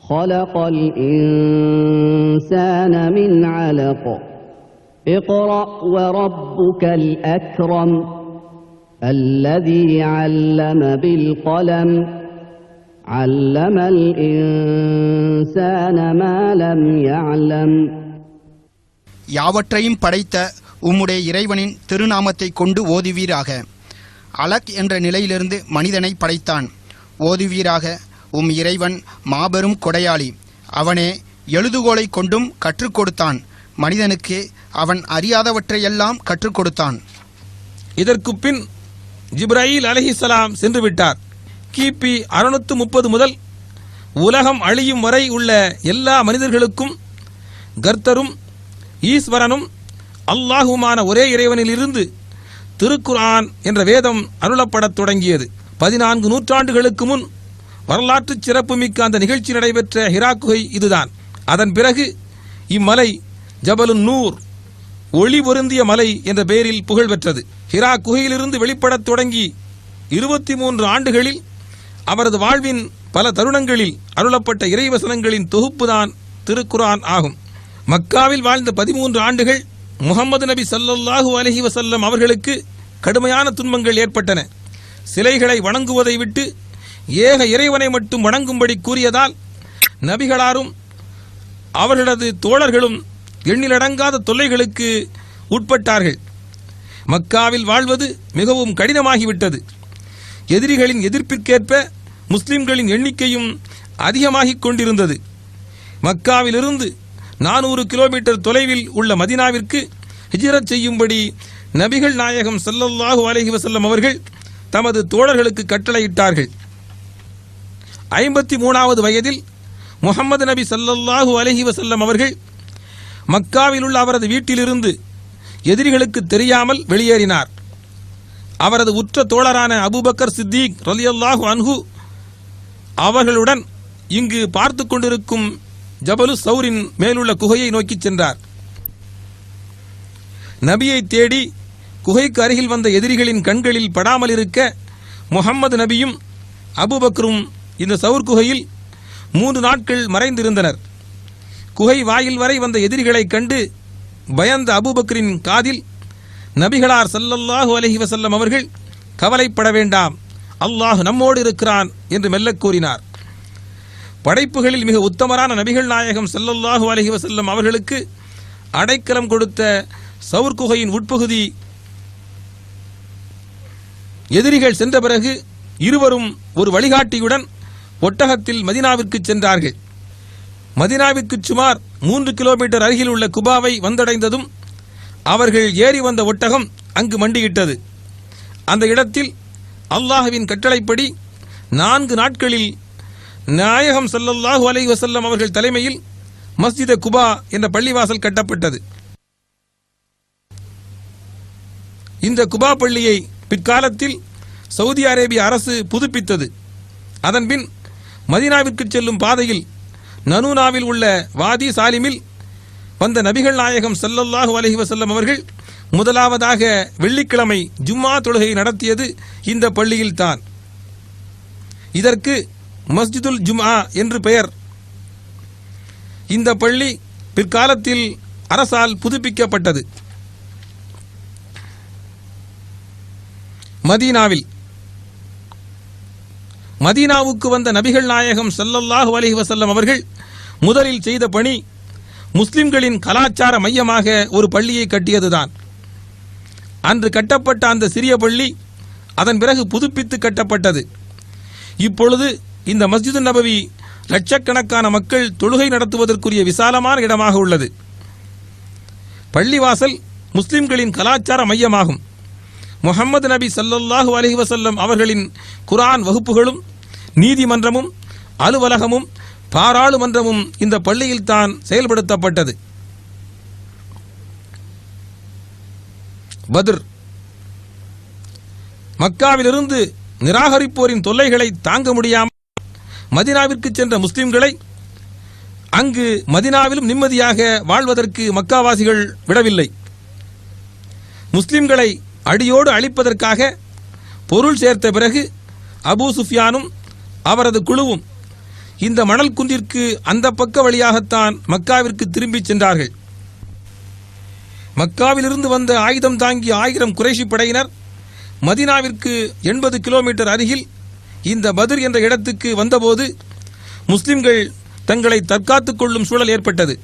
خلق الإنسان من علق اقرأ وربك الأكرم الذي علم بالقلم علم الإنسان ما لم يعلم. யாவற்றையும் படைத்த உம்முடைய இறைவனின் திருநாமத்தை கொண்டு ஓதுவீராக. அலக் என்ற நிலையிலிருந்து மனிதனை படைத்தான். ஓதுவீராக, இறைவன் மாபெரும் கொடையாளி. அவனே எழுதுகோலை கொண்டும் கற்றுக் கொடுத்தான். மனிதனுக்கு அவன் அறியாதவற்றையெல்லாம் கற்றுக் கொடுத்தான். இதற்கு பின் ஜிப்ராயில் அலைஹிஸ்ஸலாம் சென்று விட்டார். கிபி 630 முதல் உலகம் அழியும் வரை உள்ள எல்லா மனிதர்களுக்கும் கர்த்தரும் ஈஸ்வரனும் அல்லாஹுமான ஒரே இறைவனிலிருந்து திருக்குர்ஆன் என்ற வேதம் அருளப்படத் தொடங்கியது. 14 நூற்றாண்டுகளுக்கு முன் வரலாற்று சிறப்புமிக்க அந்த நிகழ்ச்சி நடைபெற்ற ஹிரா குகை இதுதான். அதன் பிறகு இம்மலை ஜபலுன் நூர் ஒளி பொருந்திய மலை என்ற பெயரில் புகழ் பெற்றது. ஹிரா குகையிலிருந்து வெளிப்படத் தொடங்கி 23 ஆண்டுகளில் அவரது வாழ்வின் பல தருணங்களில் அருளப்பட்ட இறைவசனங்களின் தொகுப்புதான் திருக்குர்ஆன் ஆகும். மக்காவில் வாழ்ந்த 13 ஆண்டுகள் முஹம்மது நபி ஸல்லல்லாஹு அலைஹி வஸல்லம் அவர்களுக்கு கடுமையான துன்பங்கள் ஏற்பட்டன. சிலைகளை வணங்குவதை விட்டு ஏக இறைவனை மட்டும் வணங்கும்படி கூறியதால் நபிகளாரும் அவர்களது தோழர்களும் எண்ணிலடங்காத தொல்லைகளுக்கு உட்பட்டார்கள். மக்காவில் வாழ்வது மிகவும் கடினமாகிவிட்டது. எதிரிகளின் எதிர்ப்பிற்கேற்ப முஸ்லிம்களின் எண்ணிக்கையும் அதிகமாகிக் கொண்டிருந்தது. மக்காவிலிருந்து 400 கிலோமீட்டர் தொலைவில் உள்ள மதீனாவிற்கு ஹிஜ்ரத் செய்யும்படி நபிகள் நாயகம் ஸல்லல்லாஹு அலைஹி வஸல்லம் அவர்கள் தமது தோழர்களுக்கு கட்டளையிட்டார்கள். 53வது வயதில் முஹம்மது நபி ஸல்லல்லாஹு அலைஹி வஸல்லம் அவர்கள் மக்காவில் உள்ள அவரது வீட்டிலிருந்து எதிரிகளுக்கு தெரியாமல் வெளியேறினார். அவரது உற்ற தோழரான அபூபக்கர் சித்திக் ரலியல்லாஹு அன்ஹு அவர்களுடன் இங்கு பார்த்து கொண்டிருக்கும் ஜபலு சௌரின் மேலுள்ள குகையை நோக்கி சென்றார். நபியை தேடி குகைக்கு அருகில் வந்த எதிரிகளின் கண்களில் படாமல் இருக்க முஹம்மது நபியும் அபூபக்கரும் இந்த சவுர் குகையில் 3 நாட்கள் மறைந்திருந்தனர். குகை வாயில் வரை வந்த எதிரிகளை கண்டு பயந்த அபூபக்கரின் காதில் நபிகளார் ஸல்லல்லாஹு அலைஹி வஸல்லம் அவர்கள் கவலைப்பட வேண்டாம், அல்லாஹ் நம்மோடு இருக்கிறான் என்று மெல்லக் கூறினார். படைப்புகளில் மிக உத்தமரான நபிகள் நாயகம் ஸல்லல்லாஹு அலைஹி வஸல்லம் அவர்களுக்கு அடைக்கலம் கொடுத்த சவுர் குகையின் உட்பகுதி எதிரிகள் சென்ற பிறகு இருவரும் ஒரு வழிகாட்டியுடன் ஒட்டகத்தில் மதீனாவிற்கு சென்றார்கள். மதீனாவிற்கு சுமார் 3 கிலோமீட்டர் அருகில் உள்ள குபாவை வந்தடைந்ததும் அவர்கள் ஏறி வந்த ஒட்டகம் அங்கு மண்டியிட்டது. அந்த இடத்தில் அல்லாஹ்வின் கட்டளைப்படி 4 நாட்களில் நாயகம் ஸல்லல்லாஹு அலைஹி வஸல்லம் அவர்கள் தலைமையில் மஸ்ஜித் குபா என்ற பள்ளிவாசல் கட்டப்பட்டது. இந்த குபா பள்ளியை பிற்காலத்தில் சவுதி அரேபிய அரசு புதுப்பித்தது. அதன்பின் மதீனாவிற்கு செல்லும் பாதையில் நனூனாவில் உள்ள வாதி சாலிமில் வந்த நபிகள் நாயகம் ஸல்லல்லாஹு அலைஹி வஸல்லம் அவர்கள் முதலாவதாக வெள்ளிக்கிழமை ஜும்மா தொழுகை நடத்தியது இந்த பள்ளியில் தான். இதற்கு மஸ்ஜிதுல் ஜும்ஆ என்று பெயர். இந்த பள்ளி பிற்காலத்தில் அரசால் புதுப்பிக்கப்பட்டது. மதீனாவுக்கு வந்த நபிகள் நாயகம் ஸல்லல்லாஹு அலைஹி வஸல்லம் அவர்கள் முதலில் செய்த பணி முஸ்லிம்களின் கலாச்சார மையமாக ஒரு பள்ளியை கட்டியதுதான். அன்று கட்டப்பட்ட அந்த சிறிய பள்ளி அதன் பிறகு புதுப்பித்து கட்டப்பட்டது. இப்பொழுது இந்த மஸ்ஜிது நபவி லட்சக்கணக்கான மக்கள் தொழுகை நடத்துவதற்குரிய விசாலமான இடமாக உள்ளது. பள்ளிவாசல் முஸ்லிம்களின் கலாச்சார மையமாகும். முஹம்மது நபி ஸல்லல்லாஹு அலைஹி வஸல்லம் அவர்களின் குர்ஆன் வகுப்புகளும் நீதிமன்றமும் அலுவலகமும் பாராளுமன்றமும் இந்த பள்ளியில் தான் செயல்படுத்தப்பட்டது. பத்ர். மக்காவிலிருந்து நிராகரிப்போரின் தொல்லைகளை தாங்க முடியாமல் மதீனாவிற்கு சென்ற முஸ்லிம்களை அங்கு மதீனாவிலும் நிம்மதியாக வாழ்வதற்கு மக்காவாசிகள் விடவில்லை. முஸ்லிம்களை அடியோடு அழிப்பதற்காக பொருள் சேர்த்த பிறகு அபூ சுஃபியானும் அவரது குழுவும் இந்த மணல் குன்றிற்கு அந்த பக்க வழியாகத்தான் மக்காவிற்கு திரும்பிச் சென்றார்கள். மக்காவிலிருந்து வந்த ஆயுதம் தாங்கிய 1000 குறைஷி படையினர் மதீனாவிற்கு 80 கிலோமீட்டர் அருகில் இந்த பத்ர் என்ற இடத்துக்கு வந்தபோது முஸ்லிம்கள் தங்களை தற்காத்துக் கொள்ளும் சூழல் ஏற்பட்டது.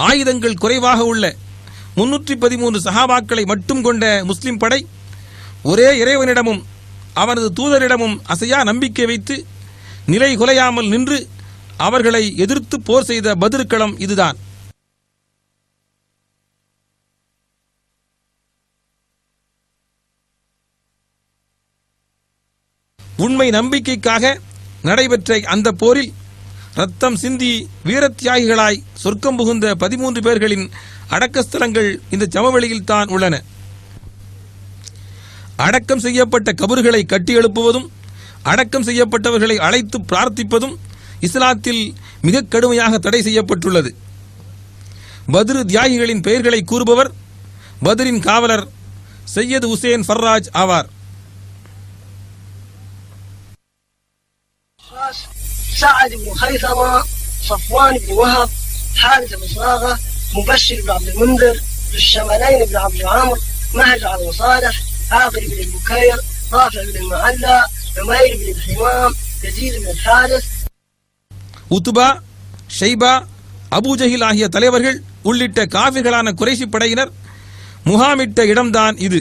ஆயுதங்கள் குறைவாக உள்ள 313 சஹாபாக்களை மட்டும் கொண்ட முஸ்லிம் படை ஒரே இறைவனிடமும் அவனது தூதரிடமும் அசையா நம்பிக்கை வைத்து நிலை குலையாமல் நின்று அவர்களை எதிர்த்து போர் செய்த பத்ர் களம் இதுதான். உண்மை நம்பிக்கைக்காக நடைபெற்ற அந்த போரில் ரத்தம் சிந்தி வீரத்தியாகிகளாய் சொர்க்கம் புகுந்த 13 பேர்களின் அடக்கஸ்தலங்கள் இந்த சமவெளியில் தான் உள்ளன. அடக்கம் செய்யப்பட்ட கபறுகளை கட்டி எழுப்புவதும் அடக்கம் செய்யப்பட்டவர்களை அழைத்து பிரார்த்திப்பதும் இஸ்லாத்தில் மிக கடுமையாக தடை செய்யப்பட்டுள்ளது. பத்ர் தியாகிகளின் பெயர்களை கூறுபவர் பத்ரின் காவலர் சையது உசேன் ஃபர்ராஜ் ஆவார். سعد بن خيثمة، صفوان بن وهب، حارث بن صراغة، مبشر بن عبد المنذر، ذو الشمالين بن عبد عامر، مهج بن صالح، عاقل بن بكير رافع بن المعلى عمير بن الحمام يزيد بن الحارث உத்துபா, ஷைபா, அபூஜஹில் ஆகிய தலைவர்கள் உள்ளிட்ட காஃபிர்களான குறைஷி படையினர் முகாமிட்ட இடம்தான் இது.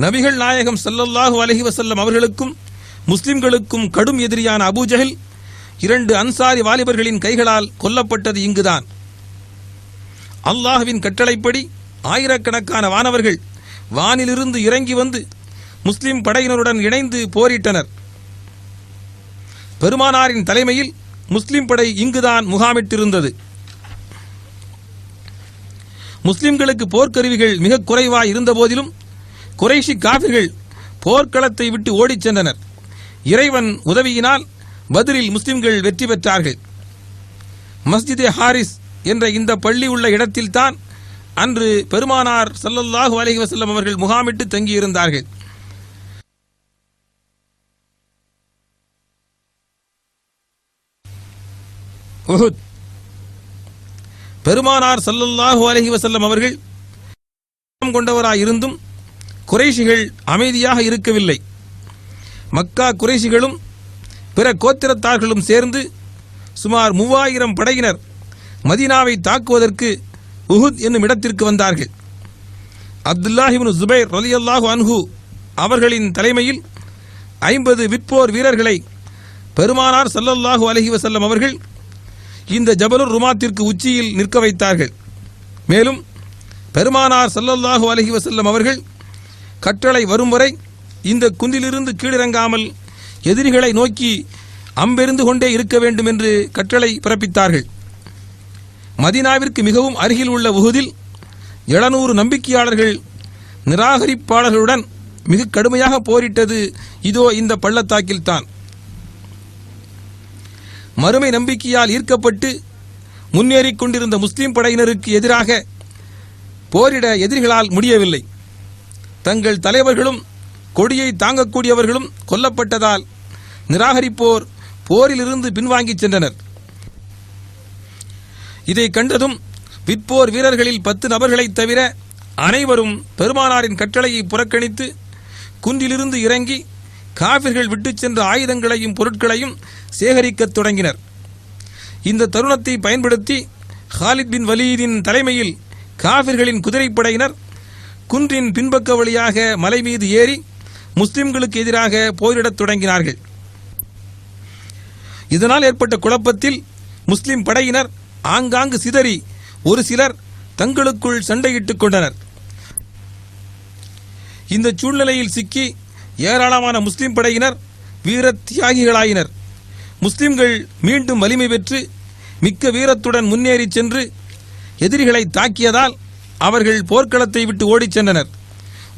நபிகள் நாயகம் ஸல்லல்லாஹு அலைஹி வஸல்லம் அவர்களுக்கும் முஸ்லிம்களுக்கும் கடும் எதிரியான அபூஜஹில் 2 அன்சாரி வாலிபர்களின் கைகளால் கொல்லப்பட்டது இங்குதான். அல்லாஹ்வின் கட்டளைப்படி ஆயிரக்கணக்கான வானவர்கள் வானிலிருந்து இறங்கி வந்து முஸ்லிம் படையினருடன் இணைந்து போரிட்டனர். பெருமானாரின் தலைமையில் முஸ்லிம் படை இங்குதான் முகாமிட்டிருந்தது. முஸ்லிம்களுக்கு போர்க்கருவிகள் மிக குறைவாய் இருந்த போதிலும் குறைஷி காஃபிர்கள் போர்க்களத்தை விட்டு ஓடிச் சென்றனர். இறைவன் உதவியினால் பத்ரில் முஸ்லிம்கள் வெற்றி பெற்றார்கள். மஸ்ஜிதே ஹாரிஸ் என்ற இந்த பள்ளி உள்ள இடத்தில்தான் அன்று பெருமானார் ஸல்லல்லாஹு அலைஹி வஸல்லம் அவர்கள் முகாமிட்டு தங்கியிருந்தார்கள். உஹுத். பெருமானார் ஸல்லல்லாஹு அலைஹி வஸல்லம் அவர்கள் கொண்டவராயிருந்தும் குறைஷிகள் அமைதியாக இருக்கவில்லை. மக்கா குறைஷிகளும் பிற கோத்திரத்தார்களும் சேர்ந்து சுமார் 3000 படையினர் மதீனாவை தாக்குவதற்கு உஹுத் என்னும் இடத்திற்கு வந்தார்கள். அப்துல்லாஹ் இப்னு ஜுபைர் ரலியல்லாஹு அன்ஹு அவர்களின் தலைமையில் 50 விற்போர் வீரர்களை பெருமானார் ஸல்லல்லாஹு அலைஹி வஸல்லம் அவர்கள் இந்த ஜபலுர் ருமாத்திற்கு உச்சியில் நிற்க வைத்தார்கள். மேலும் பெருமானார் ஸல்லல்லாஹு அலைஹி வஸல்லம் அவர்கள் கட்டளை வரும் வரை இந்த குன்றிலிருந்து கீழிறங்காமல் எதிரிகளை நோக்கி அம்பெறிந்து கொண்டே இருக்க வேண்டும் என்று கட்டளை பிறப்பித்தார்கள். மதீனாவிற்கு மிகவும் அருகில் உள்ள உஹுதில் 700 நம்பிக்கையாளர்கள் நிராகரிப்பாளர்களுடன் மிக கடுமையாக போரிட்டது இதோ இந்த பள்ளத்தாக்கில்தான். மறுமை நம்பிக்கையால் ஈர்க்கப்பட்டு முன்னேறிக் கொண்டிருந்த முஸ்லிம் படையினருக்கு எதிராக போரிட எதிரிகளால் முடியவில்லை. தங்கள் தலைவர்களும் கொடியை தாங்கக்கூடியவர்களும் கொல்லப்பட்டதால் நிராகரிப்போர் போரிலிருந்து பின்வாங்கிச் சென்றனர். இதை கண்டதும் விற்போர் வீரர்களில் 10 நபர்களைத் தவிர அனைவரும் பெருமானாரின் கட்டளையை புறக்கணித்து குன்றிலிருந்து இறங்கி காபிர்கள் விட்டுச் சென்ற ஆயுதங்களையும் பொருட்களையும் சேகரிக்கத் தொடங்கினர். இந்த தருணத்தை பயன்படுத்தி ஹாலித் பின் வலீதின் தலைமையில் காபிர்களின் குதிரைப்படையினர் குன்றின் பின்பக்க வழியாக மலை மீது ஏறி முஸ்லிம்களுக்கு எதிராக போரிடத் தொடங்கினார்கள். இதனால் ஏற்பட்ட குழப்பத்தில் முஸ்லிம் படையினர் ஆங்காங்கு சிதறி ஒரு சிலர் தங்களுக்குள் சண்டையிட்டுக் கொண்டனர். இந்த சூழ்நிலையில் சிக்கி ஏராளமான முஸ்லிம் படையினர் வீர தியாகிகளாயினர். முஸ்லிம்கள் மீண்டும் வலிமை பெற்று மிக்க வீரத்துடன் முன்னேறி சென்று எதிரிகளை தாக்கியதால் அவர்கள் போர்க்களத்தை விட்டு ஓடிச் சென்றனர்.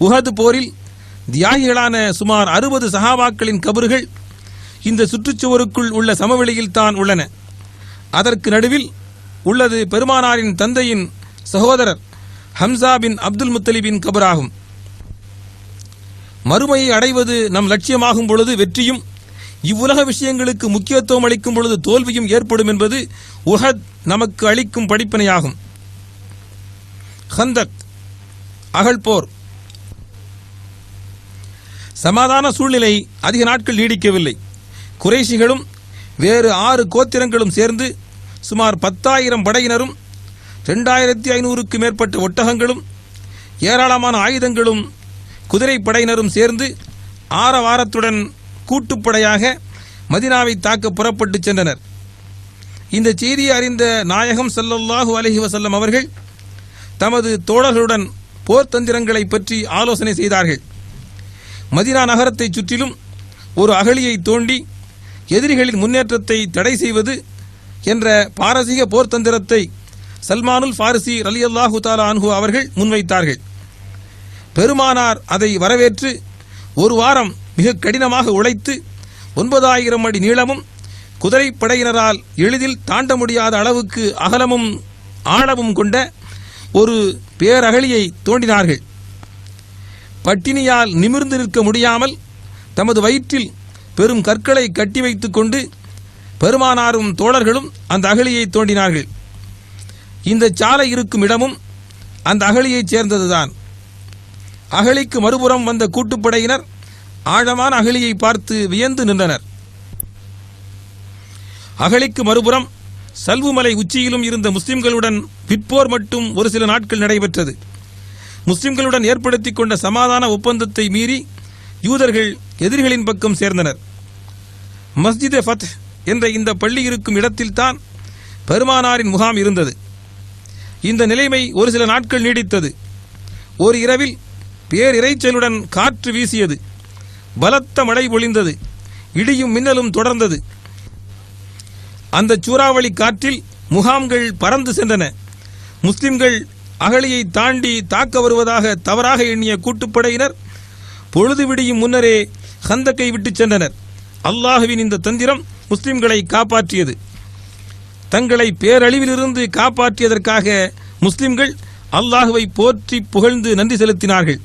உஹது போரில் தியாகிகளான சுமார் 60 சஹாபாக்களின் கபறுகள் இந்த சுற்றுச்சுவருக்குள் உள்ள சமவெளியில் தான் உள்ளன. அதற்கு நடுவில் உள்ளது பெருமானாரின் தந்தையின் சகோதரர் ஹம்சா பின் அப்துல் முத்தலிபின் கபராகும். மறுமையை அடைவது நம் லட்சியமாகும் பொழுது வெற்றியும் இவ்வுலக விஷயங்களுக்கு முக்கியத்துவம் அளிக்கும் பொழுது தோல்வியும் ஏற்படும் என்பது உஹத் நமக்கு அளிக்கும் படிப்பினையாகும். ஹந்தக் அகழ்போர். சமாதான சூழ்நிலை அதிக நாட்கள் நீடிக்கவில்லை. குறைஷிகளும் வேறு 6 கோத்திரங்களும் சேர்ந்து சுமார் 10,000 படையினரும் 2500க்கு மேற்பட்ட ஒட்டகங்களும் ஏராளமான ஆயுதங்களும் குதிரை படையினரும் சேர்ந்து ஆரவாரத்துடன் கூட்டுப்படையாக மதீனாவை தாக்க புறப்பட்டு சென்றனர். இந்த செய்தியை அறிந்த நாயகம் ஸல்லல்லாஹு அலைஹி வஸல்லம் அவர்கள் தமது தோழர்களுடன் போர் தந்திரங்களை பற்றி ஆலோசனை செய்தார்கள். மதீனா நகரத்தை சுற்றிலும் ஒரு அகழியை தோண்டி எதிரிகளின் முன்னேற்றத்தை தடை செய்வது என்ற பாரசீக போர் தந்திரத்தை சல்மானுல் ஃபாரிசி ரலியல்லாஹு தஆலா அன்ஹு அவர்கள் முன்வைத்தார்கள். பெருமானார் அதை வரவேற்று ஒரு வாரம் மிக கடினமாக உழைத்து 9000 அடி நீளமும் குதிரைப்படையினரால் எளிதில் தாண்ட முடியாத அளவுக்கு அகலமும் ஆழமும் கொண்ட ஒரு பேரகழியை தோண்டினார்கள். பட்டினியால் நிமிர்ந்து நிற்க முடியாமல் தமது வயிற்றில் பெரும் கற்களை கட்டி வைத்துக் கொண்டு பெருமானாரும் தோழர்களும் அந்த அகழியை தோண்டினார்கள். இந்த சாலை இருக்கும் இடமும் அந்த அகழியைச் சேர்ந்ததுதான். அகழிக்கு மறுபுறம் வந்த கூட்டுப்படையினர் ஆழமான அகழியை பார்த்து வியந்து நின்றனர். அகழிக்கு மறுபுறம் சல்வுமலை உச்சியிலும் இருந்த முஸ்லிம்களுடன் பிற்போர் மட்டும் ஒரு சில நாட்கள் நடைபெற்றது. முஸ்லிம்களுடன் ஏற்படுத்திக் கொண்ட சமாதான ஒப்பந்தத்தை மீறி யூதர்கள் எதிரிகளின் பக்கம் சேர்ந்தனர். மஸ்ஜித் ஃபத் என்ற இந்த பள்ளி இருக்கும் இடத்தில்தான் பெருமானாரின் முகாம் இருந்தது. இந்த நிலைமை ஒரு சில நாட்கள் நீடித்தது. ஒரு இரவில் பேரிரைச்சலுடன் காற்று வீசியது, பலத்த மழை பொழிந்தது, இடியும் மின்னலும் தொடர்ந்தது. அந்த சூறாவளி காற்றில் முகாம்கள் பறந்து சென்றன. முஸ்லிம்கள் அகழியை தாண்டி தாக்க வருவதாக தவறாக எண்ணிய கூட்டுப்படையினர் பொழுது விடியும் முன்னரே ஹந்தக்கை விட்டு சென்றனர். அல்லாஹுவின் இந்த தந்திரம் முஸ்லிம்களை காப்பாற்றியது. தங்களை பேரழிவிலிருந்து காப்பாற்றியதற்காக முஸ்லிம்கள் அல்லாஹுவை போற்றி புகழ்ந்து நன்றி செலுத்தினார்கள்.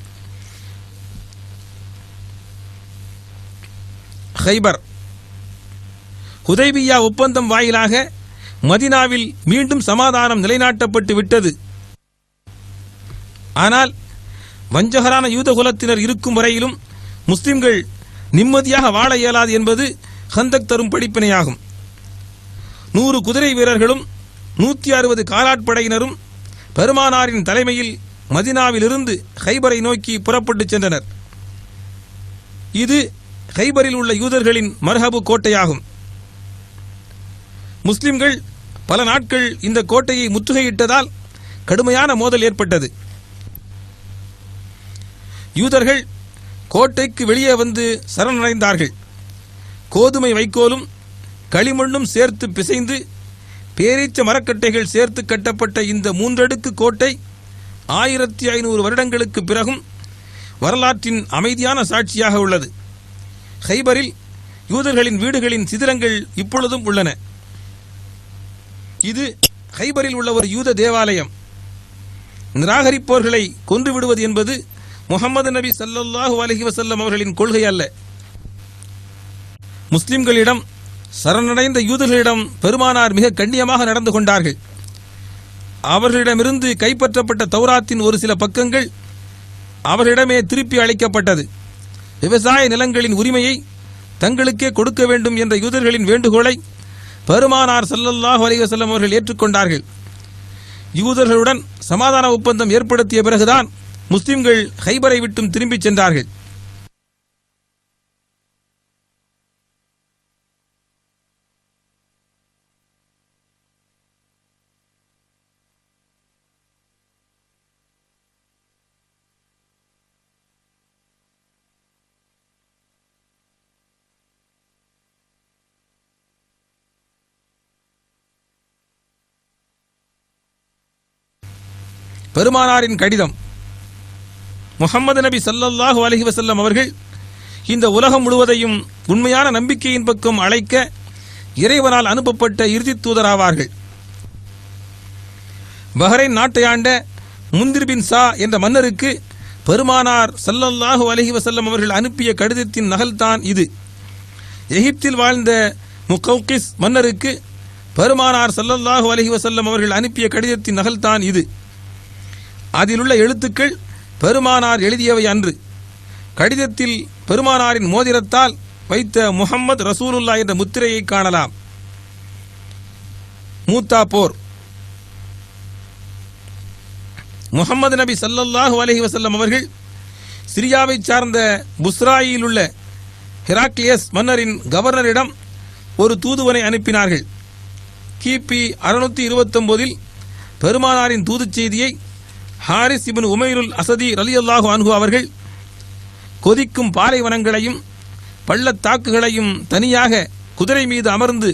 ஹைபர் ஹுதைபியா ஒப்பந்தம் வாயிலாக மதினாவில் மீண்டும் சமாதானம் நிலைநாட்டப்பட்டு விட்டது. ஆனால் வஞ்சகரான யூத குலத்தினர் இருக்கும் வரையிலும் முஸ்லிம்கள் நிம்மதியாக வாழ இயலாது என்பது ஹந்தக் தரும் படிப்பினையாகும். 100 குதிரை வீரர்களும் 160 காலாட்படையினரும் பெருமானாரின் தலைமையில் மதினாவிலிருந்து ஹைபரை நோக்கி புறப்பட்டு சென்றனர். இது ஹைபரில் உள்ள யூதர்களின் மர்ஹபு கோட்டையாகும். முஸ்லிம்கள் பல நாட்கள் இந்த கோட்டையை முற்றுகையிட்டதால் கடுமையான மோதல் ஏற்பட்டது. யூதர்கள் கோட்டைக்கு வெளியே வந்து சரணடைந்தார்கள். கோதுமை வைக்கோலும் களிமண்ணும் சேர்த்து பிசைந்து பேரீச்ச மரக்கட்டைகள் சேர்த்து கட்டப்பட்ட இந்த 3 அடுக்கு கோட்டை 1500 வருடங்களுக்கு பிறகும் வரலாற்றின் அமைதியான சாட்சியாக உள்ளது. ஹைபரில் யூதர்களின் வீடுகளின் சிதிலங்கள் இப்பொழுதும் உள்ளன. இது ஹைபரில் உள்ள ஒரு யூத தேவாலயம். நிராகரிப்போர்களை கொன்று விடுவது என்பது முஹம்மது நபி ஸல்லல்லாஹு அலைஹி வஸல்லம் அவர்களின் கொள்கை அல்ல. முஸ்லிம்களிடம் சரணடைந்த யூதர்களிடம் பெருமானார் மிக கண்ணியமாக நடந்து கொண்டார்கள். அவர்களிடமிருந்து கைப்பற்றப்பட்ட தௌராத்தின் ஒரு சில பக்கங்கள் அவர்களிடமே திருப்பி அளிக்கப்பட்டது. விவசாய நிலங்களின் உரிமையை தங்களுக்கே கொடுக்க வேண்டும் என்ற யூதர்களின் வேண்டுகோளை பெருமானார் ஸல்லல்லாஹு அலைஹி வஸல்லம் அவர்கள் ஏற்றுக்கொண்டார்கள். யூதர்களுடன் சமாதான ஒப்பந்தம் ஏற்படுத்திய பிறகுதான் முஸ்லிம்கள் ஹைபரை விட்டும் திரும்பிச் சென்றார்கள். பெருமானாரின் கடிதம். முஹம்மது நபி ஸல்லல்லாஹு அலைஹி வஸல்லம் அவர்கள் இந்த உலகம் முழுவதையும் உண்மையான நம்பிக்கையின் பக்கம் அழைக்க இறைவனால் அனுப்பப்பட்ட இறுதி தூதராவார்கள். பஹ்ரைன் நாட்டை ஆண்ட முந்திர் பின் சா என்ற மன்னருக்கு பெருமானார் ஸல்லல்லாஹு அலைஹி வஸல்லம் அவர்கள் அனுப்பிய கடிதத்தின் நகல்தான் இது. எகிப்தில் வாழ்ந்த முகௌகிஸ் மன்னருக்கு பெருமானார் ஸல்லல்லாஹு அலைஹி வஸல்லம் அவர்கள் அனுப்பிய கடிதத்தின் நகல்தான் இது. அதிலுள்ள எழுத்துக்கள் பெருமானார் எழுதியவை அன்று. கடிதத்தில் பெருமானாரின் மோதிரத்தால் வைத்த முஹம்மது ரசூலுல்லாஹ் என்ற முத்திரையை காணலாம். மூத்தா போர். முஹம்மது நபி ஸல்லல்லாஹு அலைஹி வஸல்லம் அவர்கள் சிரியாவை சார்ந்த புஸ்ராயில் உள்ள ஹெராக்லியஸ் மன்னரின் கவர்னரிடம் ஒரு தூதுவனை அனுப்பினார்கள். கிபி 629 பெருமானாரின் தூதுச் செய்தியை ஹாரிஸ் இப்னு உமைருல் அசதி ரலியல்லாஹு அன்ஹு அவர்கள் கொதிக்கும் பாலைவனங்களையும் பள்ளத்தாக்குகளையும் தனியாக குதிரை மீது அமர்ந்து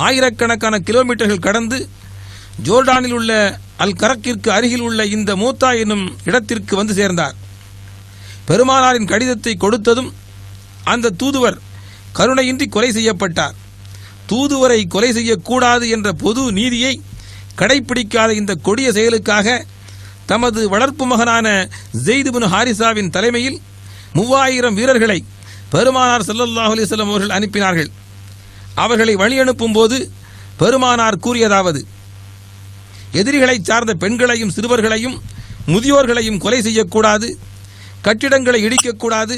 ஆயிரக்கணக்கான கிலோமீட்டர்கள் கடந்து ஜோர்டானில் உள்ள அல் கரக்கிற்கு அருகில் உள்ள இந்த மூத்தா என்னும் இடத்திற்கு வந்து சேர்ந்தார். பெருமானாரின் கடிதத்தை கொடுத்ததும் அந்த தூதுவர் கருணையின்றி கொலை செய்யப்பட்டார். தூதுவரை கொலை செய்யக்கூடாது என்ற பொது நீதியை கடைபிடிக்காத இந்த கொடிய செயலுக்காக தமது வளர்ப்பு மகனான ஸெய்த் இப்னு ஹாரிசாவின் தலைமையில் 3000 வீரர்களை பெருமானார் ஸல்லல்லாஹு அலைஹி வஸல்லம் அவர்கள் அனுப்பினார்கள். அவர்களை வழி அனுப்பும் போது பெருமானார் கூறியதாவது: எதிரிகளை சார்ந்த பெண்களையும் சிறுவர்களையும் முதியோர்களையும் கொலை செய்யக்கூடாது, கட்டிடங்களை இடிக்கக்கூடாது,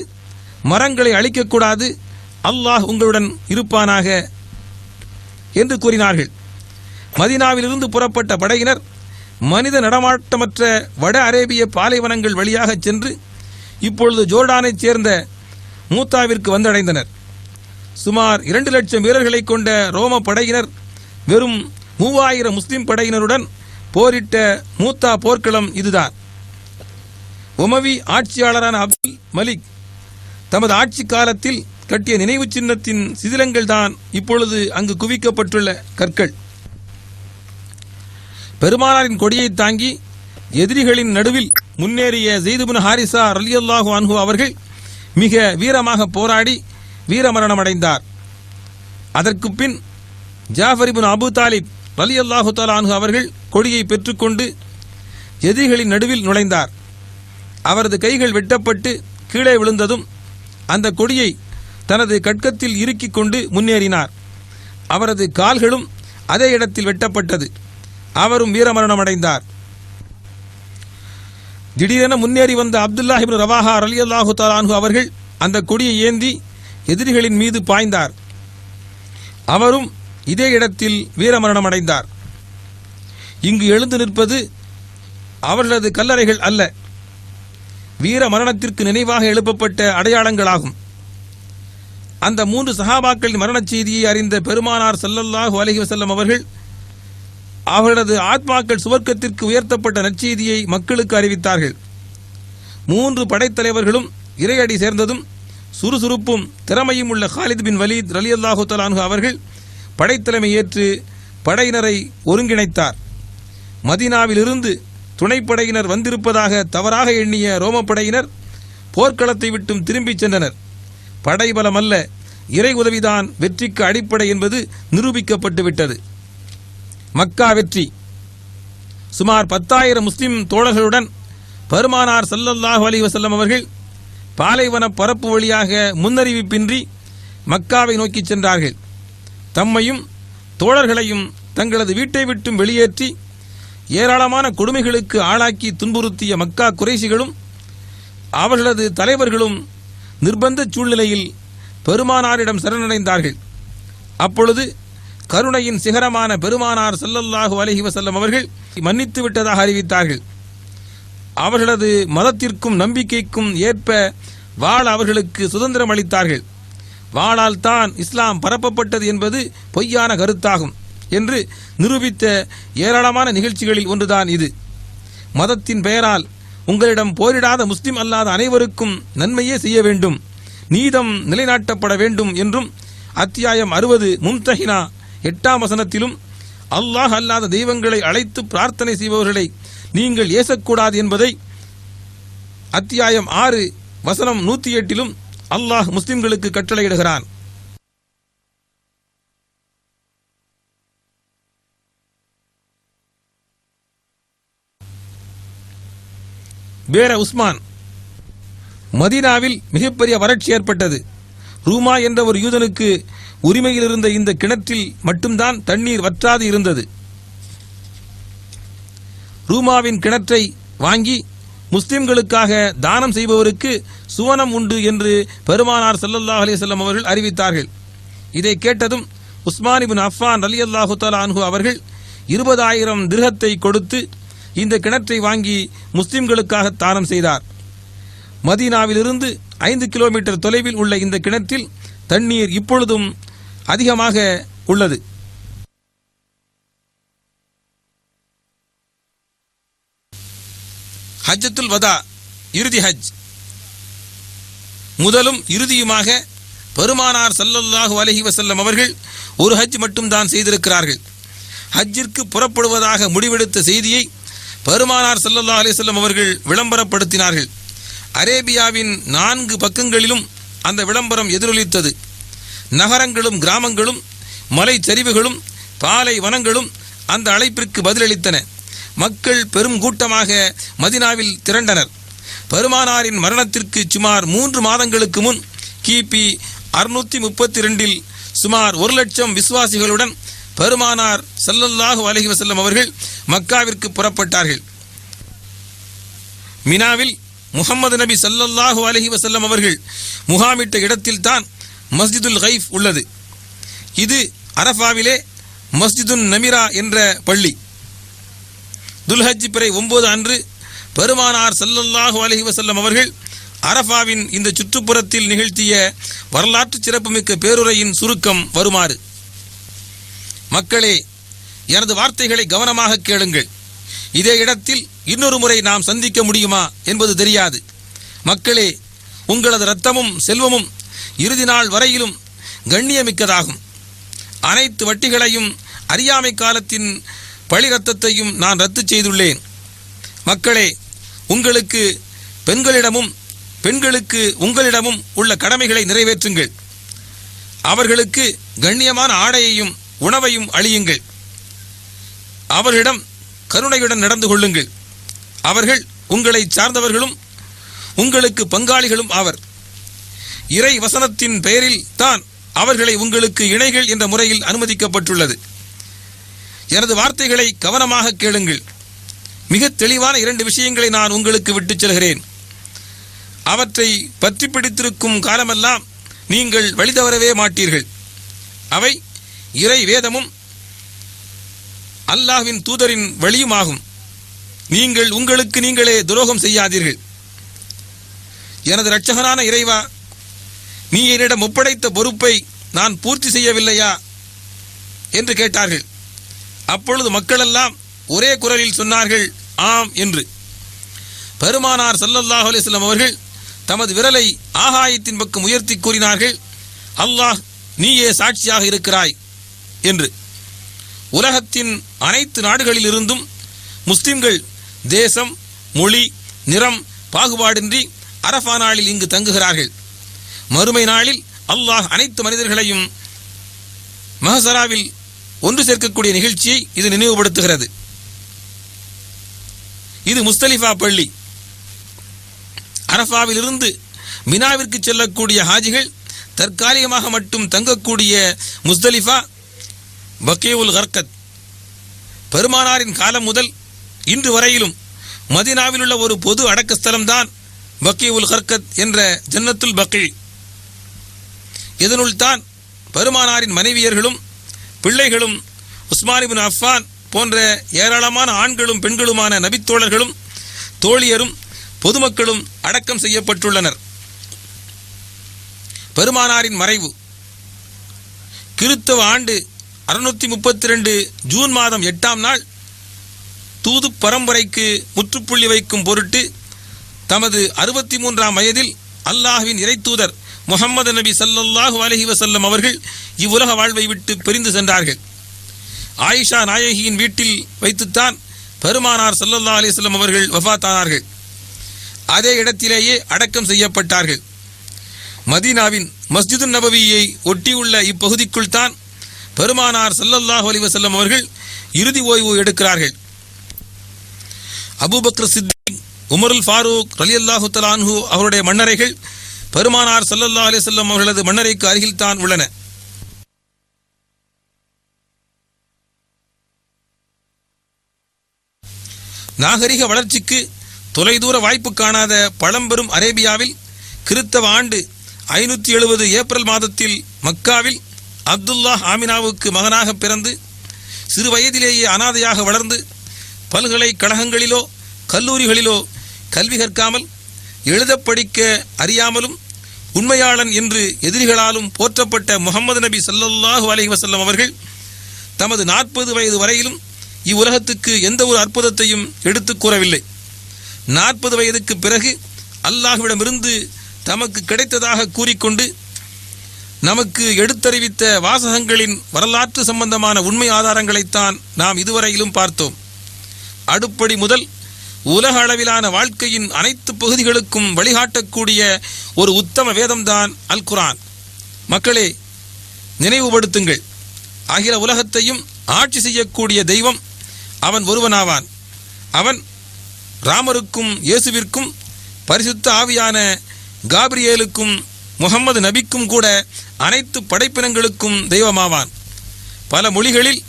மரங்களை அழிக்கக்கூடாது, அல்லாஹ் உங்களுடன் இருப்பானாக என்று கூறினார்கள். மதீனாவிலிருந்து புறப்பட்ட படையினர் மனித நடமாட்டமற்ற வட அரேபிய பாலைவனங்கள் வழியாக சென்று இப்பொழுது ஜோர்டானைச் சேர்ந்த மூத்தாவிற்கு வந்தடைந்தனர். சுமார் 2 லட்சம் வீரர்களை கொண்ட ரோம படையினர் வெறும் 3000 முஸ்லிம் படையினருடன் போரிட்ட மூத்தா போர்க்களம் இதுதான். உமவி ஆட்சியாளரான அப்துல் மலிக் தமது ஆட்சி காலத்தில் கட்டிய நினைவு சின்னத்தின் சிதிலங்கள் தான் இப்பொழுது அங்கு குவிக்கப்பட்டுள்ள கற்கள். பெருமானாரின் கொடியை தாங்கி எதிரிகளின் நடுவில் முன்னேறிய ஸெய்த் இப்னு ஹாரிஸா ரலியல்லாஹு அன்ஹு அவர்கள் மிக வீரமாக போராடி வீரமரணம் அடைந்தார். அதற்கு பின் ஜாஃபர் இப்னு அபூ தாலிப் ரலியல்லாஹு தஆலா அன்ஹு அவர்கள் கொடியை பெற்றுக்கொண்டு எதிரிகளின் நடுவில் நுழைந்தார். அவரது கைகள் வெட்டப்பட்டு கீழே விழுந்ததும் அந்த கொடியை தனது கட்கத்தில் இறுக்கிக் கொண்டு முன்னேறினார். அவரது கால்களும் அதே இடத்தில் வெட்டப்பட்டது. அவரும் வீரமரணம் அடைந்தார். திடீரென முன்னேறி வந்த அப்துல்லாஹ் இப்னு ரவாஹா ரலியல்லாஹு தஆலா அன்ஹு அவர்கள் அந்த கொடியை ஏந்தி எதிரிகளின் மீது பாய்ந்தார். அவரும் இதே இடத்தில் வீரமரணம் அடைந்தார். இங்கு எழுந்து நிற்பது அவர்களது கல்லறைகள் அல்ல, வீர மரணத்திற்கு நினைவாக எழுப்பப்பட்ட அடையாளங்களாகும். அந்த 3 சஹாபாக்களின் மரணச் செய்தியை அறிந்த பெருமானார் ஸல்லல்லாஹு அலைஹி வஸல்லம் அவர்கள் அவர்களது ஆத்மாக்கள் சுவர்க்கத்திற்கு உயர்த்தப்பட்ட நற்செய்தியை மக்களுக்கு அறிவித்தார்கள். 3 படைத்தலைவர்களும் இறையடி சேர்ந்ததும் சுறுசுறுப்பும் திறமையும் உள்ள காலித் பின் வலீத் ரலியல்லாஹு தஆலா அன்ஹு அவர்கள் படைத்தலைமை ஏற்று படையினரை ஒருங்கிணைத்தார். மதீனாவிலிருந்து துணைப்படையினர் வந்திருப்பதாக தவறாக எண்ணிய ரோமப்படையினர் போர்க்களத்தை விட்டும் திரும்பிச் சென்றனர். படைபலம் அல்ல, இறை உதவிதான் வெற்றிக்கு அடிப்படை என்பது நிரூபிக்கப்பட்டுவிட்டது. மக்கா வெற்றி. சுமார் 10,000 முஸ்லிம் தோழர்களுடன் பெருமானார் ஸல்லல்லாஹு அலைஹி வஸல்லம் அவர்கள் பாலைவன பரப்பு வழியாக முன்னறிவிப்பின்றி மக்காவை நோக்கி சென்றார்கள். தம்மையும் தோழர்களையும் தங்களது வீட்டை விட்டும் வெளியேற்றி ஏராளமான கொடுமைகளுக்கு ஆளாக்கி துன்புறுத்திய மக்கா குறைஷிகளும் அவர்களது தலைவர்களும் நிர்பந்த சூழ்நிலையில் பெருமானாரிடம் சரணடைந்தார்கள். அப்பொழுது கருணையின் சிகரமான பெருமானார் ஸல்லல்லாஹு அலைஹி வஸல்லம் அவர்கள் மன்னித்து விட்டதாக அறிவித்தார்கள். அவர்களது மதத்திற்கும் நம்பிக்கைக்கும் ஏற்ப வாழ அவர்களுக்கு சுதந்திரம் அளித்தார்கள். வாளால் தான் இஸ்லாம் பரப்பப்பட்டது என்பது பொய்யான கருத்தாகும் என்று நிரூபித்த ஏராளமான நிகழ்ச்சிகளில் ஒன்றுதான் இது. மதத்தின் பெயரால் உங்களிடம் போரிடாத முஸ்லிம் அல்லாத அனைவருக்கும் நன்மையே செய்ய வேண்டும், நீதம் நிலைநாட்டப்பட வேண்டும் என்றும் அத்தியாயம் 60 மும்தஹினா 8ஆம் வசனத்திலும் அல்லாஹ் அல்லாத தெய்வங்களை அழைத்து பிரார்த்தனை செய்பவர்களை நீங்கள் ஏசக்கூடாது என்பதை அத்தியாயம் 6 வசனம் 108லும் அல்லாஹ் முஸ்லிம்களுக்கு கட்டளையிடுகிறான். பேர உஸ்மான். மதீனாவில் மிகப்பெரிய வறட்சி ஏற்பட்டது. ரூமா என்ற ஒரு யூதனுக்கு உரிமையில் இருந்த இந்த கிணற்றில் மட்டும்தான் தண்ணீர் வற்றாது இருந்தது. ரூமாவின் கிணற்றை வாங்கி முஸ்லிம்களுக்காக தானம் செய்பவருக்கு சுவனம் உண்டு என்று பெருமானார் ஸல்லல்லாஹு அலைஹி வஸல்லம் அவர்கள் அறிவித்தார்கள். இதை கேட்டதும் உஸ்மான் இப்னு அஃபான் ரலியல்லாஹு தஆலா அன்ஹு அவர்கள் 20,000 திர்ஹத்தை கொடுத்து இந்த கிணற்றை வாங்கி முஸ்லிம்களுக்காக தானம் செய்தார். மதீனாவிலிருந்து 5 கிலோமீட்டர் தொலைவில் உள்ள இந்த கிணற்றில் தண்ணீர் இப்பொழுதும் அதிகமாக உள்ளது. ஹஜ்ஜத்துல் வதா, இறுதி ஹஜ். முதலும் இறுதியுமாக பெருமானார் ஸல்லல்லாஹு அலைஹி வஸல்லம் அவர்கள் ஒரு ஹஜ் மட்டும்தான் செய்திருக்கிறார்கள். ஹஜ்ஜிற்கு புறப்படுவதாக முடிவெடுத்த செய்தியை பெருமானார் ஸல்லல்லாஹு அலைஹி வஸல்லம் அவர்கள் விளம்பரப்படுத்தினார்கள். அரேபியாவின் 4 பக்கங்களிலும் அந்த விளம்பரம் எதிரொலித்தது. நகரங்களும் கிராமங்களும் மலை சரிவுகளும் பாலை வனங்களும் அந்த அழைப்பிற்கு பதிலளித்தன. மக்கள் பெரும் கூட்டமாக மதீனாவில் திரண்டனர். பெருமானாரின் மரணத்திற்கு சுமார் 3 மாதங்களுக்கு முன் கிபி 632 சுமார் 1 லட்சம் விசுவாசிகளுடன் பெருமானார் ஸல்லல்லாஹு அலைஹி வஸல்லம் அவர்கள் மக்காவிற்கு புறப்பட்டார்கள். மினாவில் முஹம்மது நபி ஸல்லல்லாஹு அலைஹி வஸல்லம் அவர்கள் முகாமிட்ட இடத்தில்தான் மஸ்ஜிதுல் கைஃப் உள்ளது. இது அரஃபாவிலே மஸ்ஜிதுன் நமிரா என்ற பள்ளி. துல்ஹஜ் பிறை 9 அன்று பெருமானார் ஸல்லல்லாஹு அலைஹி வஸல்லம் அவர்கள் அரஃபாவின் இந்த சுற்றுப்புறத்தில் நிகழ்த்திய வரலாற்று சிறப்புமிக்க பேருரையின் சுருக்கம் வருமாறு. மக்களே, எனது வார்த்தைகளை கவனமாக கேளுங்கள். இதே இடத்தில் இன்னொரு முறை நாம் சந்திக்க முடியுமா என்பது தெரியாது. மக்களே, உங்களது இரத்தமும் செல்வமும் இறுதி நாள் வரையிலும் கண்ணியமிக்கதாகும். அனைத்து வட்டிகளையும் அறியாமை காலத்தின் பழி ரத்தத்தையும் நான் ரத்து செய்துள்ளேன். மக்களே, உங்களுக்கு பெண்களிடமும் பெண்களுக்கு உங்களிடமும் உள்ள கடமைகளை நிறைவேற்றுங்கள். அவர்களுக்கு கண்ணியமான ஆடையையும் உணவையும் அளியுங்கள். அவர்களிடம் கருணையுடன் நடந்து கொள்ளுங்கள். அவர்கள் உங்களை சார்ந்தவர்களும் உங்களுக்கு பங்காளிகளும் ஆவர். இறை வசனத்தின் பெயரில் தான் அவர்களை உங்களுக்கு இணைகள் என்ற முறையில் அனுமதிக்கப்பட்டுள்ளது. எனது வார்த்தைகளை கவனமாக கேளுங்கள். மிக தெளிவான 2 விஷயங்களை நான் உங்களுக்கு விட்டுச் செல்கிறேன். அவற்றை பற்றி பிடித்திருக்கும் காலமெல்லாம் நீங்கள் வழி தவறவே மாட்டீர்கள். அவை இறை வேதமும் அல்லாஹ்வின் தூதரின் வழியுமாகும். நீங்கள் உங்களுக்கு நீங்களே துரோகம் செய்யாதீர்கள். எனது இரட்சகனான இறைவா, நீ என்னிடம் ஒப்படைத்த பொறுப்பை நான் பூர்த்தி செய்யவில்லையா என்று கேட்டார்கள். அப்பொழுது மக்களெல்லாம் ஒரே குரலில் சொன்னார்கள், ஆம் என்று. பெருமானார் ஸல்லல்லாஹு அலைஹி வஸல்லம் அவர்கள் தமது விரலை ஆகாயத்தின் பக்கம் உயர்த்தி கூறினார்கள், அல்லாஹ் நீயே சாட்சியாக இருக்கிறாய் என்று. உலகத்தின் அனைத்து நாடுகளிலிருந்தும் முஸ்லிம்கள் தேசம், மொழி, நிறம் பாகுபாடின்றி அரஃபா நாளில் இங்கு தங்குகிறார்கள். மறுமை நாளில் அல்லாஹ் அனைத்து மனிதர்களையும் மஹசராவில் ஒன்று சேர்க்கக்கூடிய நிகழ்ச்சியை இது நினைவுபடுத்துகிறது. இது முஸ்தலிஃபா பள்ளி. அரஃபாவிலிருந்து மினாவிற்கு செல்லக்கூடிய ஹாஜிகள் தற்காலிகமாக மட்டும் தங்கக்கூடிய முஸ்தலிஃபா பக்கீஉல் கர்கத். பெருமானாரின் காலம் முதல் இன்று வரையிலும் மதீனாவில் உள்ள ஒரு பொது அடக்கஸ்தலம்தான் பக்கீஉல் கர்கத் என்ற ஜன்னத்துல் பக்கீ. இதனுள் தான் பெருமானாரின் மனைவியர்களும் பிள்ளைகளும் உஸ்மான் இப்னு அஃபான் போன்ற ஏராளமான ஆண்களும் பெண்களுமான நபித்தோழர்களும் தோழியரும் பொதுமக்களும் அடக்கம் செய்யப்பட்டுள்ளனர். பெருமானாரின் மறைவு கிறித்தவ ஆண்டு 632 ஜூன் மாதம் 8ஆம் நாள் தூது பரம்பரைக்கு முற்றுப்புள்ளி வைக்கும் பொருட்டு தமது 63ஆம் வயதில் அல்லாஹ்வின் இறைத்தூதர் முஹம்மது நபி ஸல்லல்லாஹு அலைஹி வஸல்லம் அவர்கள் இவ்வுலக வாழ்வை விட்டு பிரிந்து சென்றார்கள். ஆயிஷா நாயகியின் வீட்டில் வைத்துத்தான் பெருமானார் ஸல்லல்லாஹு அலைஹி வஸல்லம் அவர்கள் வஃபாத்தானார்கள். அதே இடத்திலேயே அடக்கம் செய்யப்பட்டார்கள். மதீனாவின் மஸ்ஜிதுன் நபவியை ஒட்டியுள்ள இப்பகுதிக்குள் தான் பெருமானார் ஸல்லல்லாஹு அலைஹி வஸல்லம் அவர்கள் இறுதி ஓய்வு எடுக்கிறார்கள். அபூபக்கர் சித்திக், உமருல் ஃபாரூக் ரலியல்லாஹு தஆலா அன்ஹு அவருடைய மன்னரைகள் பெருமானார் ஸல்லல்லாஹு அலைஹி வஸல்லம் அவர்களது மன்னரைக்கு அருகில் தான் உள்ளன. நாகரிக வளர்ச்சிக்கு தொலைதூர வாய்ப்பு காணாத பழம்பெரும் அரேபியாவில் கிறித்தவ ஆண்டு 570 ஏப்ரல் மாதத்தில் மக்காவில் அப்துல்லாஹ் ஆமினாவுக்கு மகனாக பிறந்து சிறு வயதிலேயே அனாதையாக வளர்ந்து பல்கலைக்கழகங்களிலோ கல்லூரிகளிலோ கல்வி கற்காமல் எழுத படிக்க அறியாமலும் உண்மையாளன் என்று எதிரிகளாலும் போற்றப்பட்ட முஹம்மது நபி ஸல்லல்லாஹு அலைஹி வஸல்லம் அவர்கள் தமது 40 வயது வரையிலும் இவ்வுலகத்துக்கு எந்த ஒரு அற்புதத்தையும் எடுத்து கூறவில்லை. 40 வயதுக்கு பிறகு அல்லாஹ்விடமிருந்து தமக்கு கிடைத்ததாக கூறிக்கொண்டு நமக்கு எடுத்தறிவித்த வாசகங்களின் வரலாற்று சம்பந்தமான உண்மை ஆதாரங்களைத்தான் நாம் இதுவரையிலும் பார்த்தோம். அடுப்படி முதல் உலக அளவிலான வாழ்க்கையின் அனைத்து பகுதிகளுக்கும் வழிகாட்டக்கூடிய ஒரு உத்தம வேதம்தான் அல் குர்ஆன். மக்களே, நினைவுபடுத்துங்கள், அகில உலகத்தையும் ஆட்சி செய்யக்கூடிய தெய்வம் அவன் ஒருவனாவான். அவன் ராமருக்கும் இயேசுவிற்கும் பரிசுத்த ஆவியான காபிரியேலுக்கும் முஹம்மது நபிக்கும் கூட அனைத்து படைப்பினங்களுக்கும் தெய்வமாவான். பல மொழிகளில்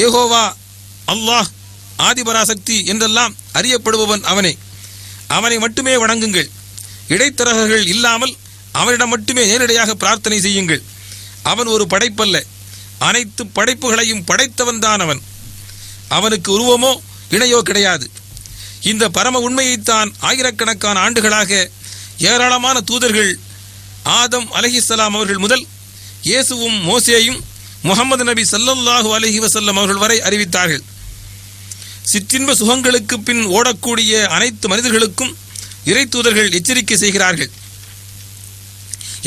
யெகோவா, அல்லாஹ், ஆதிபராசக்தி என்றெல்லாம் அறியப்படுபவன் அவனே. அவனை மட்டுமே வணங்குங்கள். இடைத்தரகர்கள் இல்லாமல் அவனிடம் மட்டுமே நேரடியாக பிரார்த்தனை செய்யுங்கள். அவன் ஒரு படைப்பல்ல, அனைத்து படைப்புகளையும் படைத்தவன்தான் அவன். அவனுக்கு உருவமோ இணையோ கிடையாது. இந்த பரம உண்மையைத்தான் ஆயிரக்கணக்கான ஆண்டுகளாக ஏராளமான தூதர்கள் ஆதம் அலைஹிஸ்ஸலாம் அவர்கள் முதல் இயேசுவும் மோசேயும் முஹம்மது நபி ஸல்லல்லாஹு அலைஹி வஸல்லம் அவர்கள் வரை அறிவித்தார்கள். சிற்றின்ப சுகங்களுக்கு பின் ஓடக்கூடிய அனைத்து மனிதர்களுக்கும் இறை தூதர்கள் எச்சரிக்கை செய்கிறார்கள்.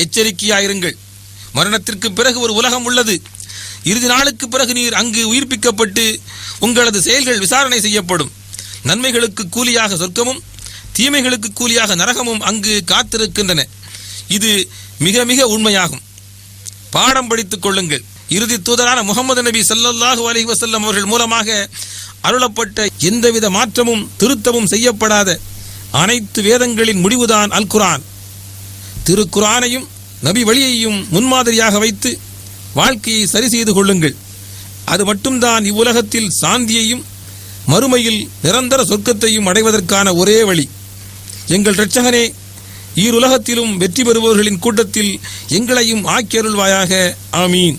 எச்சரிக்கையாயிருங்கள், மரணத்திற்கு பிறகு ஒரு உலகம் உள்ளது. இறுதி நாளுக்கு பிறகு நீர் அங்கு உயிர்ப்பிக்கப்பட்டு உங்களது செயல்கள் விசாரணை செய்யப்படும். நன்மைகளுக்கு கூலியாக சொர்க்கமும் தீமைகளுக்கு கூலியாக நரகமும் அங்கு காத்திருக்கின்றன. இது மிக மிக உண்மையாகும். பாடம் படித்துக் கொள்ளுங்கள். இறுதி தூதரான முஹம்மது நபி ஸல்லல்லாஹு அலைஹி வஸல்லம் அவர்கள் மூலமாக அருளப்பட்ட எந்தவித மாற்றமும் திருத்தமும் செய்யப்படாத அனைத்து வேதங்களின் முடிவுதான் அல் குர்ஆன். திருக்குர்ஆனையும் நபி வழியையும் முன்மாதிரியாக வைத்து வாழ்க்கையை சரி செய்து கொள்ளுங்கள். அது மட்டும்தான் இவ்வுலகத்தில் சாந்தியையும் மறுமையில் நிரந்தர சொர்க்கத்தையும் அடைவதற்கான ஒரே வழி. எங்கள் இரட்சகனே, ஈருலகத்திலும் வெற்றி பெறுபவர்களின் கூட்டத்தில் எங்களையும் ஆக்கியருள்வாயாக. ஆமீன்.